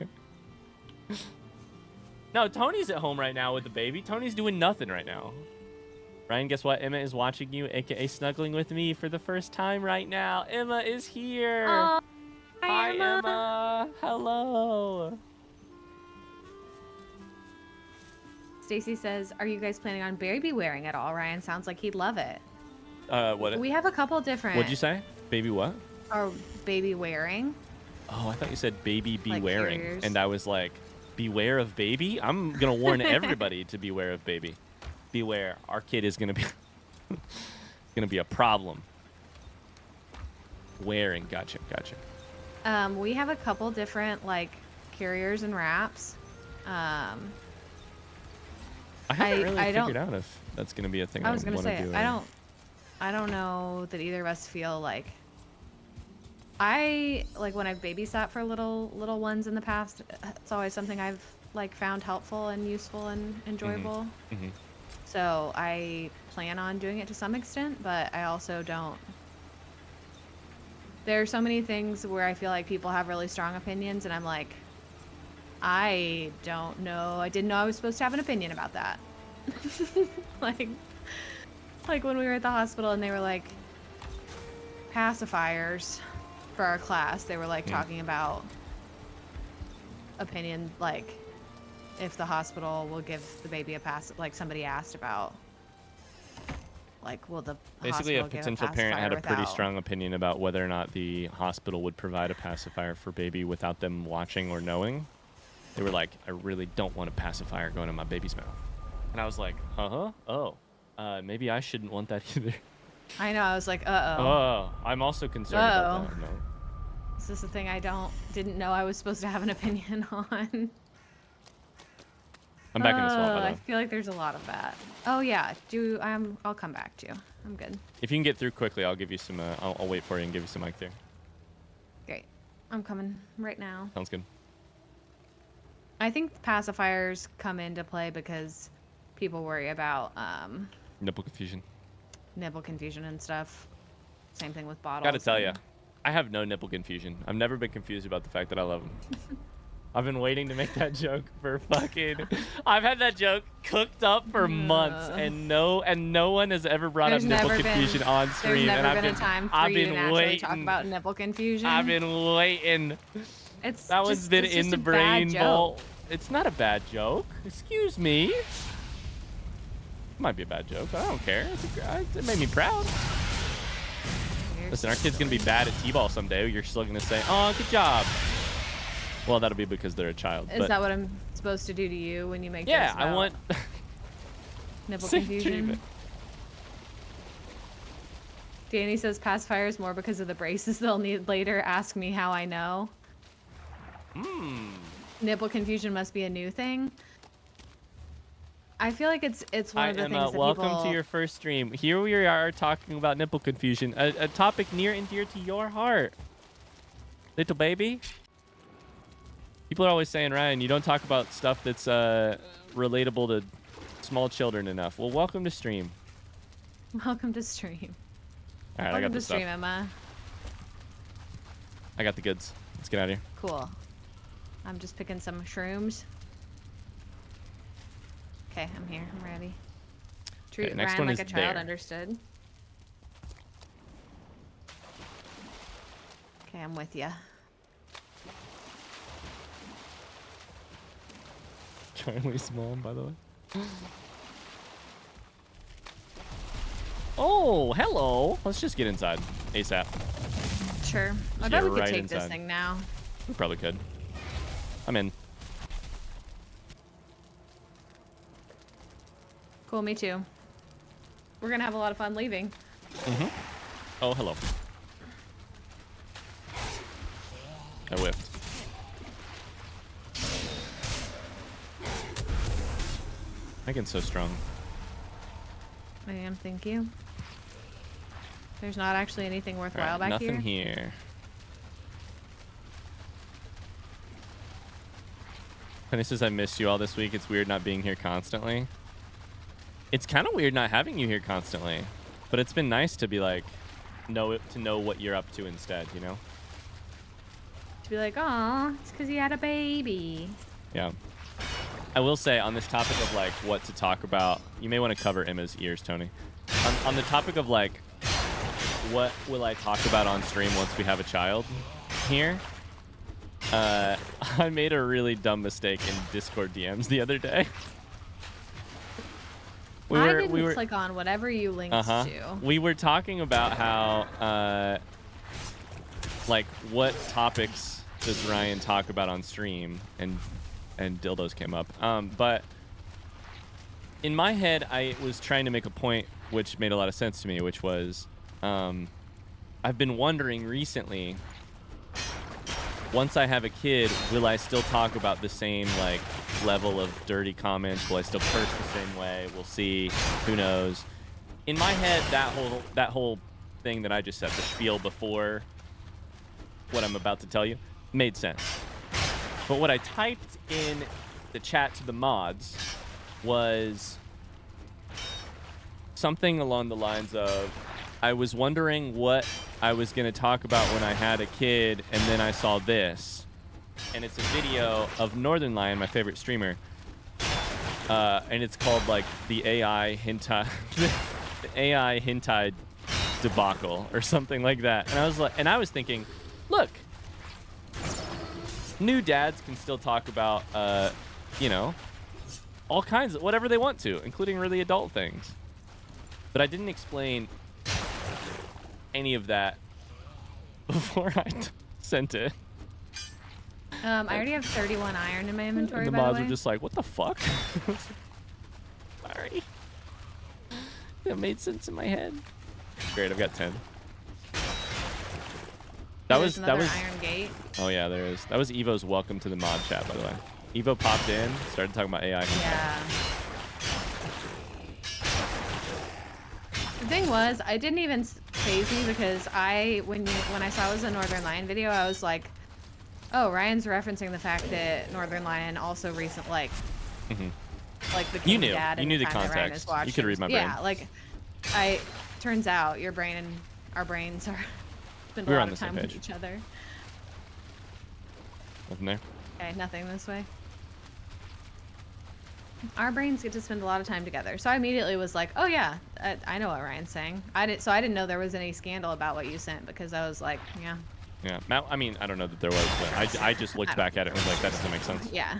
No, Tony's at home right now with the baby. Tony's doing nothing right now. Ryan, guess what? Emma is watching you, aka snuggling with me for the first time right now. Emma is here. Hi, Emma. Hello. Stacy says, "Are you guys planning on baby wearing at all?" Ryan sounds like he'd love it. What? We have a couple different. What'd you say? Baby what? Or baby wearing. Oh, I thought you said baby be Like wearing, carriers. and I was like, beware of baby. I'm gonna warn everybody to beware of baby. Beware, our kid is gonna be a problem. Wearing, gotcha. We have a couple different, like, carriers and wraps. I haven't really figured out if that's gonna be a thing. I was gonna say, do. I don't know that either of us feel like. Like when I've babysat for little ones in the past, it's always something I've, like, found helpful and useful and enjoyable. Mm-hmm. So I plan on doing it to some extent, but I also don't. There are so many things where I feel like people have really strong opinions, and I'm like, I don't know. I didn't know I was supposed to have an opinion about that. like when we were at the hospital and they were like, pacifiers for our class. They were, like, talking about opinion, like, if the hospital will give the baby a like, somebody asked about, like, will the basically a hospital potential give parent had a pretty without... strong opinion about whether or not the hospital would provide a pacifier for baby without them watching or knowing. They were like, I really don't want a pacifier going in my baby's mouth. And I was like, maybe I shouldn't want that either. I know. I was like, I'm also concerned about that. No. This is the thing I didn't know I was supposed to have an opinion on. I'm back in the swamp, by the way. I feel like there's a lot of that. Oh yeah, I'll come back to you. I'm good. If you can get through quickly, I'll give you some. I'll wait for you and give you some mic there. Great, I'm coming right now. Sounds good. I think pacifiers come into play because people worry about Nipple confusion. Nipple confusion and stuff. Same thing with bottles. Gotta tell you, I have no nipple confusion. I've never been confused about the fact that I love them. I've been waiting to make that joke for fucking. I've had that joke cooked up for months, and no one has ever brought up nipple confusion on stream. There's never and been a time for you to naturally talk about nipple confusion. I've been waiting. That one's been in the brain vault. It's not a bad joke. Excuse me. It might be a bad joke, but I don't care. It made me proud. Listen, our kid's gonna be bad at t-ball someday. You're still gonna say, "Oh, good job." Well, that'll be because they're a child. Is that what I'm supposed to do to you when you make? Yeah, I want nipple confusion. Danny says pacifier is more because of the braces they'll need later. Ask me how I know. Nipple confusion must be a new thing. I feel like it's one of the things that welcome to your first stream. Here we are talking about nipple confusion, a topic near and dear to your heart, little baby. People are always saying, Ryan, you don't talk about stuff that's relatable to small children enough. Well, welcome to stream. Welcome to stream. All right, welcome I got to the stream, stuff. Emma. I got the goods. Let's get out of here. Cool. I'm just picking some shrooms. Okay, I'm here. I'm ready. Treat next Ryan one like is a child, there. understood. Okay, I'm with ya. Charlie Small, by the way. Oh, hello. Let's just get inside ASAP. Sure. I Just bet get we could right take inside. this thing now. We probably could. I'm in. Cool, me too. We're gonna have a lot of fun leaving. Oh, hello. I whiffed. Megan's so strong. I am, thank you. There's not actually anything worthwhile back nothing here. here. Penny says, I missed you all this week. It's weird not being here constantly. It's kind of weird not having you here constantly. But it's been nice to be like, to know what you're up to instead, you know? To be like, aw, it's because you had a baby. Yeah. I will say on this topic of like what to talk about, you may want to cover Emma's ears, Tony. On the topic of like, what will I talk about on stream once we have a child here? I made a really dumb mistake in Discord DMs the other day. I didn't click on whatever you linked to. We were talking about how, like, what topics does Ryan talk about on stream, and dildos came up. But in my head, I was trying to make a point which made a lot of sense to me, which was, I've been wondering recently, once I have a kid, will I still talk about the same like level of dirty comments? Will I still curse the same way? We'll see. Who knows? In my head, that whole thing that I just said, the spiel before what I'm about to tell you, made sense. But what I typed in the chat to the mods was something along the lines of, I was wondering what I was going to talk about when I had a kid, and then I saw this. And it's a video of Northern Lion, my favorite streamer. And it's called like the AI hentai the AI hentai debacle or something like that. And I was thinking, look, new dads can still talk about you know, all kinds of whatever they want to, including really adult things. But I didn't explain any of that before I sent it. I already have 31 iron in my inventory, and the by mods the way. were just like, what the fuck? Sorry. That made sense in my head. Great, I've got 10. That was Iron Gate. Oh yeah, there is. That was Evo's welcome to the mod chat, by the way. Evo popped in, started talking about AI. Yeah. The thing was, I didn't even faze me because when I saw it was a Northern Lion video, I was like, oh, Ryan's referencing the fact that Northern Lion also like the You knew. dad You knew the context. You could read my brain. Yeah, like turns out your brain and our brains are spend a We're lot on of the time same with page. each other. Nothing there. Okay, nothing this way. Our brains get to spend a lot of time together. So I immediately was like, oh yeah, I know what Ryan's saying. I didn't know there was any scandal about what you sent because I was like, yeah. Yeah, Matt, I mean, I don't know that there was, but I just looked back at it and was like, that doesn't make sense. Yeah.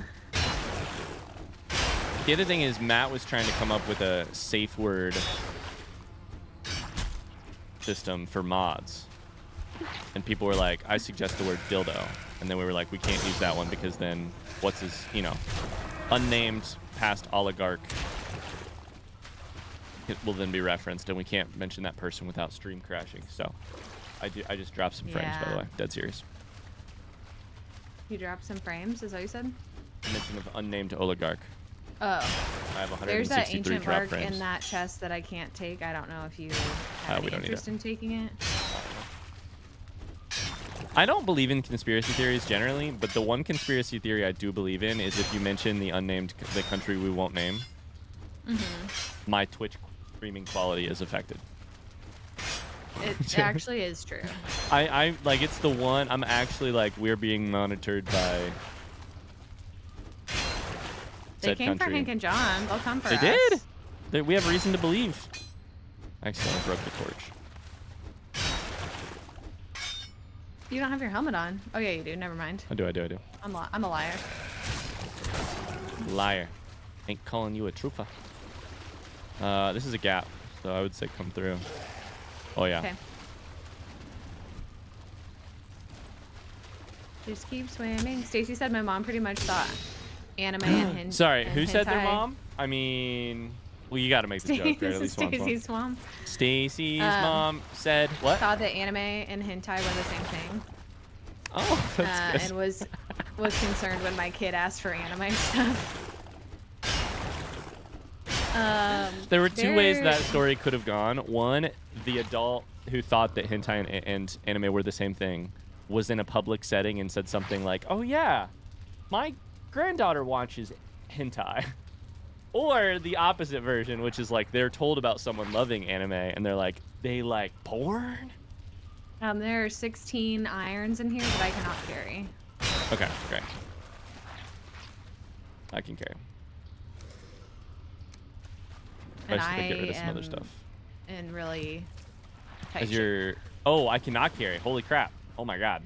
The other thing is Matt was trying to come up with a safe word system for mods. And people were like, I suggest the word dildo. And then we were like, we can't use that one because then what's his, you know, unnamed past oligarch, it will then be referenced, and we can't mention that person without stream crashing. So I just dropped some frames, by the way. Dead serious. You dropped some frames, is that what you said? Mention of unnamed oligarch. Oh. I have 163 There's that ancient drop bark frames. in that chest that I can't take. I don't know if you have any interest in taking it. I don't believe in conspiracy theories generally, but the one conspiracy theory I do believe in is if you mention the country we won't name, my Twitch streaming quality is affected. It actually is true. I like, it's the one, I'm actually like, we're being monitored by They came for Hank and John. They'll come for us. They did. We have reason to believe. I accidentally broke the torch. You don't have your helmet on. Oh yeah, you do. Never mind. I do. I'm a liar. Liar. Ain't calling you a trooper. This is a gap, so I would say come through. Oh yeah. Okay. Just keep swimming. Stacy said my mom pretty much thought anime and Sorry, and who said their hentai. mom? I mean, well, you got to make the joke, right? At least once. Stacy's mom. Stacy's mom said what? Thought that anime and hentai were the same thing. Oh, that's good. And was concerned when my kid asked for anime stuff. There were two ways that story could have gone. One, the adult who thought that hentai and anime were the same thing was in a public setting and said something like, "Oh yeah, my granddaughter watches hentai." Or the opposite version, which is like they're told about someone loving anime and they're like, they like porn? There are 16 irons in here that I cannot carry. Okay, great. I can carry. I And just have to I get rid of some other stuff. And really tight As shape. you're... Oh, I cannot carry. Holy crap. Oh my god.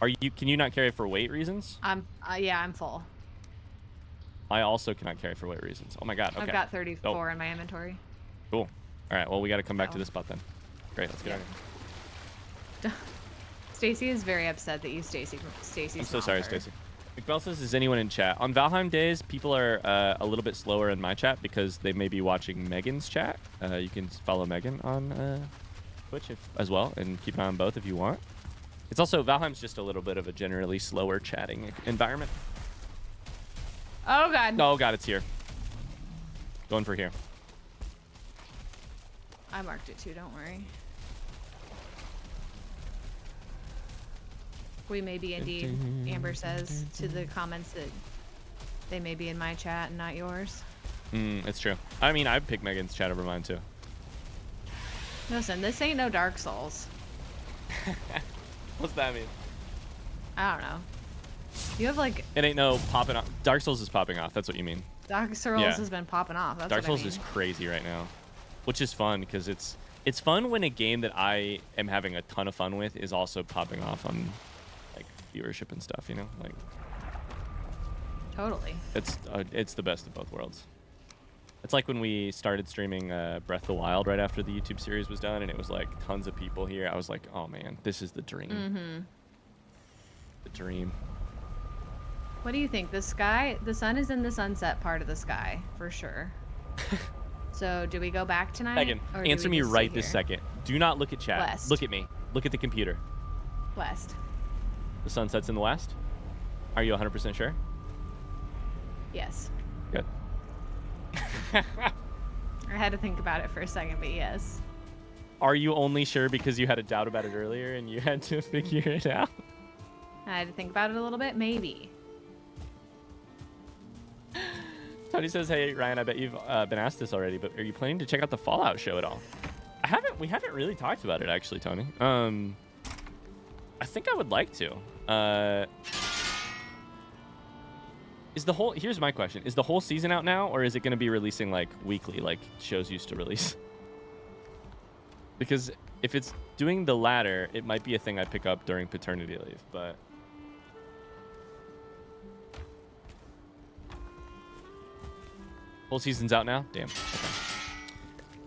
Can you not carry for weight reasons? Yeah, I'm full. I also cannot carry for weight reasons. Oh my god. Okay. I've got 34 in my inventory. Cool. All right. Well, we got to come back to this spot then. Great. Let's get out of here. Stacy is very upset that you Stacy's I'm so sorry, her. Stacy. McBell says, is anyone in chat? On Valheim days, people are a little bit slower in my chat because they may be watching Megan's chat. You can follow Megan on Twitch as well and keep an eye on both if you want. It's also, Valheim's just a little bit of a generally slower chatting environment. Oh god. Oh god, it's here. Going for here. I marked it too, don't worry. We may be indeed, Amber says to the comments that they may be in my chat and not yours. It's true. I mean, I'd pick Megan's chat over mine too. Listen, this ain't no Dark Souls. What's that mean? I don't know. You have like... It ain't no popping off. Dark Souls is popping off. That's what you mean. Dark Souls has been popping off. That's Dark what Souls I mean. is crazy right now, which is fun because it's fun when a game that I am having a ton of fun with is also popping off on like viewership and stuff. You know, like totally. It's the best of both worlds. It's like when we started streaming Breath of the Wild right after the YouTube series was done, and it was like tons of people here. I was like, oh man, this is the dream. Mm-hmm. The dream. What do you think? The sky, the sun is in the sunset part of the sky, for sure. So, do we go back tonight? Megan, answer me right this second. Do not look at chat. West. Look at me. Look at the computer. West. The sun sets in the west? Are you 100% sure? Yes. Good. I had to think about it for a second, but yes. Are you only sure because you had a doubt about it earlier and you had to figure it out? I had to think about it a little bit, maybe. Tony says, hey, Ryan, I bet you've been asked this already, but are you planning to check out the Fallout show at all? We haven't really talked about it, actually, Tony. I think I would like to. Here's my question. Is the whole season out now, or is it going to be releasing like weekly, like shows used to release? Because if it's doing the latter, it might be a thing I pick up during paternity leave, but... Whole season's out now? Damn.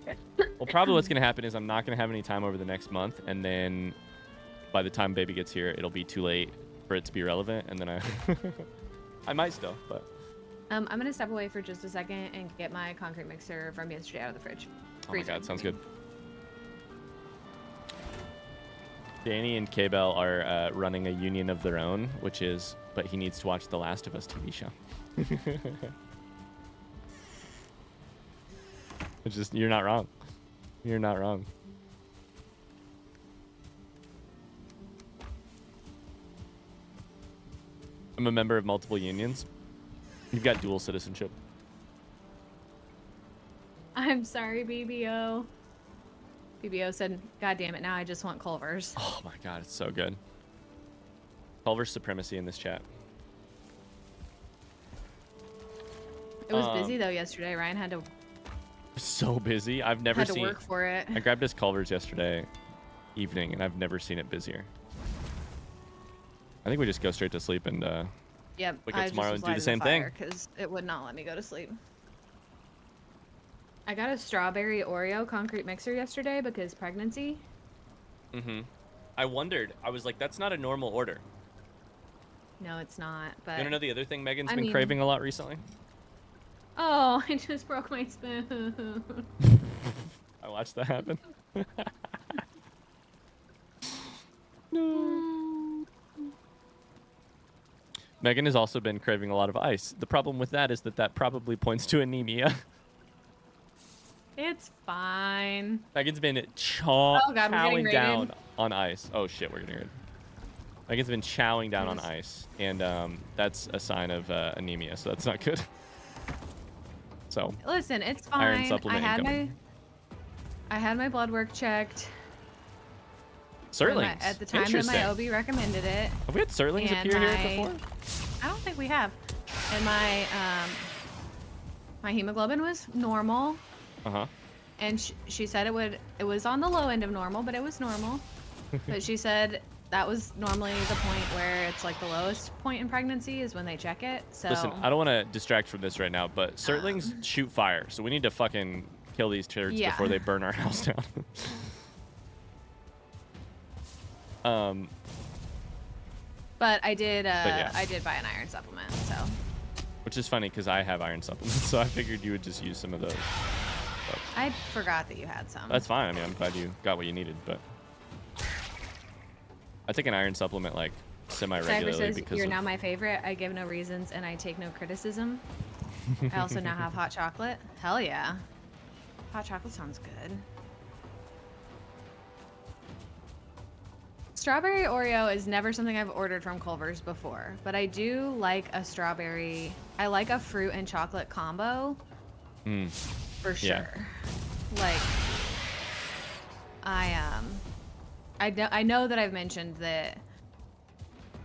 Okay. Well, probably what's going to happen is I'm not going to have any time over the next month, and then by the time baby gets here, it'll be too late for it to be relevant, and then I might still, but... I'm going to step away for just a second and get my concrete mixer from yesterday out of the fridge. Oh my god, sounds good. Danny and K-Bell are running a union of their own, which is, but he needs to watch the Last of Us TV show. It's just, you're not wrong. You're not wrong. I'm a member of multiple unions. You've got dual citizenship. I'm sorry, BBO. BBO said, God damn it, now I just want Culver's. Oh my god, it's so good. Culver's supremacy in this chat. It was busy though yesterday. Ryan had to so busy. I've never seen work for it. I grabbed his Culver's yesterday evening and I've never seen it busier. I think we just go straight to sleep and yep, wake up tomorrow and do the same thing. Because it would not let me go to sleep. I got a strawberry Oreo concrete mixer yesterday because pregnancy. Mm-hmm. I wondered. I was like, that's not a normal order. No, it's not. But You want to know the other thing Megan's been craving a lot recently? Oh, I just broke my spoon. I watched that happen. No. Megan has also been craving a lot of ice. The problem with that is that probably points to anemia. It's fine. Megan's been chowing down raided. on ice. Oh shit, we're getting raided. Megan's been chowing down on ice, and that's a sign of anemia, so that's not good. So listen, it's fine. Iron supplement I had my blood work checked. Sirlings. At the time that my OB recommended it. Have we had Sirlings appear here before? I don't think we have. And my hemoglobin was normal. Uh-huh. And she said it was on the low end of normal, but it was normal. But she said that was normally the point where it's like the lowest point in pregnancy is when they check it. So listen, I don't want to distract from this right now, but Sirlings shoot fire, so we need to fucking kill these turds before they burn our house down. But I did I did buy an iron supplement, so. Which is funny because I have iron supplements, so I figured you would just use some of those. But I forgot that you had some. that's fine. I mean, I'm glad you got what you needed, but I take an iron supplement like semi-regularly Cypher says, because you're now my favorite. I give no reasons and I take no criticism. I also now have hot chocolate. Hell yeah. Hot chocolate sounds good. Strawberry Oreo is never something I've ordered from Culver's before, but I do like a strawberry. I like a fruit and chocolate combo. For sure. Yeah. Like, I know that I've mentioned that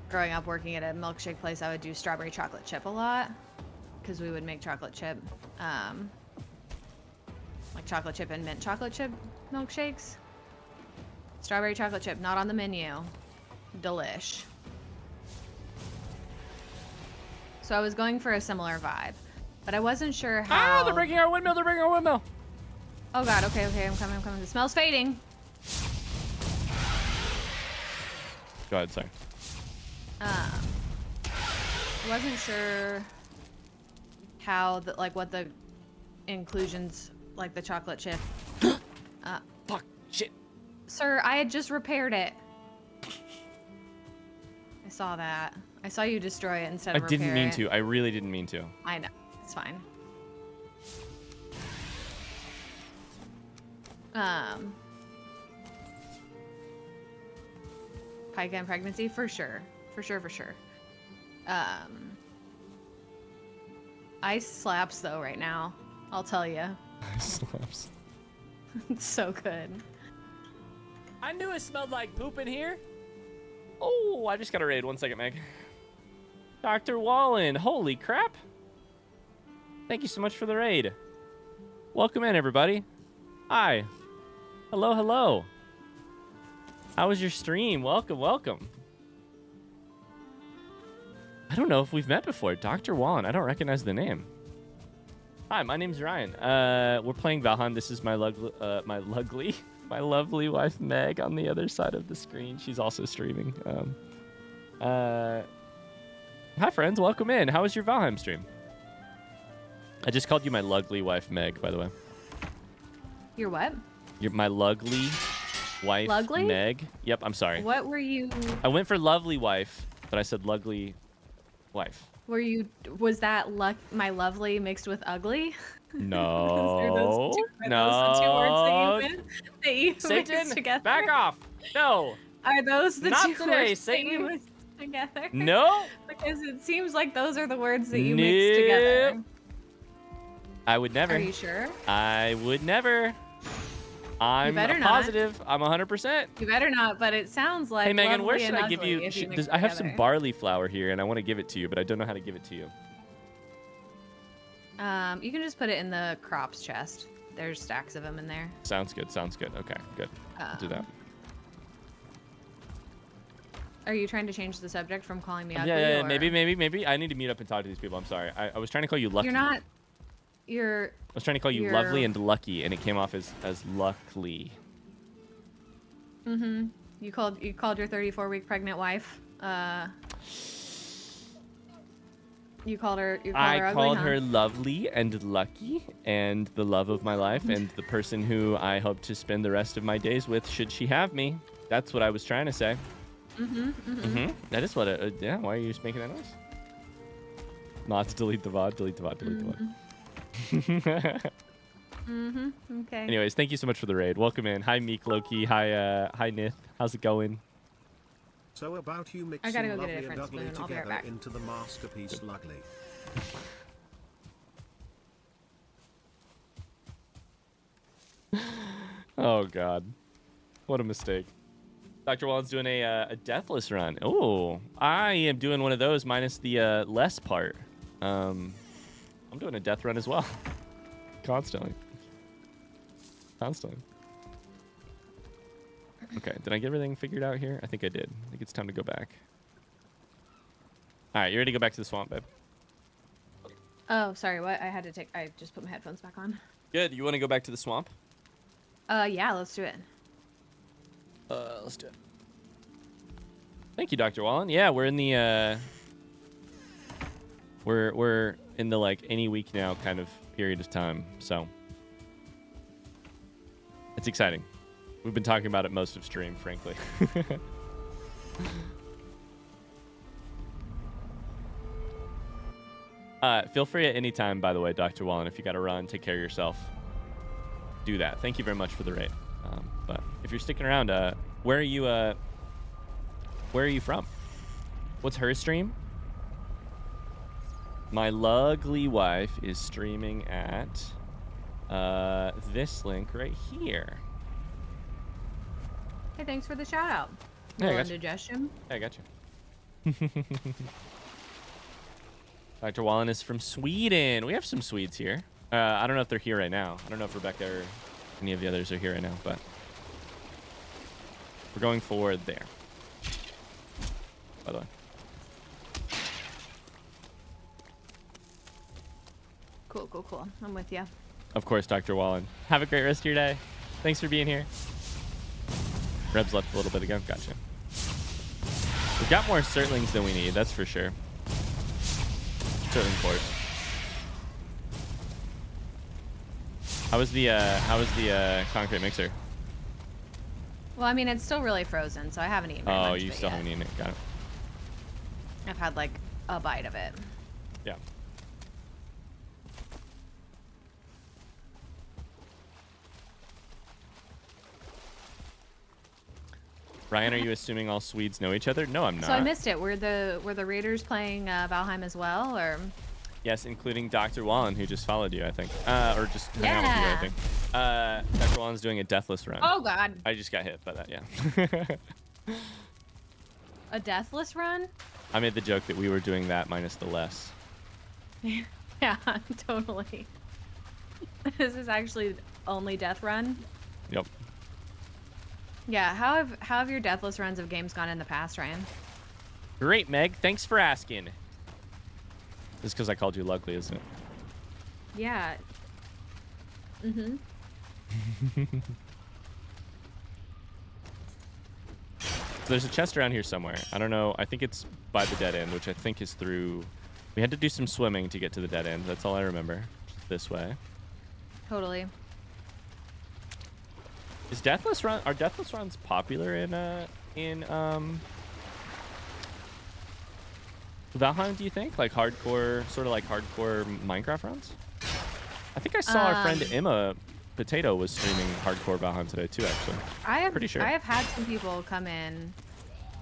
growing up working at a milkshake place, I would do strawberry chocolate chip a lot because we would make chocolate chip, like chocolate chip and mint chocolate chip milkshakes. Strawberry chocolate chip, not on the menu. Delish. So I was going for a similar vibe, but I wasn't sure how. Ah, they're breaking our windmill. They're breaking our windmill. Oh god. Okay. I'm coming. The smell's fading. Go ahead. Sorry. I wasn't sure how what the inclusions, like the chocolate chip. Fuck. Shit. Sir, I had just repaired it. I saw that. I saw you destroy it instead of repair it. I didn't mean to. I really didn't mean to. I know. It's fine. Pica and pregnancy? For sure. For sure. Ice slaps though right now. I'll tell you. Ice slaps. It's so good. I knew it smelled like poop in here. Oh, I just got a raid. 1 second, Meg. Dr. Wallen, holy crap. Thank you so much for the raid. Welcome in, everybody. Hi. Hello, hello. How was your stream? Welcome, welcome. I don't know if we've met before. Dr. Wallen, I don't recognize the name. Hi, my name's Ryan. We're playing Valheim. This is my lovely wife Meg on the other side of the screen. She's also streaming. Hi, friends. Welcome in. How was your Valheim stream? I just called you my lovely wife Meg, by the way. Your what? You're my lovely wife Lugly? Meg. Yep, I'm sorry. What were you? I went for lovely wife, but I said lovely wife. Was that my lovely mixed with ugly? No. Those two words that you Satan, mixed together? back off. No. Are those the Not two today, words Satan. that you mixed together? No. Because it seems like those are the words that you mixed together. I would never. Are you sure? I would never. I'm positive. I'm 100%. You better not, but it sounds like. Hey, Megan, where lovely should and I give ugly you? if mix I have together. some barley flour here, and I want to give it to you, but I don't know how to give it to you. You can just put it in the crops chest. There's stacks of them in there. Sounds good. Sounds good. Okay, good. I'll do that. Are you trying to change the subject from calling me ugly? Yeah, or... maybe. I need to mute up and talk to these people. I'm sorry. I was trying to call you lucky. You're not. I was trying to call you lovely and lucky, and it came off as luckly. Mm-hmm. You called your 34-week pregnant wife. You called her. I called her lovely and lucky, and the love of my life, and the person who I hope to spend the rest of my days with, should she have me. That's what I was trying to say. That is what it. Yeah. Why are you just making that noise? Not to delete the VOD. Delete the VOD. Delete the VOD. Okay. Anyways, thank you so much for the raid. Welcome in. Hi, Meek Loki. Hi, Nith. How's it going? So about you mixing I gotta go get a lovely and different ugly spoon. I'll be right together back. into the masterpiece Lugly. Oh God, what a mistake. Dr. Wallen's doing a deathless run. Oh, I am doing one of those minus the less part. I'm doing a death run as well. Constantly. Okay, did I get everything figured out here? I think I did. I think it's time to go back. All right, you ready to go back to the swamp, babe? Oh, sorry. What? I just put my headphones back on. Good. You want to go back to the swamp? Yeah. Let's do it. Let's do it. Thank you, Dr. Wallen. Yeah, we're in the we're in the like any week now kind of period of time, so it's exciting. We've been talking about it most of stream, frankly. Feel free at any time, by the way, Dr. Wallen, if you got to run, take care of yourself. Do that. Thank you very much for the raid. But if you're sticking around, where are you from? What's her stream? My lovely wife is streaming at this link right here. Hey, thanks for the shout out. Yeah, I got you. Indigestion. Yeah, I got you. Dr. Wallen is from Sweden. We have some Swedes here. I don't know if they're here right now. I don't know if Rebecca or any of the others are here right now, but we're going for there. By the way. Cool. I'm with you. Of course, Dr. Wallen. Have a great rest of your day. Thanks for being here. Rebs left a little bit ago. Gotcha. We've got more Surtlings than we need, that's for sure. Surtling force. How was the concrete mixer? Well, I mean, it's still really frozen, so I haven't eaten very much Oh, you of it still yet. haven't eaten it. Got it. I've had like a bite of it. Yeah. Ryan, are you assuming all Swedes know each other? No, I'm not. So I missed it. Were the Raiders playing Valheim as well, or? Yes, including Dr. Wallen, who just followed you, I think. Or just hung out with you, I think. Dr. Wallen's doing a deathless run. Oh God. I just got hit by that, yeah. A deathless run? I made the joke that we were doing that minus the less. Yeah, totally. This is actually only death run. Yep. Yeah, how have your deathless runs of games gone in the past, Ryan? Great, Meg. Thanks for asking. This is because I called you Luckily, isn't it? Yeah. Mm-hmm. So there's a chest around here somewhere. I don't know. I think it's by the dead end, which I think is through... We had to do some swimming to get to the dead end. That's all I remember. This way. Totally. Is Deathless Run... Are Deathless Runs popular in Valheim, do you think? Like hardcore... Sort of like hardcore Minecraft runs? I think I saw our friend Emma Potato was streaming hardcore Valheim today too, actually. Pretty sure. I have had some people come in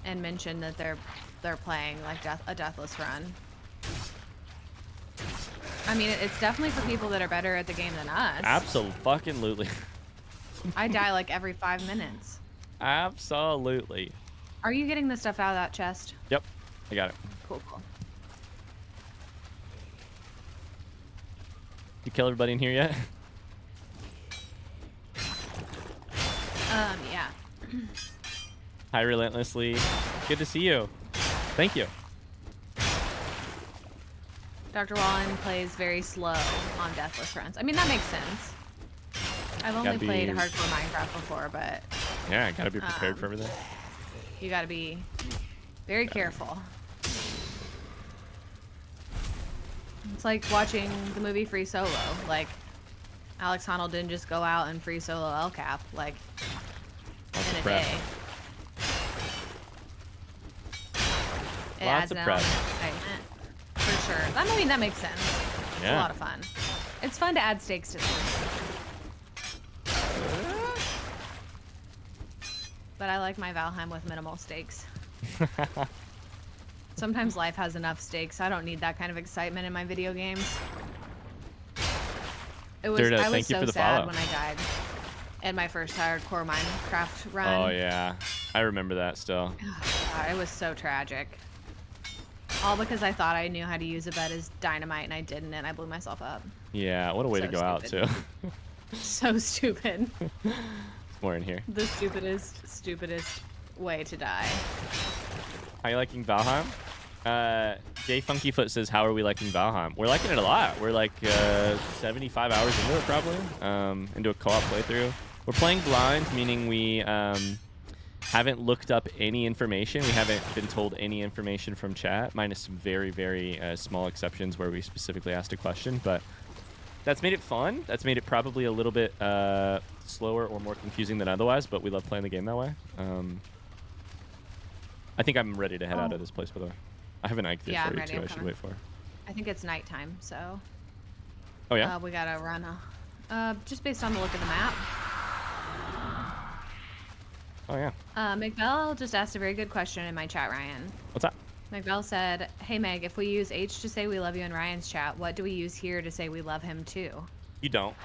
and mention that they're playing like a deathless run. I mean, it's definitely for people that are better at the game than us. Absolutely. I die like every 5 minutes. Absolutely. Are you getting the stuff out of that chest? Yep, I got it. Cool. You kill everybody in here yet? Yeah. Hi, Relentlessly. Good to see you. Thank you. Dr. Wallen plays very slow on deathless runs. I mean, that makes sense. I've only played hardcore Minecraft before, but... Yeah, gotta be prepared for everything. You gotta be very careful. It's like watching the movie Free Solo. Like, Alex Honnold didn't just go out and free solo El Cap, like, in a day. It adds an element of excitement, for sure. I mean, that makes sense. It's a lot of fun. It's fun to add stakes to things. But I like my Valheim with minimal stakes. Sometimes life has enough stakes. I don't need that kind of excitement in my video games. I was so sad when I died in my first hardcore Minecraft run. Oh yeah, I remember that still. God, it was so tragic. All because I thought I knew how to use a bed as dynamite and I didn't, and I blew myself up. Yeah, what a way to go out too. So stupid. There's more in here. The stupidest way to die. How you liking Valheim? Jay Funkyfoot says, how are we liking Valheim? We're liking it a lot. We're like 75 hours into it probably, into a co-op playthrough. We're playing blind, meaning we haven't looked up any information. We haven't been told any information from chat, minus some very, very small exceptions where we specifically asked a question. But that's made it fun. That's made it probably a little bit slower or more confusing than otherwise, but we love playing the game that way. I think I'm ready to head out of this place, by the way. I have an idea for you, too. I should wait for. I think it's nighttime, so... Oh, yeah? We gotta run just based on the look of the map. Oh, yeah. McBell just asked a very good question in my chat, Ryan. What's that? McBell said, hey, Meg, if we use H to say we love you in Ryan's chat, what do we use here to say we love him, too? You don't.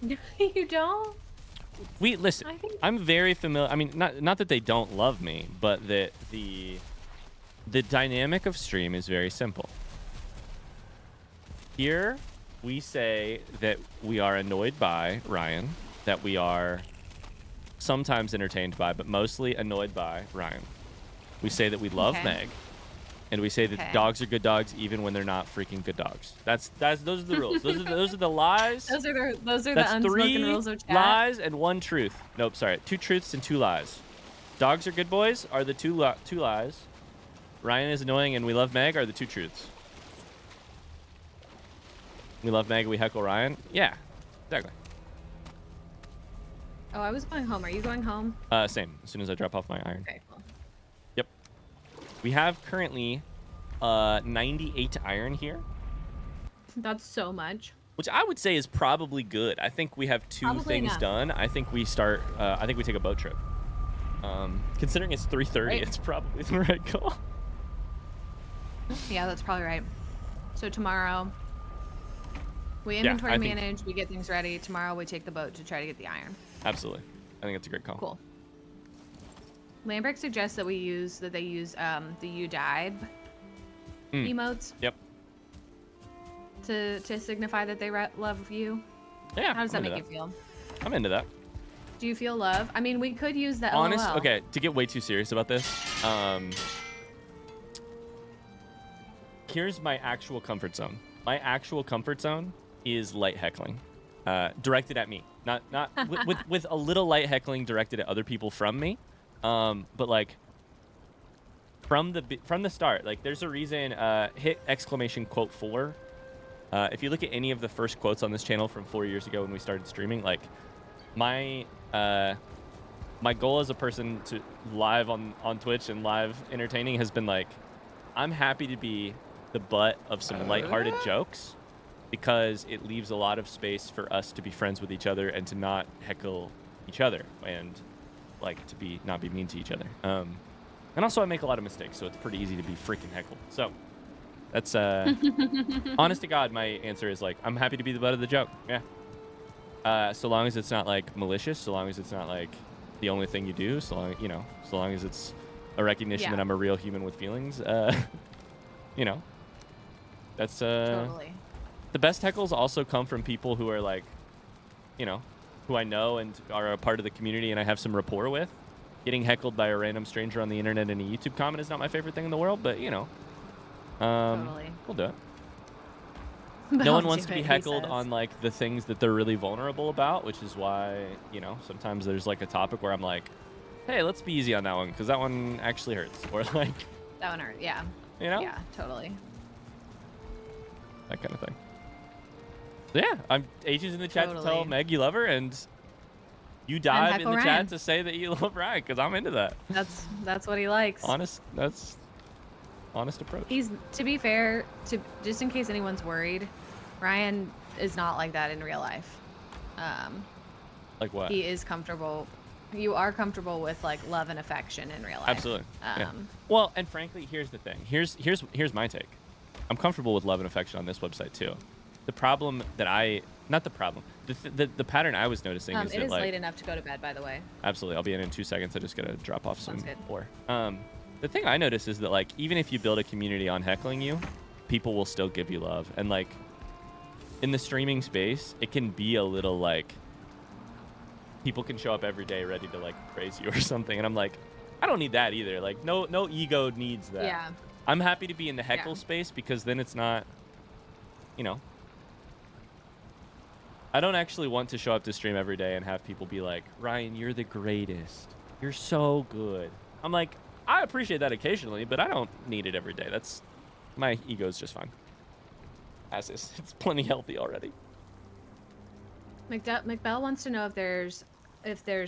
You don't? Listen, I'm very familiar. I mean, not that they don't love me, but that the dynamic of stream is very simple. Here, we say that we are annoyed by Ryan, that we are sometimes entertained by, but mostly annoyed by Ryan. We say that we love Meg, and we say that dogs are good dogs even when they're not freaking good dogs. Those are the rules. Those are the lies. Those are the unspoken rules of chat. 3 lies and 1 truth. Nope, sorry. 2 truths and 2 lies. Dogs are good boys are the 2 lies. Ryan is annoying and we love Meg are the 2 truths. We love Meg, we heckle Ryan. Yeah, exactly. Oh, I was going home. Are you going home? Same. As soon as I drop off my iron. Okay, cool. Yep. We have currently 98 iron here. That's so much. Which I would say is probably good. I think we have 2 things done. I think we start. I think we take a boat trip. Considering it's 3:30, it's probably the right call. Yeah, that's probably right. So tomorrow, we inventory manage, we get things ready. Tomorrow we take the boat to try to get the iron. Absolutely. I think that's a great call. Cool. Lambrick suggests that they use the you died emotes. Yep. To signify that they love you. Yeah. How does that make you feel? I'm into that. Do you feel love? I mean, we could use the Honest. LOL. Okay. To get way too serious about this, here's my actual comfort zone. My actual comfort zone is light heckling, directed at me. Not with a little light heckling directed at other people from me, but like from the start. Like there's a reason. Hit !4. If you look at any of the first quotes on this channel from 4 years ago when we started streaming, like my goal as a person to live on Twitch and live entertaining has been like, I'm happy to be the butt of some lighthearted jokes because it leaves a lot of space for us to be friends with each other and to not heckle each other and like to not be mean to each other. And also I make a lot of mistakes, so it's pretty easy to be freaking heckled. So that's honest to God, my answer is like, I'm happy to be the butt of the joke. Yeah. So long as it's not like malicious, so long as it's not like the only thing you do, so long as it's a recognition that I'm a real human with feelings, that's totally. The best heckles also come from people who are like, who I know and are a part of the community and I have some rapport with. Getting heckled by a random stranger on the internet in a YouTube comment is not my favorite thing in the world, but totally. We'll do it. No one wants to be heckled on like the things that they're really vulnerable about, which is why, sometimes there's like a topic where I'm like, hey, let's be easy on that one because that one actually hurts. Or like that one hurt, yeah. Yeah, totally. That kind of thing. So yeah, I'm H's in the chat to tell Meg you love her, and you dive in the chat to say that you love Ryan because I'm into that. That's what he likes. That's honest approach. He's, to be fair, just in case anyone's worried, Ryan is not like that in real life. Like what? He is comfortable. You are comfortable with like love and affection in real life. Absolutely. Yeah. Well, and frankly, here's the thing. Here's my take. I'm comfortable with love and affection on this website too. The problem that the pattern I was noticing is that, it is like, late enough to go to bed, by the way. Absolutely. I'll be in 2 seconds. I just got to drop off some ore. The thing I notice is that, like, even if you build a community on heckling you, people will still give you love. And, like, in the streaming space, it can be a little, like, people can show up every day ready to, like, praise you or something. And I'm like, I don't need that either. Like, no ego needs that. Yeah. I'm happy to be in the heckle space because then it's not, I don't actually want to show up to stream every day and have people be like, Ryan, you're the greatest. You're so good. I'm like, I appreciate that occasionally, but I don't need it every day. My ego's just fine. As is. It's plenty healthy already. McBell wants to know if there's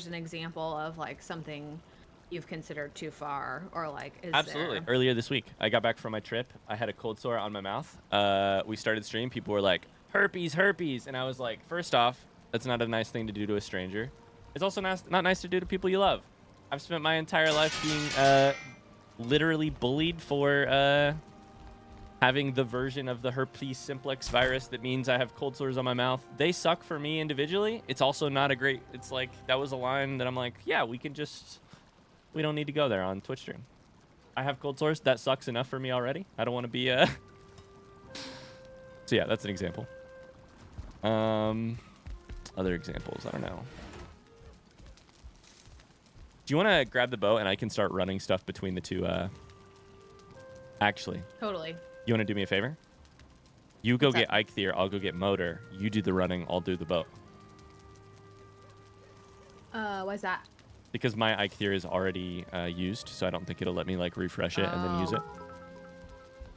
an example of like something you've considered too far, or like Absolutely. Earlier this week, I got back from my trip. I had a cold sore on my mouth. We started stream. People were like, herpes, and I was like, first off, that's not a nice thing to do to a stranger. It's also not nice to do to people you love. I've spent my entire life being literally bullied for having the version of the herpes simplex virus that means I have cold sores on my mouth. They suck for me individually. It's also not a great, it's like, that was a line that I'm like, yeah, we don't need to go there on Twitch stream. I have cold sores. That sucks enough for me already. I don't want to be So yeah, that's an example. Other examples, I don't know. Do you want to grab the bow and I can start running stuff between the two? Actually. Totally. You want to do me a favor? You go get Eikthyr, I'll go get Motor. You do the running, I'll do the boat. Why's that? Because my Eikthyr is already used, so I don't think it'll let me like refresh it and then use it.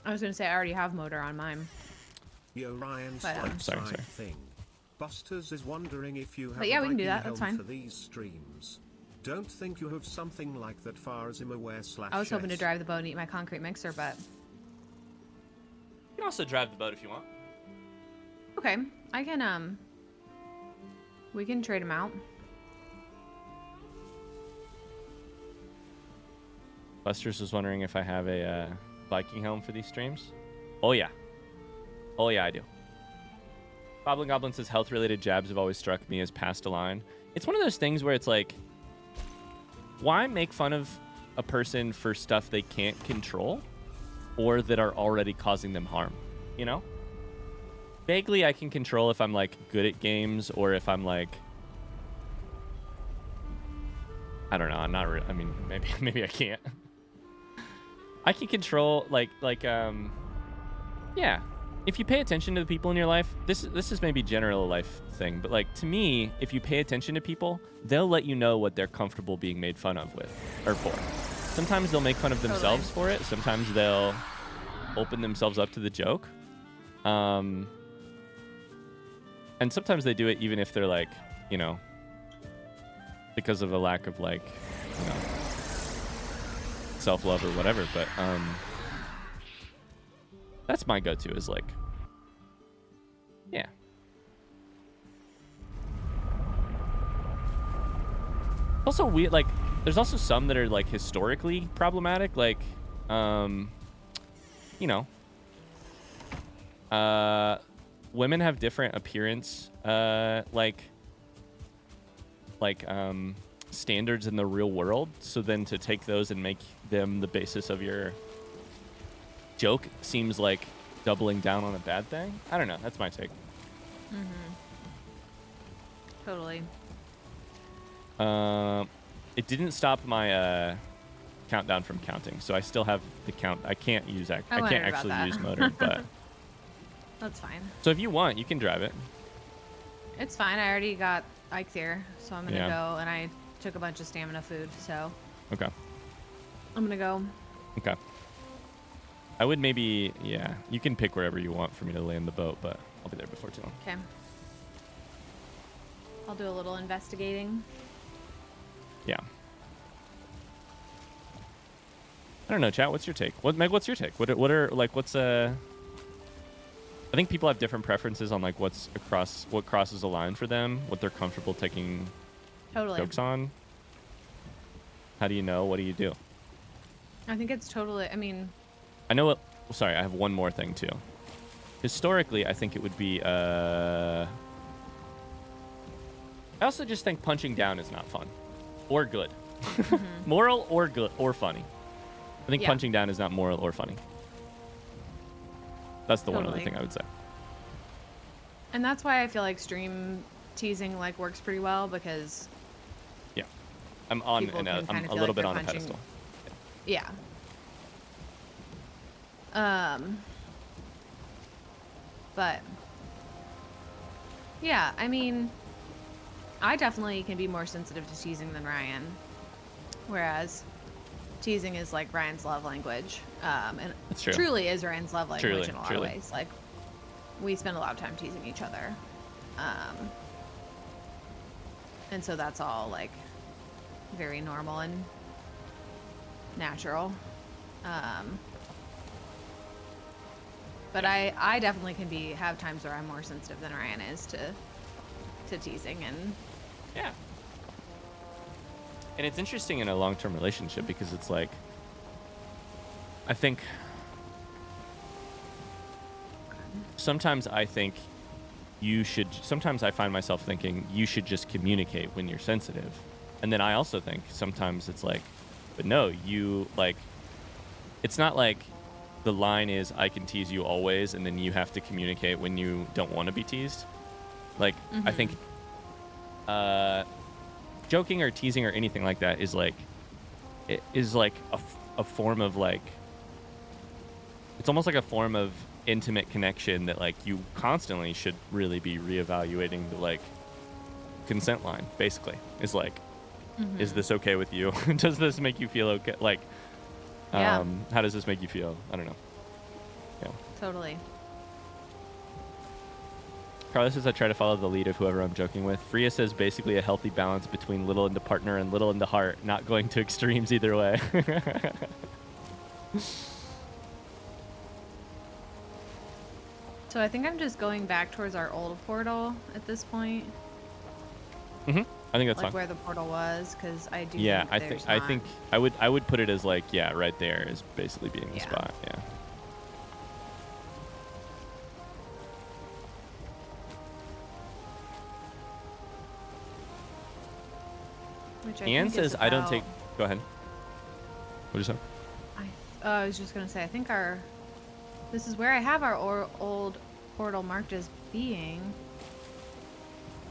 I was gonna say I already have Motor on mine. Yo, Ryan, sorry. thing. Busters is wondering if you have we can do that. That's fine. for these streams. Don't think you have something like that far as I'm aware / I was hoping to drive the boat and eat my concrete mixer, but You can also drive the boat if you want. okay, I can we can trade them out. Busters was wondering if I have a Viking helm for these streams. Oh yeah, I do. Goblin Goblin says health-related jabs have always struck me as past a line. It's one of those things where it's like, why make fun of a person for stuff they can't control or that are already causing them harm, you know? Vaguely, I can control if I'm, like, good at games or if I'm, like... I don't know. I'm not really... I mean, maybe I can't. I can control, yeah. If you pay attention to the people in your life, this is maybe general life thing, but, like, to me, if you pay attention to people, they'll let you know what they're comfortable being made fun of with, or for. Sometimes they'll make fun of themselves for it. Sometimes they'll open themselves up to the joke. And sometimes they do it even if they're, like, you know, because of a lack of, like, you know, self-love or whatever. But that's my go-to is, like, yeah. Also, we, like, there's also some that are, like, historically problematic. Like, you know, women have different appearance, standards in the real world. So then to take those and make them the basis of your joke seems like doubling down on a bad thing. I don't know. That's my take. Totally. It didn't stop my countdown from counting, so I still have the count. I can't use I can't actually use motor, but that's fine. So if you want, you can drive it. It's fine. I already got Ike here, so I'm gonna go, and I took a bunch of stamina food, so okay. I'm gonna go. Okay. I would maybe, yeah. You can pick wherever you want for me to land the boat, but I'll be there before too long. Okay. I'll do a little investigating. Yeah. I don't know, chat. What's your take? Meg, what's your take? What are like, what's I think people have different preferences on like what crosses a line for them, what they're comfortable taking jokes on. How do you know? What do you do? I think it's totally, I mean... I know what... Sorry, I have one more thing, too. Historically, I think it would be... I also just think punching down is not fun. Or good. Moral or good or funny. I think punching down is not moral or funny. That's the one other thing I would say. And that's why I feel like stream teasing like works pretty well, because... Yeah. I'm on I'm a little bit on a pedestal. Yeah. But yeah, I mean, I definitely can be more sensitive to teasing than Ryan, whereas teasing is like Ryan's love language, and it truly is Ryan's love language in a lot of ways. Like, we spend a lot of time teasing each other, and so that's all like very normal and natural. But I definitely can have times where I'm more sensitive than Ryan is to teasing, and yeah. And it's interesting in a long-term relationship because it's like, I think sometimes I think sometimes I find myself thinking you should just communicate when you're sensitive. And then I also think sometimes it's like, but no, you like, it's not like the line is I can tease you always and then you have to communicate when you don't want to be teased. Like, I think joking or teasing or anything like that is like, it is like a form of like, it's almost like a form of intimate connection that like you constantly should really be reevaluating the like consent line, basically. Is like, is this okay with you? Does this make you feel okay? Like, how does this make you feel? I don't know. Yeah. Totally. Carlos says I try to follow the lead of whoever I'm joking with. Freya says basically a healthy balance between little into partner and little into heart, not going to extremes either way. So I think I'm just going back towards our old portal at this point. I think that's like fine. Where the portal was, because I do. Yeah, I think I would put it as like, yeah, right there is basically being the spot. Yeah. Which Ian says I don't take. Go ahead. What'd you say? I was just gonna say, I think this is where I have our old portal marked as being.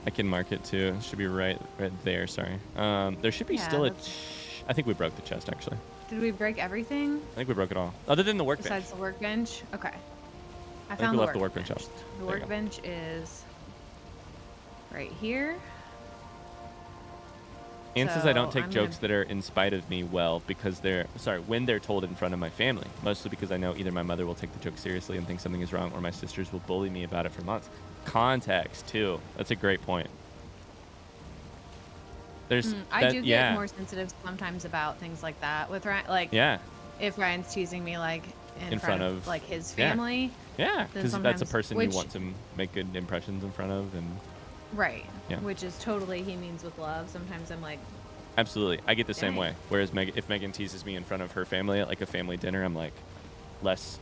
I can mark it too. It should be right there. Sorry. There should be still I think we broke the chest actually. Did we break everything? I think we broke it all, other than the workbench. Besides the workbench. Okay. I think found we the left the workbench up. The workbench is right here. Anne says I don't take jokes that are in spite of me well because when they're told in front of my family. Mostly because I know either my mother will take the joke seriously and think something is wrong, or my sisters will bully me about it for months. Context too. That's a great point. I do get more sensitive sometimes about things like that with Ryan. Like, if Ryan's teasing me like in front of like his family. Yeah, because that's a person you want to make good impressions in front of, and right. Yeah. Which is totally he means with love. Sometimes I'm like, absolutely, I get the same way. Whereas if Megan teases me in front of her family at like a family dinner, I'm like less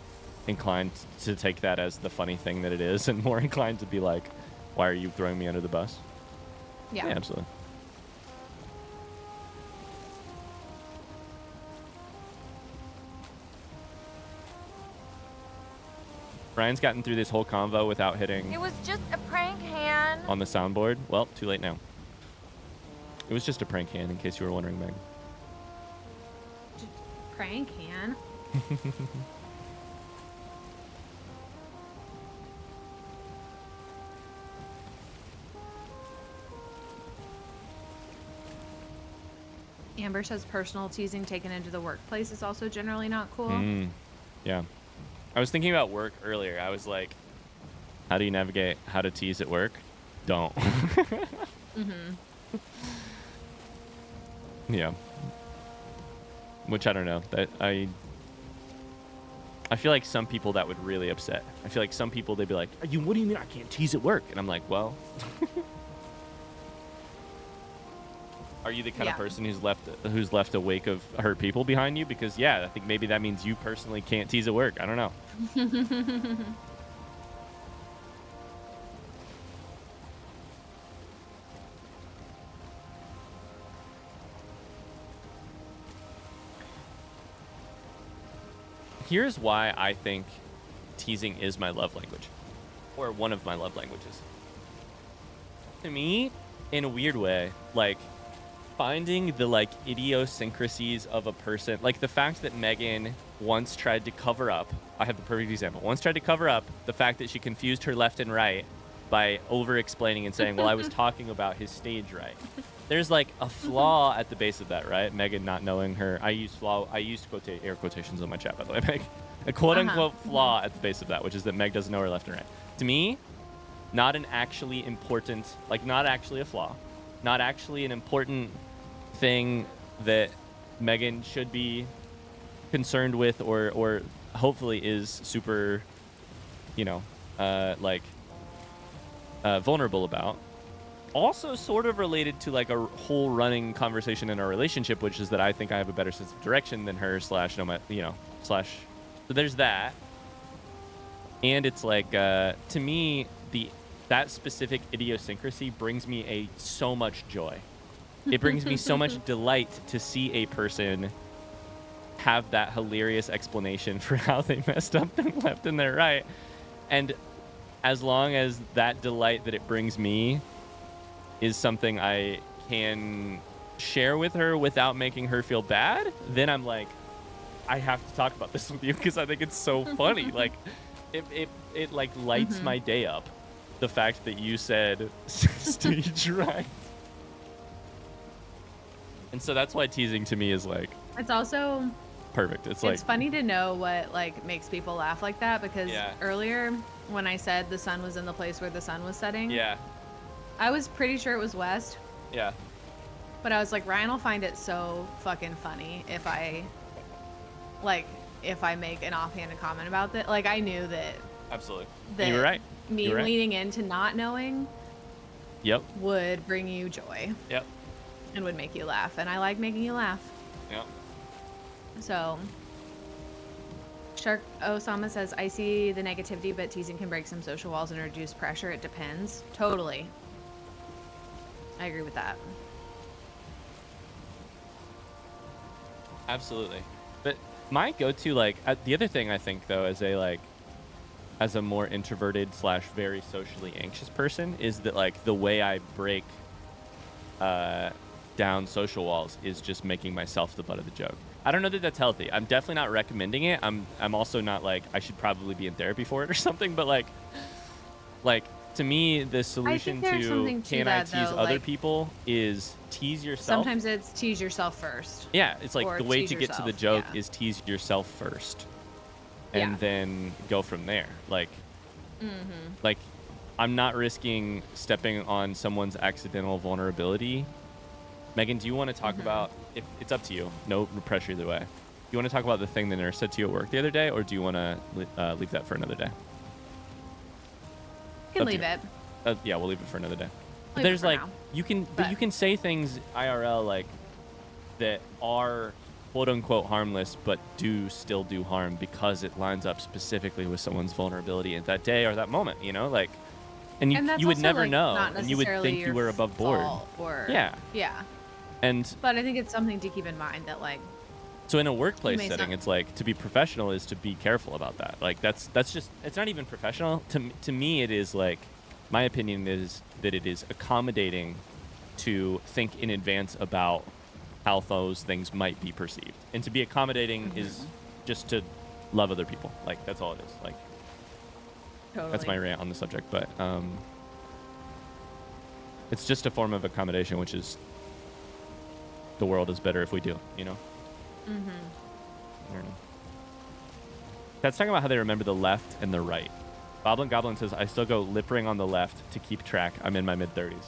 inclined to take that as the funny thing that it is, and more inclined to be like, why are you throwing me under the bus? Yeah, absolutely. Brian's gotten through this whole convo without hitting. It was just a prank hand. On the soundboard. Well, too late now. It was just a prank hand, in case you were wondering, Meg. Just prank hand. Amber says personal teasing taken into the workplace is also generally not cool. Yeah. I was thinking about work earlier. I was like, how do you navigate how to tease at work? Don't. Yeah. Which I don't know. I feel like some people that would really upset. I feel like some people, they'd be like, what do you mean I can't tease at work? And I'm like, well... Are you the kind of person who's left a wake of hurt people behind you? Because I think maybe that means you personally can't tease at work. I don't know. Here's why I think teasing is my love language, or one of my love languages. To me, in a weird way, like, finding the like idiosyncrasies of a person, like the fact that Megan once tried to cover up, I have the perfect example, once tried to cover up the fact that she confused her left and right by over explaining and saying, well, I was talking about his stage right. There's like a flaw at the base of that, right? Megan not knowing her, I used air quotations on my chat, by the way, Meg. A quote unquote flaw at the base of that, which is that Meg doesn't know her left and right. To me, not an actually important, like not actually a flaw, not actually an important thing that Megan should be concerned with, or hopefully is super, vulnerable about. Also sort of related to like a whole running conversation in our relationship, which is that I think I have a better sense of direction than her so there's that. And it's like, to me, that specific idiosyncrasy brings me so much joy. It brings me so much delight to see a person have that hilarious explanation for how they messed up their left and their right. And as long as that delight that it brings me is something I can share with her without making her feel bad, then I'm like, I have to talk about this with you because I think it's so funny. Like, it like lights my day up. The fact that you said stage right. And so that's why teasing to me is like, it's also perfect. It's funny to know what like makes people laugh like that, because earlier when I said the sun was in the place where the sun was setting, I was pretty sure it was west. Yeah. But I was like, Ryan will find it so fucking funny if I make an offhanded comment about that. Like, I knew that. Absolutely. That you were right. Me leaning into not knowing. Yep. Would bring you joy. Yep. And would make you laugh, and I like making you laugh. Yep. So, Shark Osama says, I see the negativity, but teasing can break some social walls and reduce pressure. It depends. Totally. I agree with that. Absolutely. My go-to, like, the other thing I think though, as a more introverted / very socially anxious person, is that like the way I break down social walls is just making myself the butt of the joke. I don't know that that's healthy. I'm definitely not recommending it. I'm also not like I should probably be in therapy for it or something, but like to me the solution to can I tease other people is tease yourself. Sometimes it's tease yourself first. Yeah, it's like the way to get to the joke is tease yourself first. And then go from there. Like like I'm not risking stepping on someone's accidental vulnerability. Megan, do you want to talk about, if it's up to you, no pressure either way. Do you want to talk about the thing the nurse said to you at work the other day, or do you want to leave that for another day? You can leave it. Yeah, we'll leave it for another day. But there's like, you can say things IRL like that are quote unquote harmless, but still do harm because it lines up specifically with someone's vulnerability at that day or that moment, you know, like, and you would never know, and you would think you were above board. Yeah. But I think it's something to keep in mind that like. So in a workplace setting, it's like to be professional is to be careful about that. Like that's just, it's not even professional. To me, it is like, my opinion is that it is accommodating to think in advance about how those things might be perceived. And to be accommodating is just to love other people. Like that's all it is. Like that's my rant on the subject, but it's just a form of accommodation, which is the world is better if we do, you know? I don't know. That's talking about how they remember the left and the right. Goblin says, I still go lip ring on the left to keep track. I'm in my mid-30s.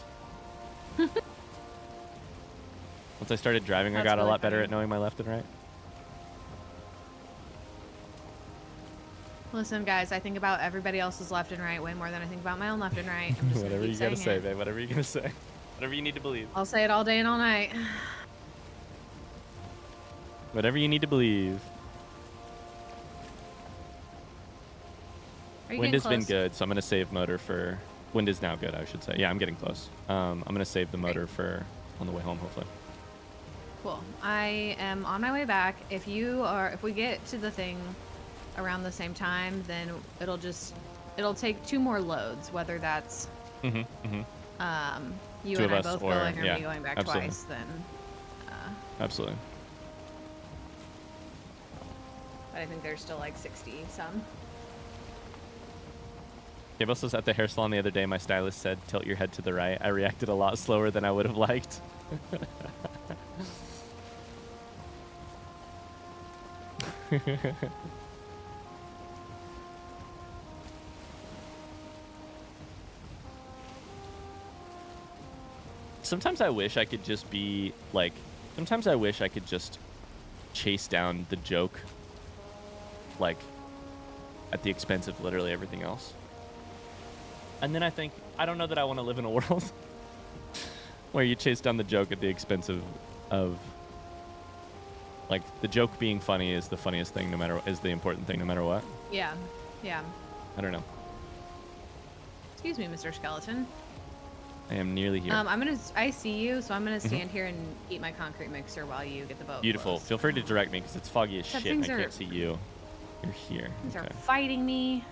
Once I started driving, I got a lot better at knowing my left and right. Listen, guys, I think about everybody else's left and right way more than I think about my own left and right. I'm just Whatever you gotta say, babe. Whatever you gotta say. Whatever you need to believe. I'll say it all day and all night. Whatever you need to believe. Wind has been good, so I'm going to save motor for... Wind is now good, I should say. Yeah, I'm getting close. I'm going to save the motor for on the way home, hopefully. Cool. I am on my way back. If we get to the thing around the same time, then it'll take 2 more loads, whether that's you and I both going or me going back twice, then... Absolutely. But I think there's still like 60 some. Gabriel says at the hair salon the other day, my stylist said, tilt your head to the right. I reacted a lot slower than I would have liked. Sometimes I wish I could just be like, sometimes I wish I could just chase down the joke, like at the expense of literally everything else. And then I think, I don't know that I want to live in a world where you chase down the joke at the expense of like the joke being funny is the funniest thing is the important thing no matter what. Yeah. I don't know. Excuse me, Mr. Skeleton. I am nearly here. I see you, so I'm gonna stand here and eat my concrete mixer while you get the boat. Beautiful. Closed. Feel free to direct me because it's foggy as shit and I can't see you. You're here. Things are fighting me.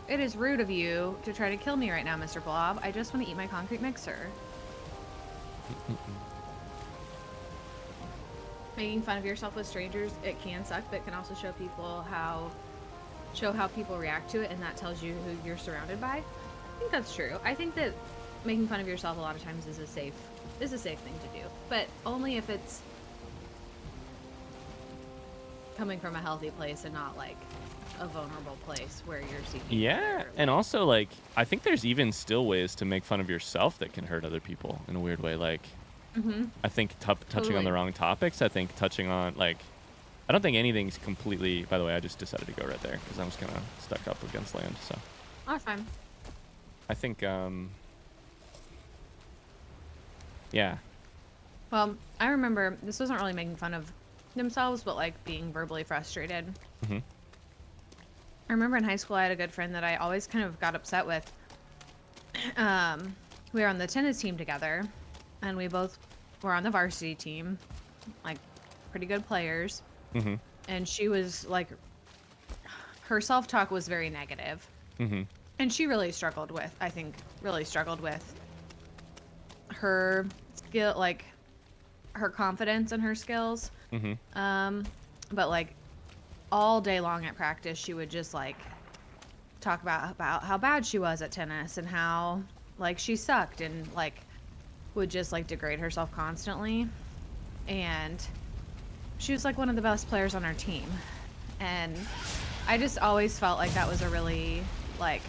It is rude of you to try to kill me right now, Mr. Blob. I just want to eat my concrete mixer. Making fun of yourself with strangers, it can suck, but it can also show how people react to it, and that tells you who you're surrounded by. I think that's true. I think that making fun of yourself a lot of times is a safe thing to do, but only if it's coming from a healthy place and not like a vulnerable place where you're seeking. Yeah, and also like I think there's even still ways to make fun of yourself that can hurt other people in a weird way. Like, I think touching on the wrong topics. I think touching on like, I don't think anything's completely. By the way, I just decided to go right there because I was kind of stuck up against land. So. Oh, that's fine. I think. Yeah. Well, I remember this wasn't really making fun of themselves, but like being verbally frustrated. I remember in high school I had a good friend that I always kind of got upset with. We were on the tennis team together, and we both were on the varsity team, like pretty good players. Mm-hmm. And she was like, her self-talk was very negative. Mm-hmm. And she really struggled with, I think, her skill, like her confidence and her skills. Mm-hmm. But like all day long at practice, she would just like talk about how bad she was at tennis and how like she sucked and like would just like degrade herself constantly. And she was like one of the best players on our team. And I just always felt like that was a really like,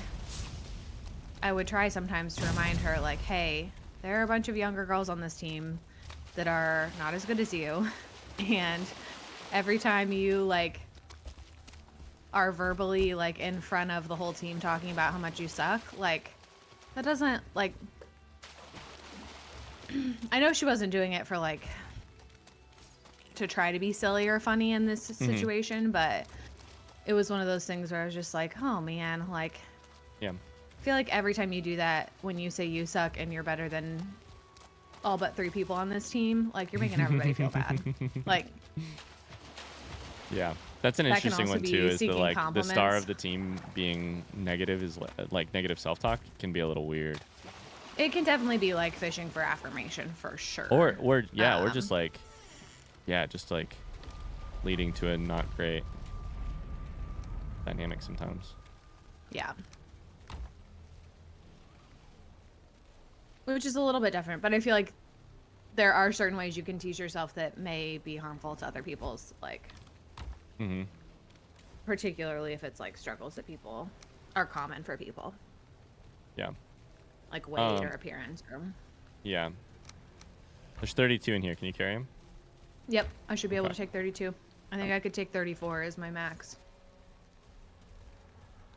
I would try sometimes to remind her like, hey, there are a bunch of younger girls on this team that are not as good as you. And every time you like are verbally like in front of the whole team talking about how much you suck, like that doesn't like, I know she wasn't doing it for like to try to be silly or funny in this situation, but it was one of those things where I was just like, oh man, like, Yeah. I feel like every time you do that, when you say you suck and you're better than all but 3 people on this team, like you're making everybody feel bad. Like, yeah, that's an that can interesting also one be too. Is the seeking like the compliments. star of the team being negative is like negative self-talk can be a little weird. it can definitely be like fishing for affirmation for sure. Or just like, yeah, just like leading to a not great dynamic sometimes. Yeah. Which is a little bit different, but I feel like there are certain ways you can teach yourself that may be harmful to other people's, like, particularly if it's like struggles that people are common for people. Yeah. Like weight or appearance. Or... Yeah. There's 32 in here. Can you carry him? Yep, I should be able to take 32. I think I could take 34 as my max.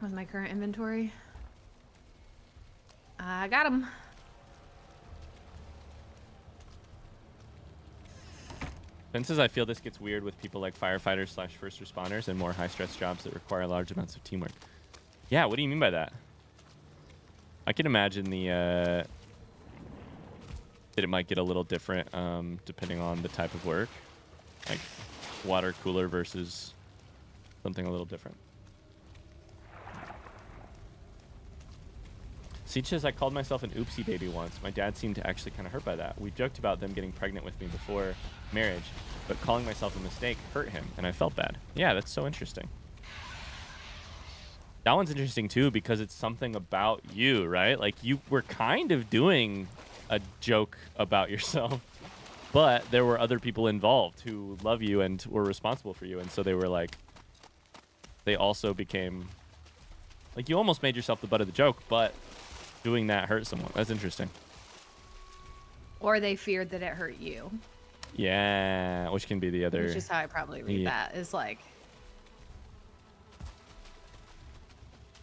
With my current inventory. I got him. Ben says, I feel this gets weird with people like firefighters / first responders and more high-stress jobs that require large amounts of teamwork. Yeah, what do you mean by that? I can imagine that it might get a little different depending on the type of work. Like water cooler versus something a little different. Siege says, I called myself an oopsie baby once. My dad seemed to actually kind of hurt by that. We joked about them getting pregnant with me before marriage, but calling myself a mistake hurt him, and I felt bad. Yeah, that's so interesting. That one's interesting, too, because it's something about you, right? Like, you were kind of doing a joke about yourself, but there were other people involved who love you and were responsible for you, and so they were like, they also became, like, you almost made yourself the butt of the joke, but doing that hurt someone. That's interesting. Or they feared that it hurt you. Yeah, which can be the other. Which is how I probably read that. Is like,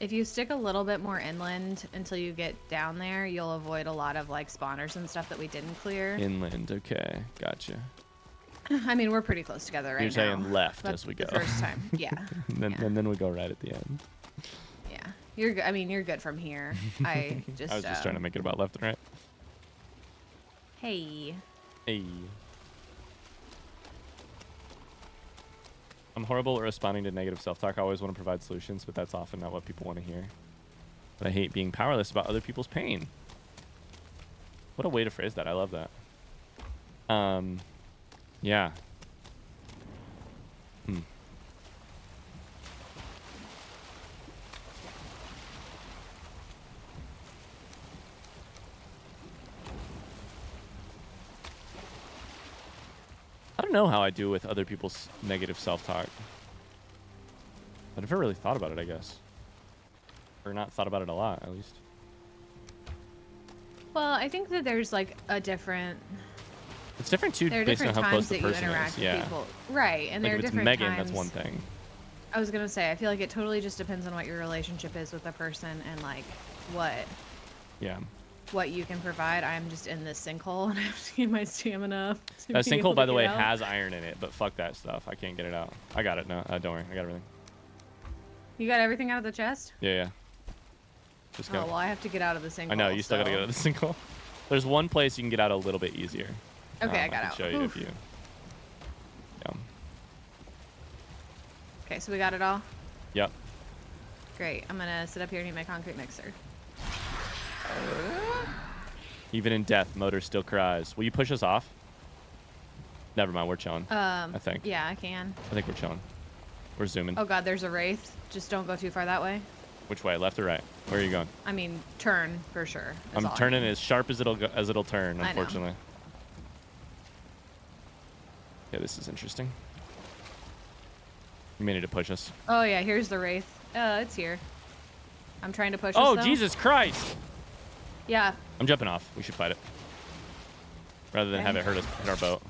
if you stick a little bit more inland until you get down there, you'll avoid a lot of like spawners and stuff that we didn't clear. Inland, okay, gotcha. I mean, we're pretty close together right now. You're saying left as we go. The first time, yeah. And then we go right at the end. Yeah, you're good. I mean, you're good from here. I was just trying to make it about left and right. Hey. Hey. I'm horrible at responding to negative self-talk. I always want to provide solutions, but that's often not what people want to hear. But I hate being powerless about other people's pain. What a way to phrase that. I love that. Yeah. I don't know how I do with other people's negative self-talk. I've never really thought about it, I guess. Or not thought about it a lot, at least. Well, I think that there's like a different... It's different, too, based on how close the person is. Yeah. People. Right, and like there are if it's different Megan, times... that's one thing. I was going to say, I feel like it totally just depends on what your relationship is with the person and like what you can provide. I'm just in this sinkhole and I have to get my stamina up. That sinkhole, by the way, has iron in it, but fuck that stuff. I can't get it out. I got it. No, don't worry. I got everything. You got everything out of the chest? Yeah. Just go. Oh, well, I have to get out of the sinkhole. I know, you still gotta get out of the sinkhole. There's one place you can get out a little bit easier. Okay, I got I can out. show you if you... Okay, so we got it all? Yep. Great. I'm gonna sit up here and eat my concrete mixer. Even in death, motor still cries. Will you push us off? Never mind, we're chilling. I think. Yeah, I can. I think we're chilling. We're zooming. Oh god, there's a wraith. Just don't go too far that way. Which way? Left or right? Where are you going? I mean, turn for sure. I'm turning as sharp as it'll turn, unfortunately. Yeah, this is interesting. You may need to push us. Oh yeah, here's the wraith. It's here. I'm trying to push us, Oh, though. Jesus Christ! Yeah. I'm jumping off. We should fight it. Rather than have it hit our boat.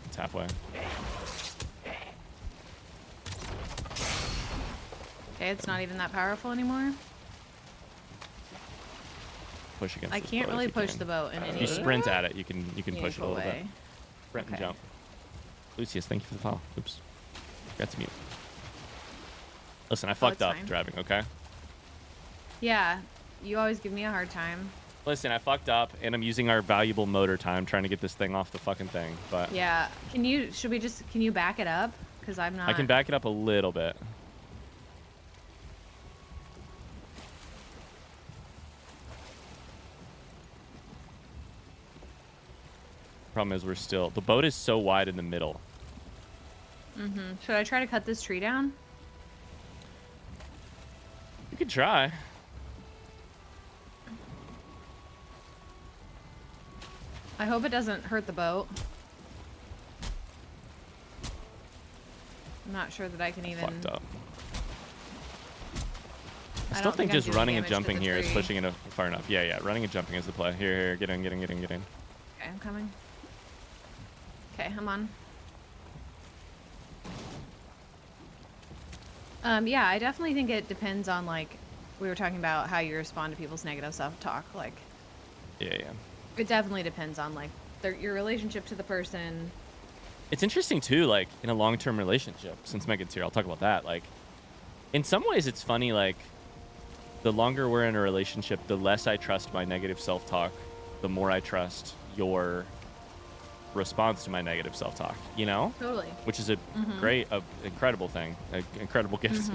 It's halfway. Okay, it's not even that powerful anymore. Push against I this can't boat really if you push can. the boat in If any you sprint at it, you can push it a little bit. way. Sprint and Okay. jump. Lucius, thank you for the follow. Oops. Forgot to mute. Listen, I fucked it's up fine. driving, okay? Yeah, you always give me a hard time. Listen, I fucked up, and I'm using our valuable motor time trying to get this thing off the fucking thing, but... Yeah, can you back it up? Because I'm not... I can back it up a little bit. Problem is the boat is so wide in the middle. Mm-hmm. Should I try to cut this tree down? You could try. I hope it doesn't hurt the boat. I'm not sure that I can even... Fucked up. I I still don't think I'm just doing running and damage to jumping the here is tree. pushing it far enough. Yeah, running and jumping is the play. Here, get in. Okay, I'm coming. Okay, I'm on. Yeah, I definitely think it depends on, like, we were talking about how you respond to people's negative self-talk. Like, Yeah. it definitely depends on, like, your relationship to the person. It's interesting, too, like, in a long-term relationship, since Megan's here, I'll talk about that. Like, in some ways, it's funny, like, the longer we're in a relationship, the less I trust my negative self-talk, the more I trust your response to my negative self-talk, you know? Totally. Which is a great, incredible thing, an incredible gift.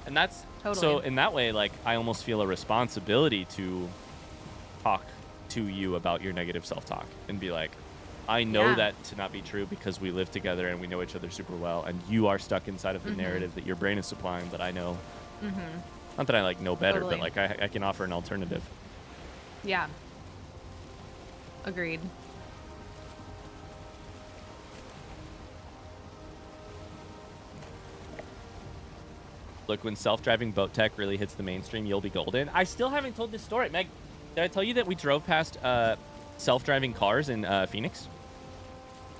And that's, so in that way, like, I almost feel a responsibility to talk to you about your negative self-talk and be like, I know that to not be true because we live together and we know each other super well, and you are stuck inside of the narrative that your brain is supplying, but I know. Not that I, like, know better, but, like, I can offer an alternative. Yeah. Agreed. Look, when self-driving boat tech really hits the mainstream, you'll be golden. I still haven't told this story. Meg, did I tell you that we drove past self-driving cars in Phoenix?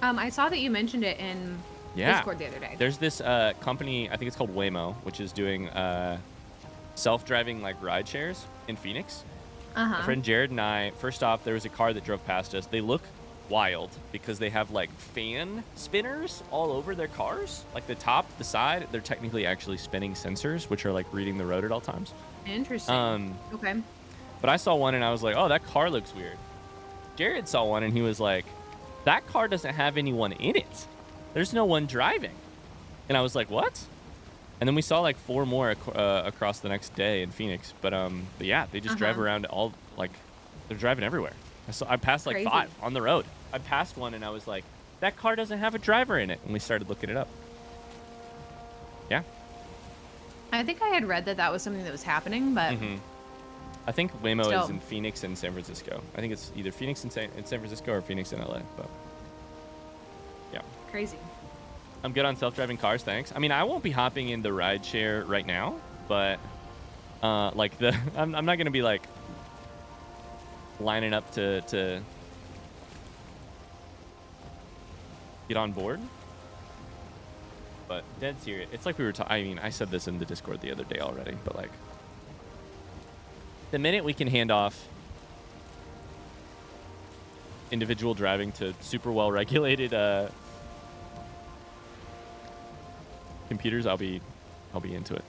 I saw that you mentioned it in Discord the other day. There's this company, I think it's called Waymo, which is doing self-driving, like, ride shares in Phoenix. My friend Jared and I, first off, there was a car that drove past us. They look wild because they have, like, fan spinners all over their cars. Like, the top, the side, they're technically actually spinning sensors, which are, like, reading the road at all times. Interesting. Okay. But I saw one and I was like, oh, that car looks weird. Jared saw one and he was like, that car doesn't have anyone in it. There's no one driving. And I was like, what? And then we saw like 4 more across the next day in Phoenix. But yeah, they just drive around all, like, they're driving everywhere. I passed like 5 on the road. I passed one and I was like, that car doesn't have a driver in it. And we started looking it up. Yeah. I think I had read that that was something that was happening, but I think Waymo is in Phoenix and San Francisco. I think it's either Phoenix and San Francisco or Phoenix and LA. But yeah. Crazy. I'm good on self-driving cars, thanks. I mean, I won't be hopping in the ride share right now, but like I'm not gonna be like lining up to get on board. But dead serious. It's like we were talking. I mean, I said this in the Discord the other day already, but like, the minute we can hand off individual driving to super well regulated computers, I'll be into it.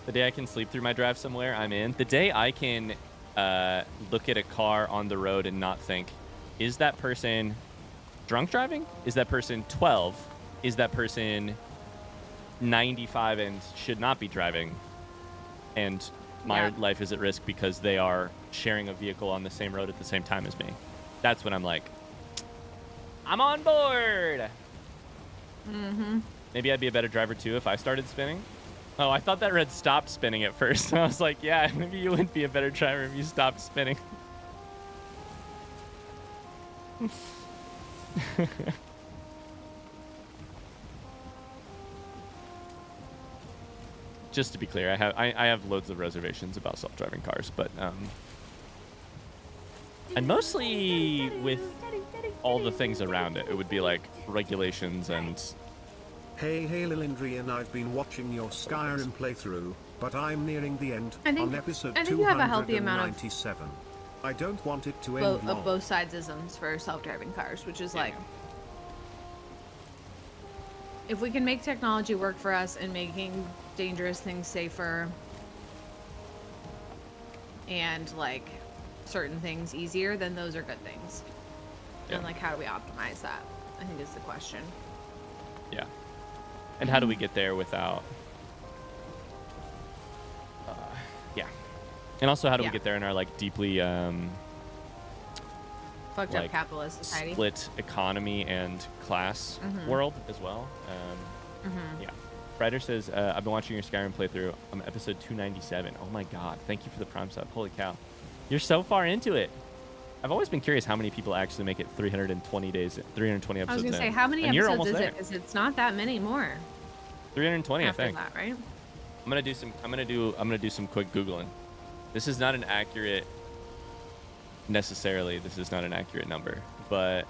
The day I can sleep through my drive somewhere, I'm in. The day I can look at a car on the road and not think, is that person drunk driving? Is that person 12? Is that person 95 and should not be driving? And my life is at risk because they are sharing a vehicle on the same road at the same time as me. That's when I'm like, I'm on board. Mm-hmm. Maybe I'd be a better driver too if I started spinning. Oh, I thought that red stopped spinning at first. I was like, yeah, maybe you would be a better driver if you stopped spinning. Just to be clear, I have loads of reservations about self-driving cars, but and mostly with all the things around it. It would be like regulations and. Hey Lilindrian, I've been watching your Skyrim playthrough, but I'm nearing the end on episode 297. You have a healthy amount I don't want it to end of both sides-isms for self-driving cars, which is like, if we can make technology work for us and making dangerous things safer and like certain things easier, then those are good things. And like, how do we optimize that? I think is the question. Yeah. And how do we get there without and also how do we get there in our like deeply fucked up capitalist society, split economy and class world as well. Yeah. Ryder says, I've been watching your Skyrim playthrough. I'm episode 297. Oh my god, thank you for the prime sub. Holy cow, you're so far into it. I've always been curious how many people actually make it 320 days, 320 episodes. I was gonna say, how many episodes is it? Because it's not that many more. 320, after I think. That, right? I'm gonna do some quick Googling. This is not an accurate necessarily. This is not an accurate number, but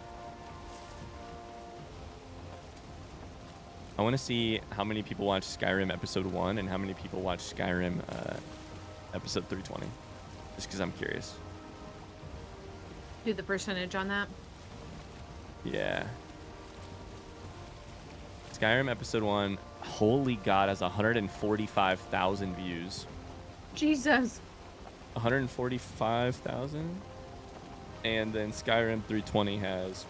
I want to see how many people watch Skyrim episode 1 and how many people watch Skyrim episode 320. Just because I'm curious. Do the percentage on that? Yeah. Skyrim episode 1, holy god, has 145,000 views. Jesus. 145,000. And then Skyrim 320 has.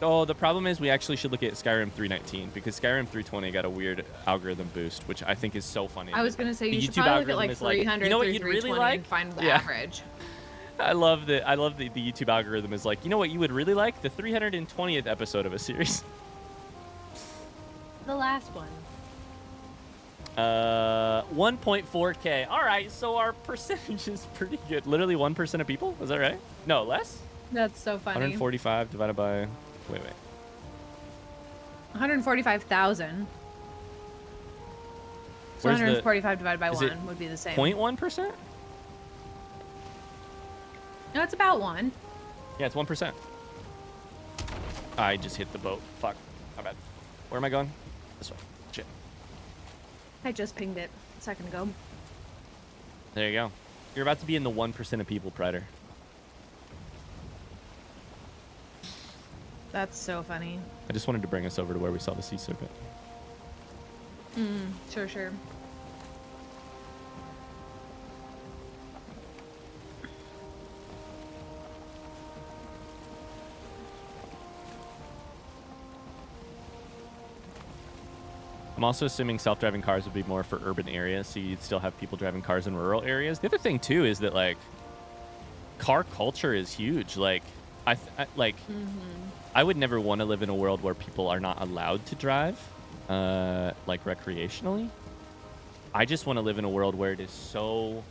Oh, the problem is we actually should look at Skyrim 319 because Skyrim 320 got a weird algorithm boost, which I think is so funny. I was gonna say you should probably look at like 300, you know what you'd really like? And find the average. I love the YouTube algorithm is like, you know what you would really like? The 320th episode of a series. The last one. 1.4K. All right, so our percentage is pretty good. Literally 1% of people. Is that right? No, less. That's so funny. 145 divided by. Wait. 145,000. So 145 divided by 1 would be the same. 0.1%? No, it's about 1. Yeah, it's 1%. I just hit the boat. Fuck. My bad. Where am I going? This way. Shit. I just pinged it a second ago. There you go. You're about to be in the 1% of people, Prider. That's so funny. I just wanted to bring us over to where we saw the sea serpent. Sure. I'm also assuming self-driving cars would be more for urban areas, so you'd still have people driving cars in rural areas. The other thing too is that like car culture is huge. Like I would never want to live in a world where people are not allowed to drive like recreationally. I just want to live in a world where it is so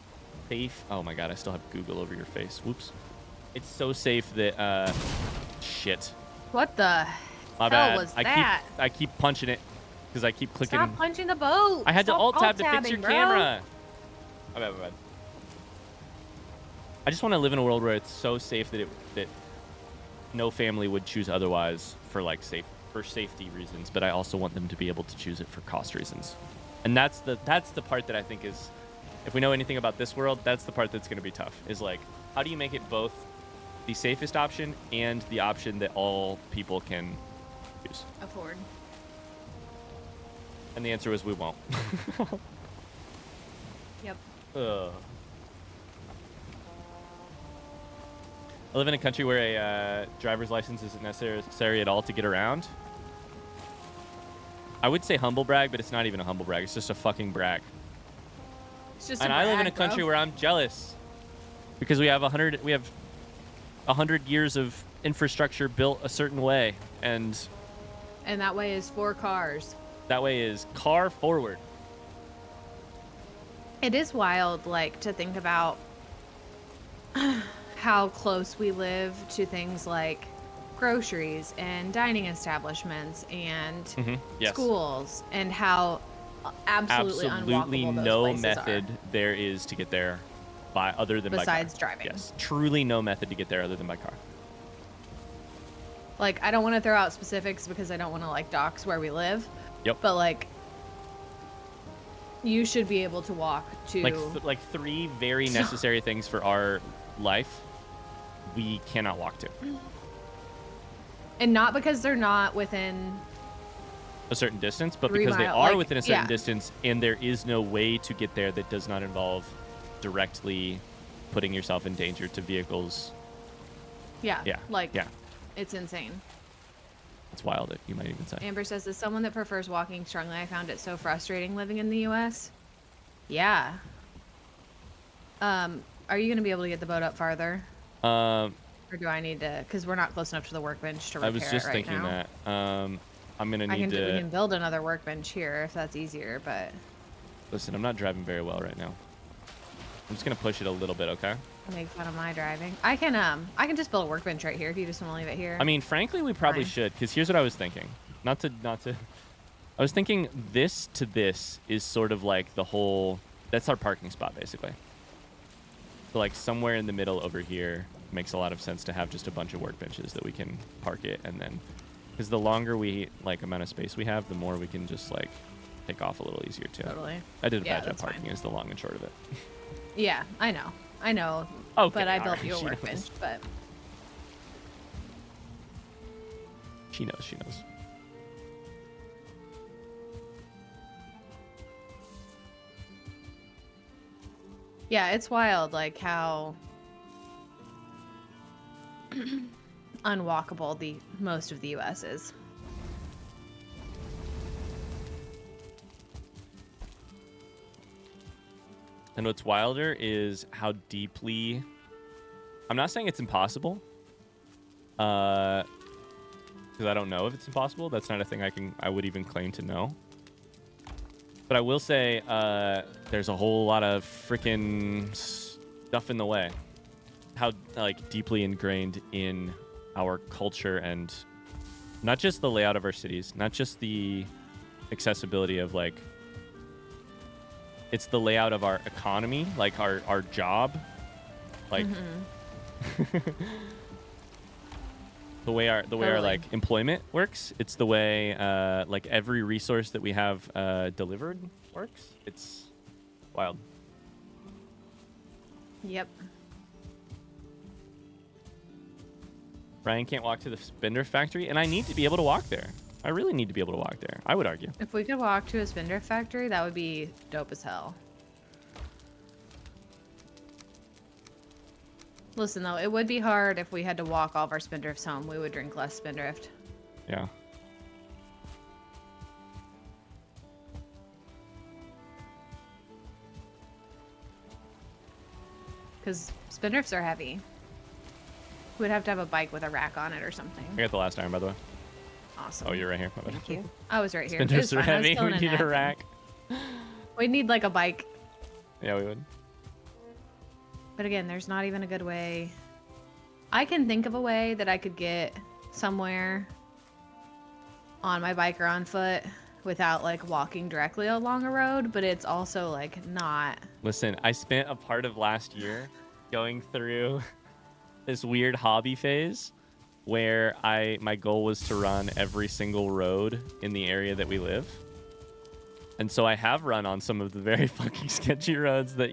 safe. Oh my god, I still have Google over your face. Whoops. It's so safe that shit. What the My hell bad. was that? I keep punching it because I keep clicking. Stop punching the boat. I had to alt tab to fix your bro. camera. My bad. I just want to live in a world where it's so safe that no family would choose otherwise for like safety reasons, but I also want them to be able to choose it for cost reasons. And that's the part that I think is, if we know anything about this world, that's the part that's going to be tough. Is like, how do you make it both the safest option and the option that all people can use? Afford. And the answer is we won't. Yep. I live in a country where a driver's license isn't necessary at all to get around. I would say humble brag, but it's not even a humble brag. It's just a fucking brag. It's just And I live in a country where I'm jealous because we have 100 years of infrastructure built a certain way, and that way is 4 cars. That way is car forward. It is wild, like, to think about how close we live to things like groceries and dining establishments and Yes. schools, and how absolutely unwalkable those no places method are. there is to get there by other than Besides by car. driving. Yes, truly no method to get there other than by car. Like, I don't want to throw out specifics because I don't want to, like, dox where we live. Yep. But, like, you should be able to walk to... Like 3 very necessary things for our life we cannot walk to. And not because they're not within a certain distance, but 3 because they mile, are like, within a certain yeah. distance, and there is no way to get there that does not involve directly putting yourself in danger to vehicles. Yeah. Yeah. Like, yeah. It's insane. It's wild, you might even say. Amber says, as someone that prefers walking strongly, I found it so frustrating living in the U.S. Yeah. Are you going to be able to get the boat up farther? Or do I need to? Because we're not close enough to the workbench to repair it right now. I was just thinking that. I'm going to need to... We can build another workbench here if that's easier, but... Listen, I'm not driving very well right now. I'm just going to push it a little bit, okay? Make fun of my driving. I can just build a workbench right here if you just want to leave it here. I mean, frankly, we probably should, because here's what I was thinking. Not to. I was thinking this to this is sort of like the whole. That's our parking spot, basically. So, like, somewhere in the middle over here makes a lot of sense to have just a bunch of workbenches that we can park it, and then, because the longer amount of space we have, the more we can just, like, take off a little easier too. Totally. I did a bad job parking. Is the long and short of it. Yeah, I know. Okay, but I built right, you a workbench, but... She knows. Yeah, it's wild, like, how unwalkable most of the U.S. is. And what's wilder is how deeply... I'm not saying it's impossible. Because I don't know if it's impossible. That's not a thing I would even claim to know. But I will say there's a whole lot of freaking stuff in the way. How, like, deeply ingrained in our culture, and not just the layout of our cities, not just the accessibility of, like, it's the layout of our economy, like our job, like the way our like employment works. It's the way like every resource that we have delivered works. It's wild. Yep. Ryan can't walk to the Spindrift factory, and I need to be able to walk there. I really need to be able to walk there, I would argue. If we could walk to a Spindrift factory, that would be dope as hell. Listen, though, it would be hard if we had to walk all of our Spindrifts home. We would drink less Spindrift. Yeah. Because Spindrifts are heavy. We'd have to have a bike with a rack on it or something. I got the last iron, by the way. Awesome. Oh, you're right here. My bad. Thank you. I was right here. Spindrifts are heavy. We need a rack. We'd need, like, a bike. Yeah, we would. But again, there's not even a good way. I can think of a way that I could get somewhere on my bike or on foot without, like, walking directly along a road, but it's also, like, not. Listen, I spent a part of last year going through this weird hobby phase where my goal was to run every single road in the area that we live. And so I have run on some of the very fucking sketchy roads that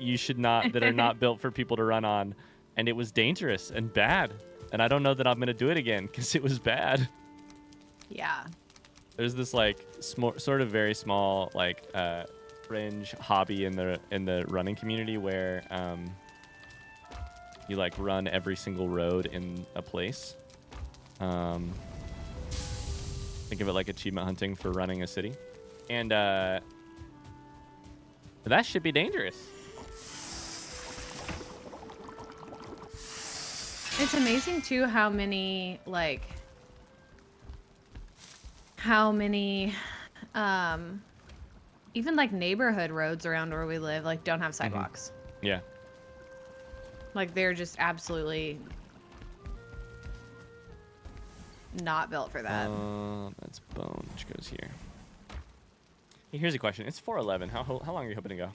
that are not built for people to run on. And it was dangerous and bad. And I don't know that I'm going to do it again because it was bad. Yeah. There's this, like, sort of very small, like, fringe hobby in the running community where You like run every single road in a place. Think of it like achievement hunting for running a city. And that should be dangerous. It's amazing too how many even like neighborhood roads around where we live like don't have sidewalks. Yeah. Like they're just absolutely not built for that. That's bone, which goes here. Hey, here's a question. It's 4:11. How long are you hoping to go?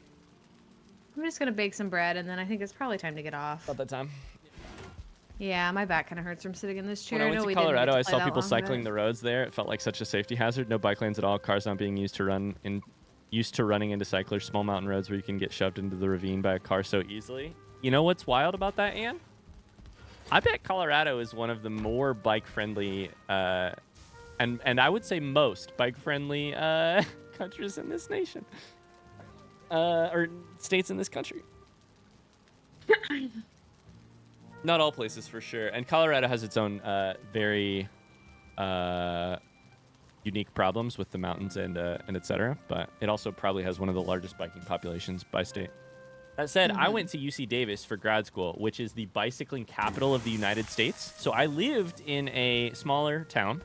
I'm just gonna bake some bread and then I think it's probably time to get off. About that time. Yeah, my back kind of hurts from sitting in this chair. When I went know to we didn't get Colorado, to I play saw that people long, cycling but- the roads there. It felt like such a safety hazard. No bike lanes at all. Cars not being used to running into cyclers. Small mountain roads where you can get shoved into the ravine by a car so easily. You know what's wild about that, Ann? I bet Colorado is one of the more bike-friendly, and I would say most bike-friendly countries in this nation, or states in this country. Not all places for sure, and Colorado has its own very unique problems with the mountains and etc. But it also probably has one of the largest biking populations by state. That said, I went to UC Davis for grad school, which is the bicycling capital of the United States. So I lived in a smaller town.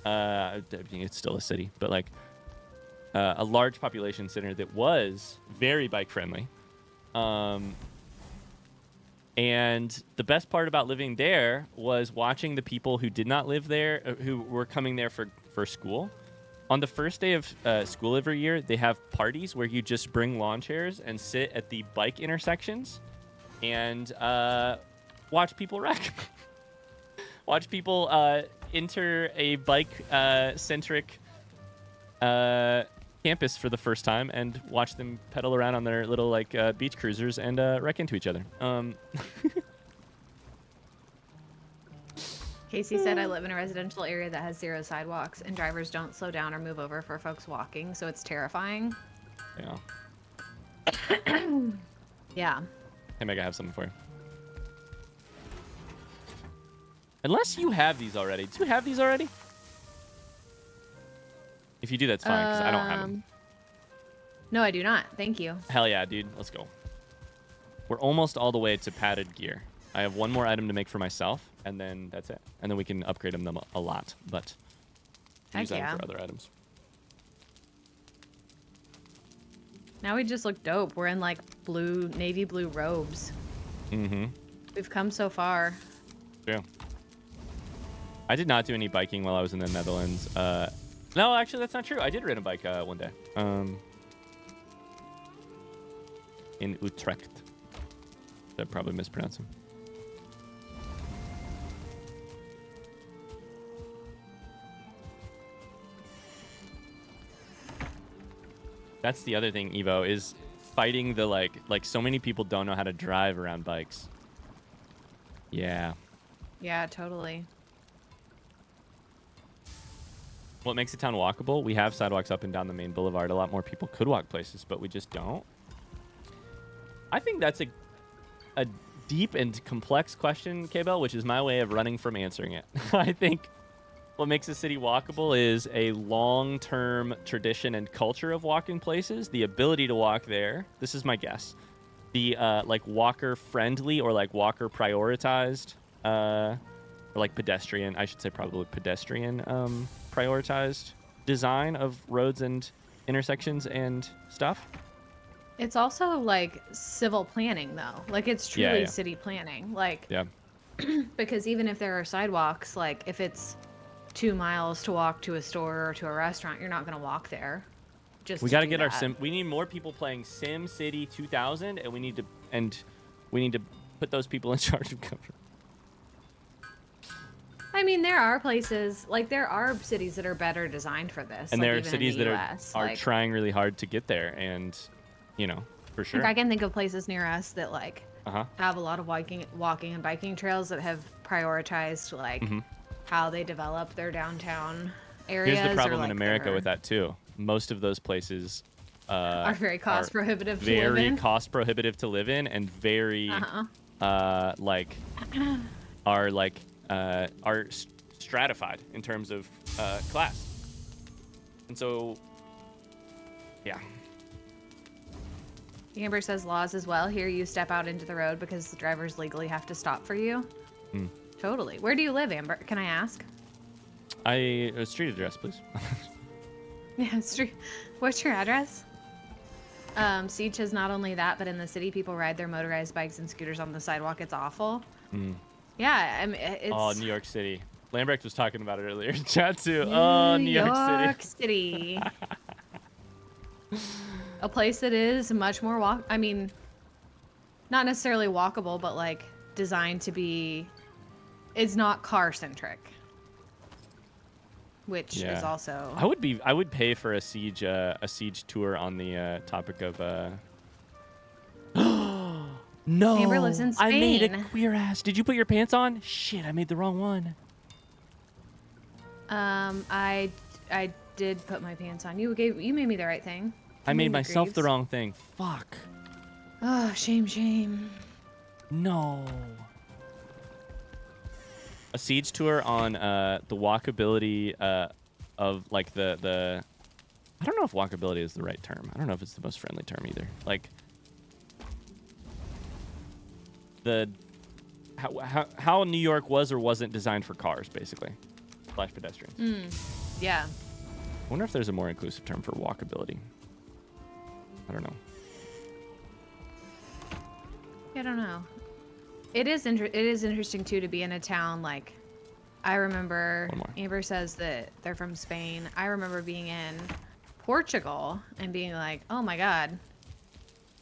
It's still a city, but like a large population center that was very bike friendly. And the best part about living there was watching the people who did not live there, who were coming there for school. On the first day of school every year, they have parties where you just bring lawn chairs and sit at the bike intersections and watch people wreck. Watch people enter a bike-centric campus for the first time and watch them pedal around on their little like beach cruisers and wreck into each other. Casey said, I live in a residential area that has 0 sidewalks and drivers don't slow down or move over for folks walking, so it's terrifying. Yeah. Yeah. Hey, Meg, I have something for you. Unless you have these already. Do you have these already? If you do, that's fine, because I don't have them. No, I do not. Thank you. Hell yeah, dude. Let's go. We're almost all the way to padded gear. I have one more item to make for myself, and then that's it. And then we can upgrade them a lot, but use them for other items. Now we just look dope. We're in like navy blue robes. Mm-hmm. We've come so far. Yeah. I did not do any biking while I was in the Netherlands. No, actually, that's not true. I did ride a bike one day. In Utrecht. I probably mispronounced him. That's the other thing, Evo, is fighting the like so many people don't know how to drive around bikes. Yeah. Yeah, totally. What makes a town walkable? We have sidewalks up and down the main boulevard. A lot more people could walk places, but we just don't. I think that's a deep and complex question, K-Bell, which is my way of running from answering it. I think what makes a city walkable is a long-term tradition and culture of walking places, the ability to walk there. This is my guess. The like walker-friendly or like walker-prioritized, or like pedestrian, I should say probably pedestrian prioritized design of roads and intersections and stuff. It's also like civil planning though. Like it's truly city planning. Like because even if there are sidewalks, like if it's 2 miles to walk to a store or to a restaurant, you're not going to walk there. We got to get our we need more people playing Sim City 2000 and we need to put those people in charge of government. I mean, there are places, like there are cities that are better designed for this. And like, there are even cities in the that US, are like, trying really hard to get there, and you know, for sure. Like I can think of places near us that like Uh-huh. have a lot of walking and biking trails that have prioritized like how they develop their downtown areas. Here's the problem or, in like, America their- with that too. Most of those places are very cost prohibitive to live very in. cost prohibitive to live in, and very like are stratified in terms of class. And so, yeah. Amber says laws as well. Here you step out into the road because the drivers legally have to stop for you. Totally. Where do you live, Amber? Can I ask? Street address, please. Yeah, street. What's your address? Siege says not only that, but in the city, people ride their motorized bikes and scooters on the sidewalk. It's awful. Yeah, I mean, it's... Oh, New York City. Lambrecht was talking about it earlier in chat too. Oh, New York City. A place that is much more I mean, not necessarily walkable, but like designed to be. It's not car centric, which is also. I would pay for a siege tour on the topic of. No, Amber lives in Spain. I made a queer ass. Did you put your pants on? Shit, I made the wrong one. I did put my pants on. You made me the right thing. I made myself the wrong thing. Fuck. Oh, shame. No. A siege tour on the walkability of like the I don't know if walkability is the right term. I don't know if it's the most friendly term either. Like how New York was or wasn't designed for cars, basically, / pedestrians. Yeah. I wonder if there's a more inclusive term for walkability. I don't know. I don't know. It is interesting too to be in a town like. I remember Amber says that they're from Spain. I remember being in Portugal and being like, oh my god,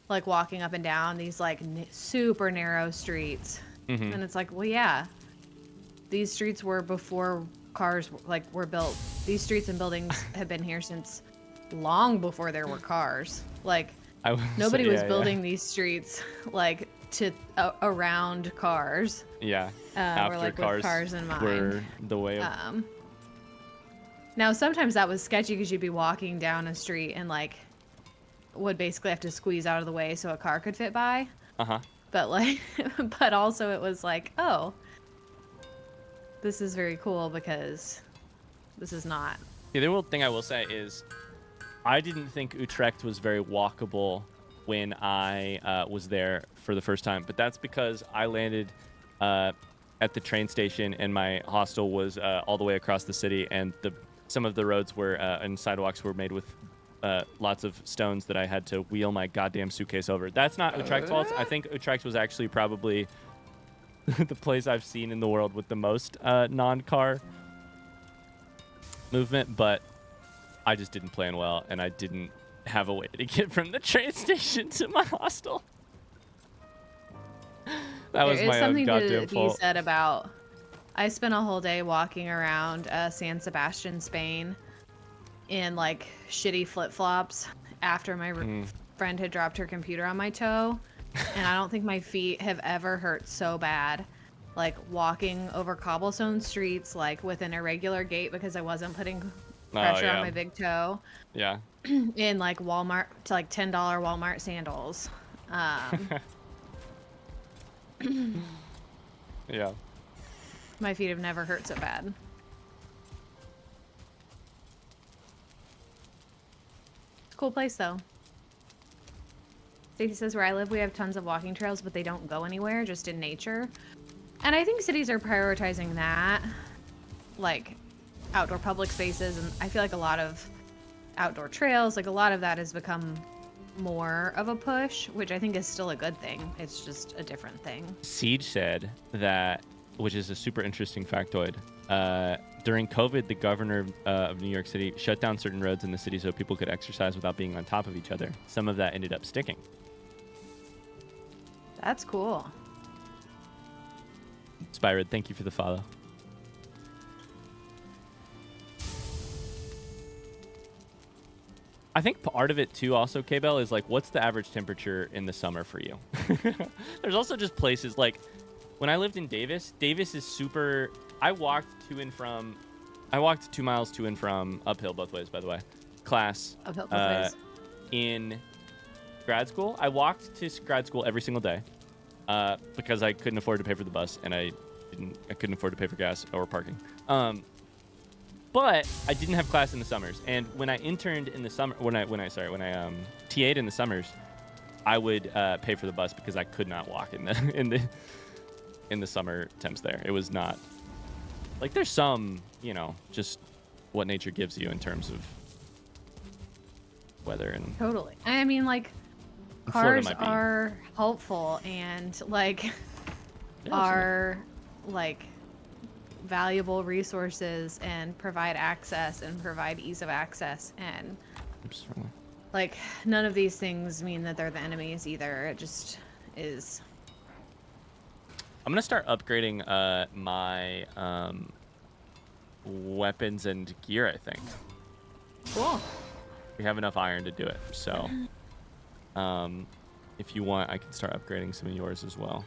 like walking up and down these like super narrow streets, and it's like, well, yeah, these streets were before cars like were built. These streets and buildings have been here since long before there were cars. Like nobody was building these streets like to around cars. Yeah. Or like with cars in mind. Were the way of... Now sometimes that was sketchy because you'd be walking down a street and like would basically have to squeeze out of the way so a car could fit by. But like, but also it was like, oh, this is very cool because this is not. Yeah, the one thing I will say is I didn't think Utrecht was very walkable when I was there for the first time, but that's because I landed at the train station and my hostel was all the way across the city, and some of the roads were and sidewalks were made with lots of stones that I had to wheel my goddamn suitcase over. That's not Utrecht's fault. I think Utrecht was actually probably the place I've seen in the world with the most non-car movement, but I just didn't plan well, and I didn't have a way to get from the train station to my hostel. That was my own goddamn fault. You said about, I spent a whole day walking around San Sebastian, Spain, in like shitty flip-flops after my friend had dropped her computer on my toe, and I don't think my feet have ever hurt so bad. Like walking over cobblestone streets, like with an irregular gait because I wasn't putting pressure on my big toe. Yeah. In like Walmart to like $10 Walmart sandals. Yeah. My feet have never hurt so bad. It's a cool place though. Stacey says where I live we have tons of walking trails, but they don't go anywhere, just in nature. And I think cities are prioritizing that, like outdoor public spaces, and I feel like a lot of outdoor trails, like a lot of that has become more of a push, which I think is still a good thing. It's just a different thing. Siege said that, which is a super interesting factoid, during COVID, the governor of New York City shut down certain roads in the city so people could exercise without being on top of each other. Some of that ended up sticking. That's cool. Spyrid, thank you for the follow. I think part of it too also, K-Bell, is like, what's the average temperature in the summer for you? There's also just places like when I lived in Davis is super. I walked 2 miles to and from uphill both ways, by the way, class. Uphill both ways. In grad school. I walked to grad school every single day. because I couldn't afford to pay for the bus, and I couldn't afford to pay for gas or parking. But I didn't have class in the summers, and when I interned in the summer, when I TA'd in the summers, I would pay for the bus because I could not walk in the summer temps there. It was not like there's some, just what nature gives you in terms of weather and totally. I mean, like cars are helpful and like are like valuable resources and provide access and provide ease of access, and like none of these things mean that they're the enemies either. It just is. I'm gonna start upgrading my weapons and gear, I think. Cool. We have enough iron to do it, so if you want, I can start upgrading some of yours as well.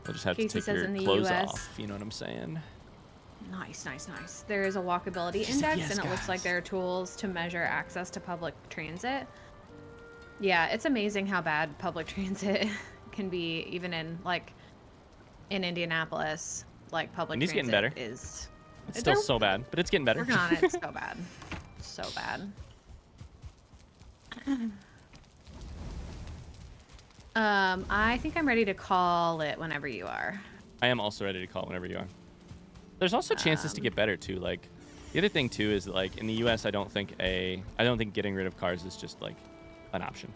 We'll just have Casey to take your in the clothes US, off. You know what I'm saying? Nice, nice, nice. There is a walkability index, and it looks like there are tools to measure access to public transit. Yeah, it's amazing how bad public transit can be, even in Indianapolis. Like public transit getting better. Is. It's still so bad, but it's getting better. Working on it. So bad. So bad. I think I'm ready to call it whenever you are. I am also ready to call it whenever you are. There's also chances to get better too. Like the other thing too is that, like in the US, I don't think getting rid of cars is just like an option.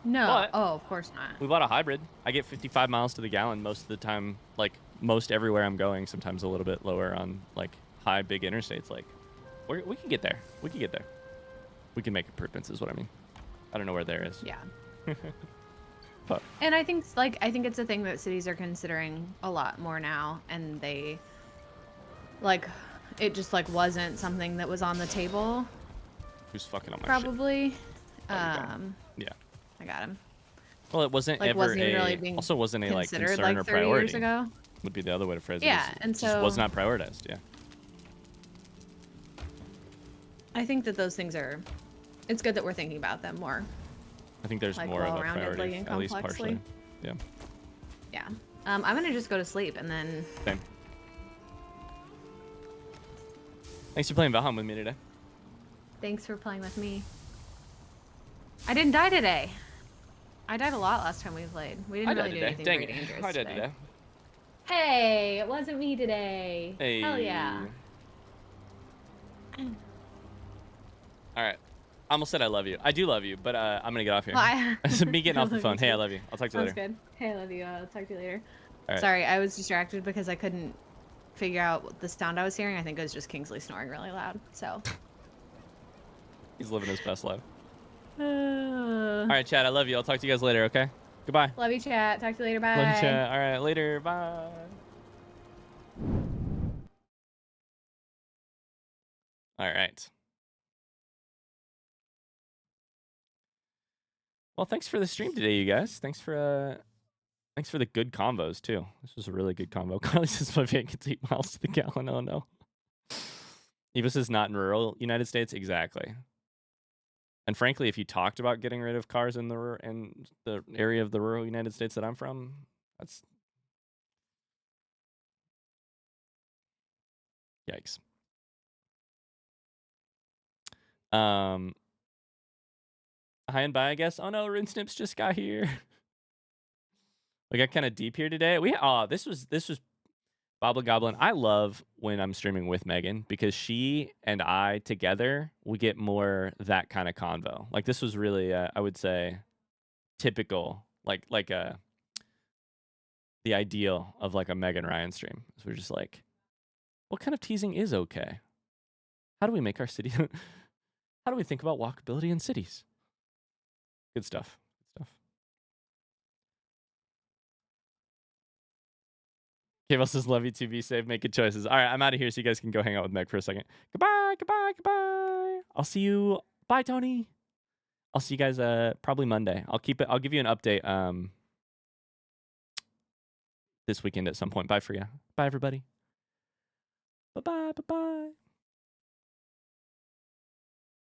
No. But oh, of course not. We bought a hybrid. I get 55 miles to the gallon most of the time. Like most everywhere I'm going, sometimes a little bit lower on like high big interstates. Like we can get there. We can get there. We can make improvements is what I mean. I don't know where there is. Yeah. But. And I think it's a thing that cities are considering a lot more now, and they it just wasn't something that was on the table. Who's fucking on my probably shit? Yeah, I got him. Well, it wasn't wasn't a like concern or 30 priority years ago. Would be the other way to phrase it. Yeah, and so just was not prioritized. Yeah. I think that those things are. It's good that we're thinking about them more. I think there's more of a priority, at least partially. Yeah. Yeah. I'm gonna just go to sleep and then. Same. Thanks for playing Valheim with me today. Thanks for playing with me. I didn't die today. I died a lot last time we played. We didn't really do anything very dangerous I died today. Hey, it wasn't me today. Hey. Hell yeah. All right. I almost said I love you. I do love you, but I'm going to get off here. Well, It's me getting off the phone. Hey, I love you. I'll talk to you later. Sounds good. Hey, I love you. I'll talk to you later. All right. Sorry, I was distracted because I couldn't figure out the sound I was hearing. I think it was just Kingsley snoring really loud. So. He's living his best life. All right, Chad. I love you. I'll talk to you guys later, okay? Goodbye. Love you, chat. Talk to you later. Bye. Love you, chat. All right, later. Bye. All right. Well, thanks for the stream today, you guys. Thanks for the good combos too. This was a really good combo. Carly says my van gets 8 miles to the gallon. Oh no. Evis is not in rural United States, exactly. And frankly, if you talked about getting rid of cars in the area of the rural United States that I'm from, that's yikes. Hi and bye, I guess. Oh no, Rune Snips just got here. We got kind of deep here today. This was Bobbla Goblin. I love when I'm streaming with Megan because she and I together, we get more that kind of convo. Like this was really, I would say, typical, like the ideal of like a Megan Ryan stream. So we're just like, what kind of teasing is okay? How do we make our city? How do we think about walkability in cities? Good stuff. Good stuff. Cable says, love you too. Be safe. Make good choices. All right, I'm out of here so you guys can go hang out with Meg for a second. Goodbye. Goodbye. Goodbye. I'll see you. Bye, Tony. I'll see you guys probably Monday. I'll give you an update this weekend at some point. Bye for you. Bye, everybody. Bye-bye. Bye-bye.